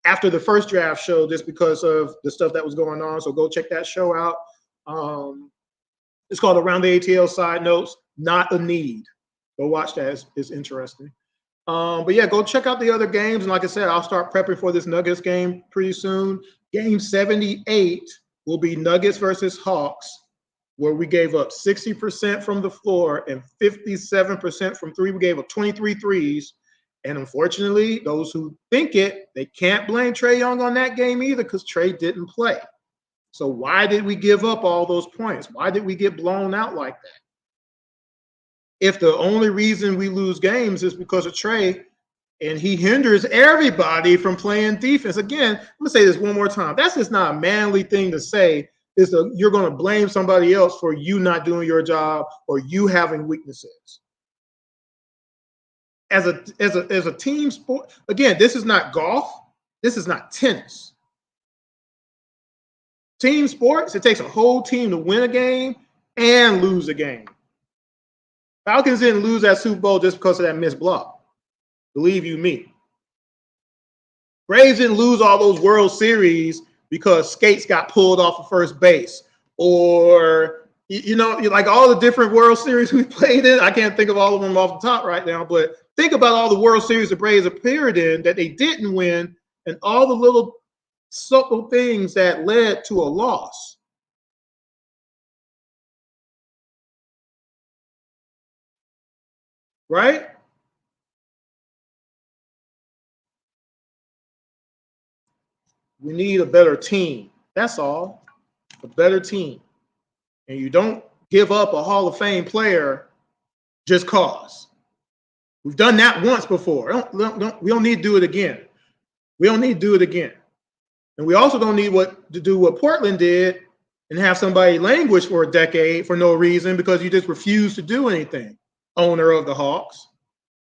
after the first draft show just because of the stuff that was going on. So go check that show out. It's called Around the ATL Side Notes, Not a Need. Go watch that. It's interesting. But yeah, go check out the other games. And like I said, I'll start prepping for this Nuggets game pretty soon. Game 78 will be Nuggets versus Hawks, where we gave up 60% from the floor and 57% from three. We gave up 23 threes. And unfortunately, those who think it, they can't blame Trae Young on that game either because Trae didn't play. So why did we give up all those points? Why did we get blown out like that? If the only reason we lose games is because of Trae and he hinders everybody from playing defense. Again, I'm going to say this one more time. That's just not a manly thing to say. You're going to blame somebody else for you not doing your job or you having weaknesses. As a team sport, again, this is not golf. This is not tennis. Team sports, it takes a whole team to win a game and lose a game. Falcons didn't lose that Super Bowl just because of that missed block. Believe you me. Braves didn't lose all those World Series because skates got pulled off of first base or, like all the different World Series we played in. I can't think of all of them off the top right now, but think about all the World Series the Braves appeared in that they didn't win and all the little subtle things that led to a loss. Right? We need a better team. That's all. A better team. And you don't give up a Hall of Fame player just cause. We've done that once before. We don't need to do it again. We don't need to do it again. And we also don't need to do what Portland did and have somebody languish for a decade for no reason because you just refuse to do anything. Owner of the Hawks,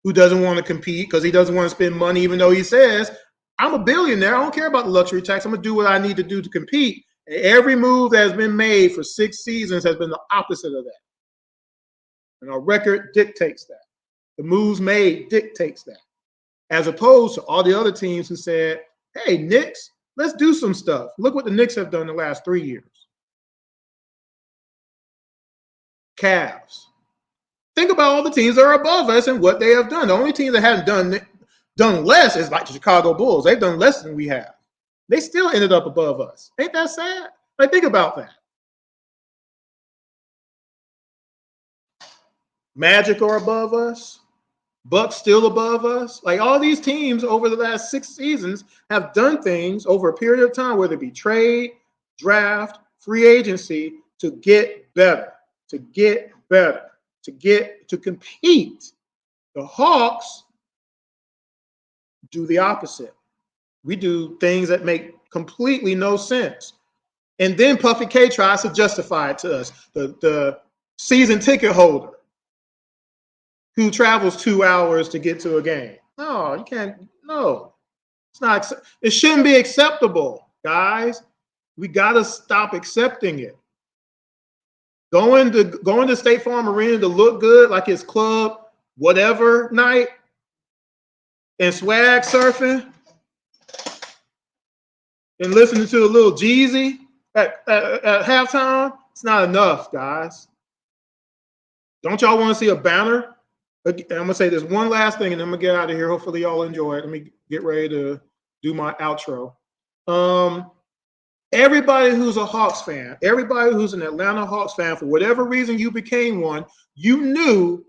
who doesn't want to compete because he doesn't want to spend money, even though he says, I'm a billionaire. I don't care about the luxury tax. I'm going to do what I need to do to compete. And every move that has been made for 6 seasons has been the opposite of that. And our record dictates that. The moves made dictates that. As opposed to all the other teams who said, hey, Knicks, let's do some stuff. Look what the Knicks have done the last 3 years. Cavs. Think about all the teams that are above us and what they have done. The only team that hasn't done less is like the Chicago Bulls. They've done less than we have. They still ended up above us. Ain't that sad? Like, think about that. Magic are above us. Bucks still above us. Like all these teams over the last 6 seasons have done things over a period of time, whether it be trade, draft, free agency, to get better, to compete. The Hawks do the opposite. We do things that make completely no sense. And then Puffy K tries to justify it to us, the season ticket holder who travels 2 hours to get to a game. No, you can't. No, it's not. It shouldn't be acceptable, guys. We got to stop accepting it. Going to State Farm Arena to look good like it's club whatever night and swag surfing and listening to a little Jeezy at halftime, it's not enough, guys. Don't y'all want to see a banner? I'm going to say this one last thing, and then I'm going to get out of here. Hopefully, y'all enjoy it. Let me get ready to do my outro. Everybody who's a Hawks fan, everybody who's an Atlanta Hawks fan, for whatever reason you became one, you knew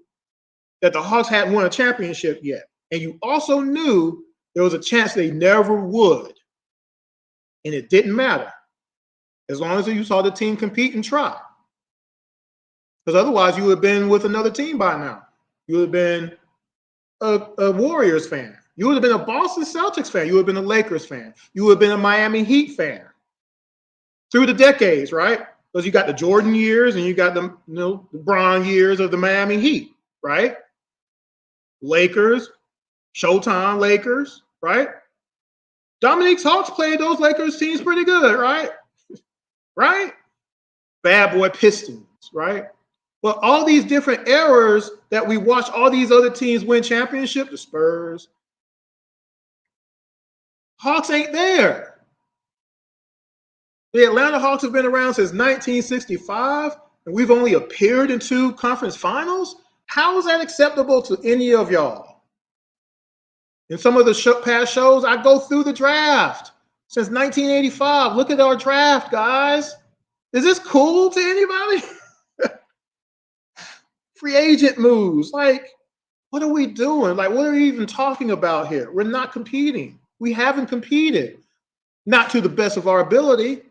that the Hawks hadn't won a championship yet. And you also knew there was a chance they never would. And it didn't matter. As long as you saw the team compete and try. Because otherwise, you would have been with another team by now. You would have been a Warriors fan. You would have been a Boston Celtics fan. You would have been a Lakers fan. You would have been a Miami Heat fan. Through the decades, right? Because you got the Jordan years and you got the LeBron years of the Miami Heat, right? Lakers, Showtime Lakers, right? Dominique's Hawks played those Lakers teams pretty good, right? right? Bad boy Pistons, right? Well, all these different eras that we watch all these other teams win championship, the Spurs, Hawks ain't there. The Atlanta Hawks have been around since 1965, and we've only appeared in 2 conference finals. How is that acceptable to any of y'all? In some of the past shows, I go through the draft since 1985. Look at our draft, guys. Is this cool to anybody? Free agent moves. Like, what are we doing? Like, what are we even talking about here? We're not competing. We haven't competed. Not to the best of our ability.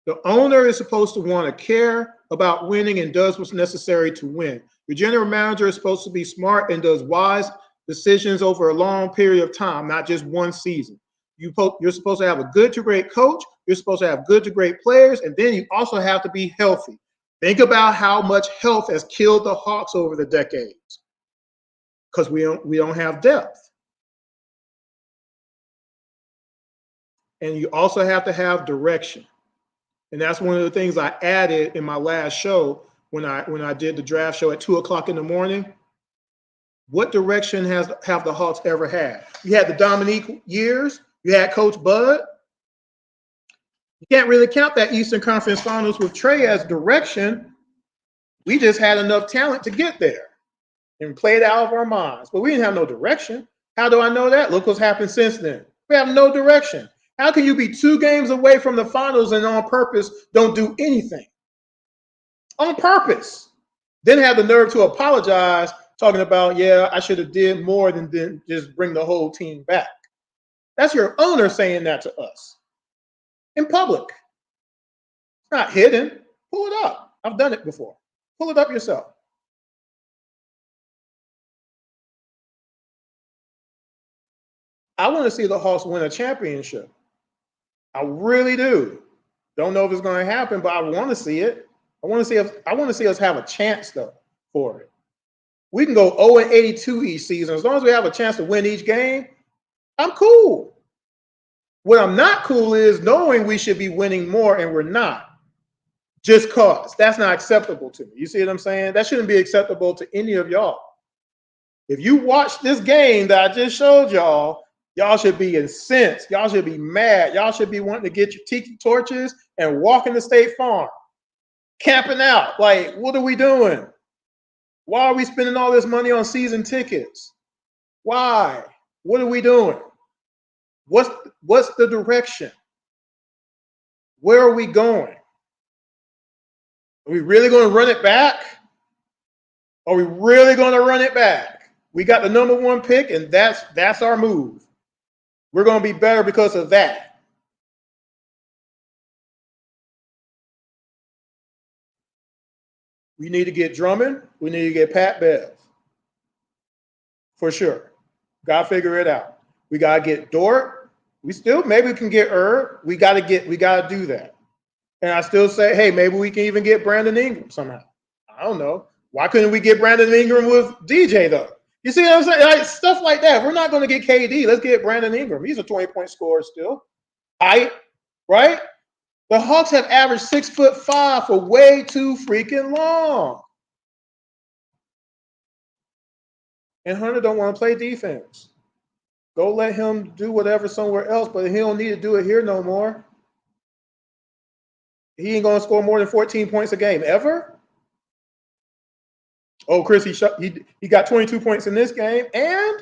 The owner is supposed to want to care about winning and does what's necessary to win. Your general manager is supposed to be smart and does wise decisions over a long period of time, not just one season. You're supposed to have a good to great coach. You're supposed to have good to great players, and then you also have to be healthy. Think about how much health has killed the Hawks over the decades because we don't have depth. And you also have to have direction. And that's one of the things I added in my last show when I did the draft show at 2:00 in the morning. What direction have the Hawks ever had? You had the Dominique years. You had Coach Bud. You can't really count that Eastern Conference Finals with Trae as direction. We just had enough talent to get there and played out of our minds. But we didn't have no direction. How do I know that? Look what's happened since then. We have no direction. How can you be 2 games away from the finals and on purpose don't do anything? On purpose. Then have the nerve to apologize, talking about, yeah, I should have did more than just bring the whole team back. That's your owner saying that to us in public. It's not hidden. Pull it up. I've done it before. Pull it up yourself. I want to see the Hawks win a championship. I really do. Don't know if it's going to happen, but I want to see it. I want to see us have a chance though for it. We can go 0-82 each season as long as we have a chance to win each game. I'm cool. What I'm not cool is knowing we should be winning more and we're not. Just cause. That's not acceptable to me. You see what I'm saying? That shouldn't be acceptable to any of y'all. If you watch this game that I just showed y'all, y'all should be incensed. Y'all should be mad. Y'all should be wanting to get your tiki torches and walk in the State Farm. Camping out. Like, what are we doing? Why are we spending all this money on season tickets? Why? What are we doing? What's the direction? Where are we going? Are we really going to run it back? Are we really going to run it back? We got the #1 pick, and that's our move. We're going to be better because of that. We need to get Drummond. We need to get Pat Bev. For sure. Got to figure it out. We got to get Dort. Maybe we can get Herb. We got to do that. And I still say, hey, maybe we can even get Brandon Ingram somehow. I don't know. Why couldn't we get Brandon Ingram with DJ though? You see what I'm saying? Like, stuff like that. We're not going to get KD. Let's get Brandon Ingram. He's a 20-point scorer still. Right? The Hawks have averaged 6'5" for way too freaking long. And Hunter don't want to play defense. Go let him do whatever somewhere else, but he don't need to do it here no more. He ain't going to score more than 14 points a game ever. Oh, Chris, he got 22 points in this game. And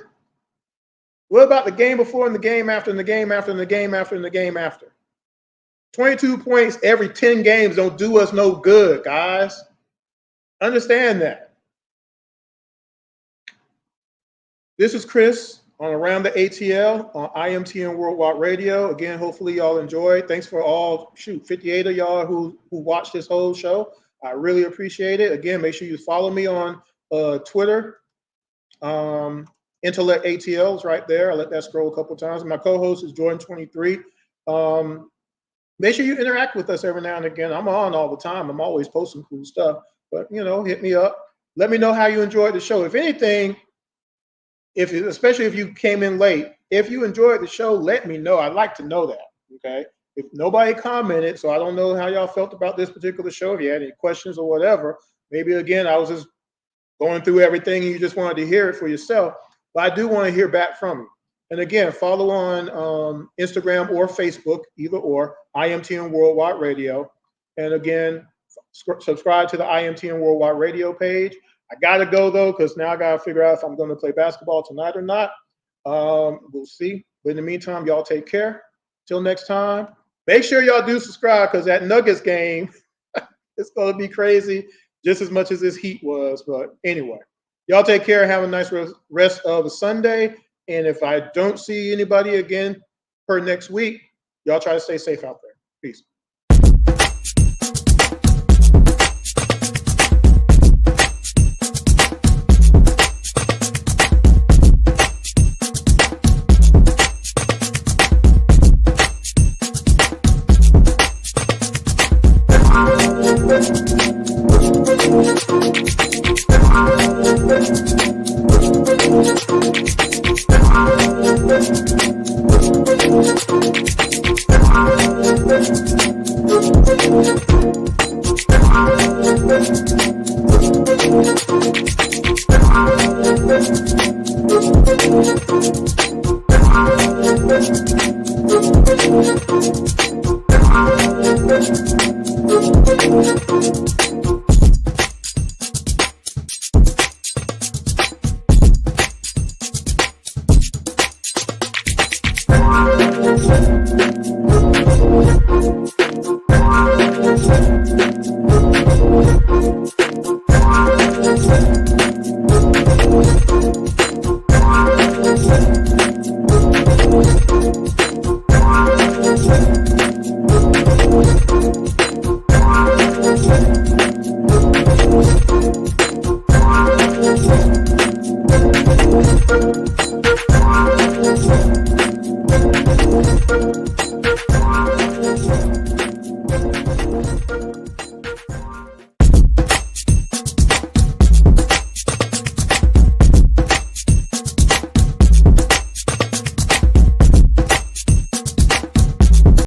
what about the game before and the game after and the game after and the game after and the game after? 22 points every 10 games don't do us no good, guys. Understand that. This is Chris on Around the ATL on IMTN Worldwide Radio. Again, hopefully y'all enjoyed. Thanks for all, 58 of y'all who watched this whole show. I really appreciate it. Again, make sure you follow me on Twitter. Intellect ATL is right there. I let that scroll a couple times. My co-host is Jordan23. Make sure you interact with us every now and again. I'm on all the time. I'm always posting cool stuff. But, hit me up. Let me know how you enjoyed the show. If anything, especially if you came in late, if you enjoyed the show, let me know. I'd like to know that, okay? If nobody commented, so I don't know how y'all felt about this particular show. If you had any questions or whatever, maybe again, I was just going through everything and you just wanted to hear it for yourself. But I do want to hear back from you. And again, follow on Instagram or Facebook, either or, IMTN Worldwide Radio. And again, subscribe to the IMTN Worldwide Radio page. I got to go, though, because now I got to figure out if I'm going to play basketball tonight or not. We'll see. But in the meantime, y'all take care. Till next time. Make sure y'all do subscribe because that Nuggets game, it's going to be crazy just as much as this Heat was. But anyway, y'all take care. Have a nice rest of the Sunday. And if I don't see anybody again per next week, y'all try to stay safe out there. Peace.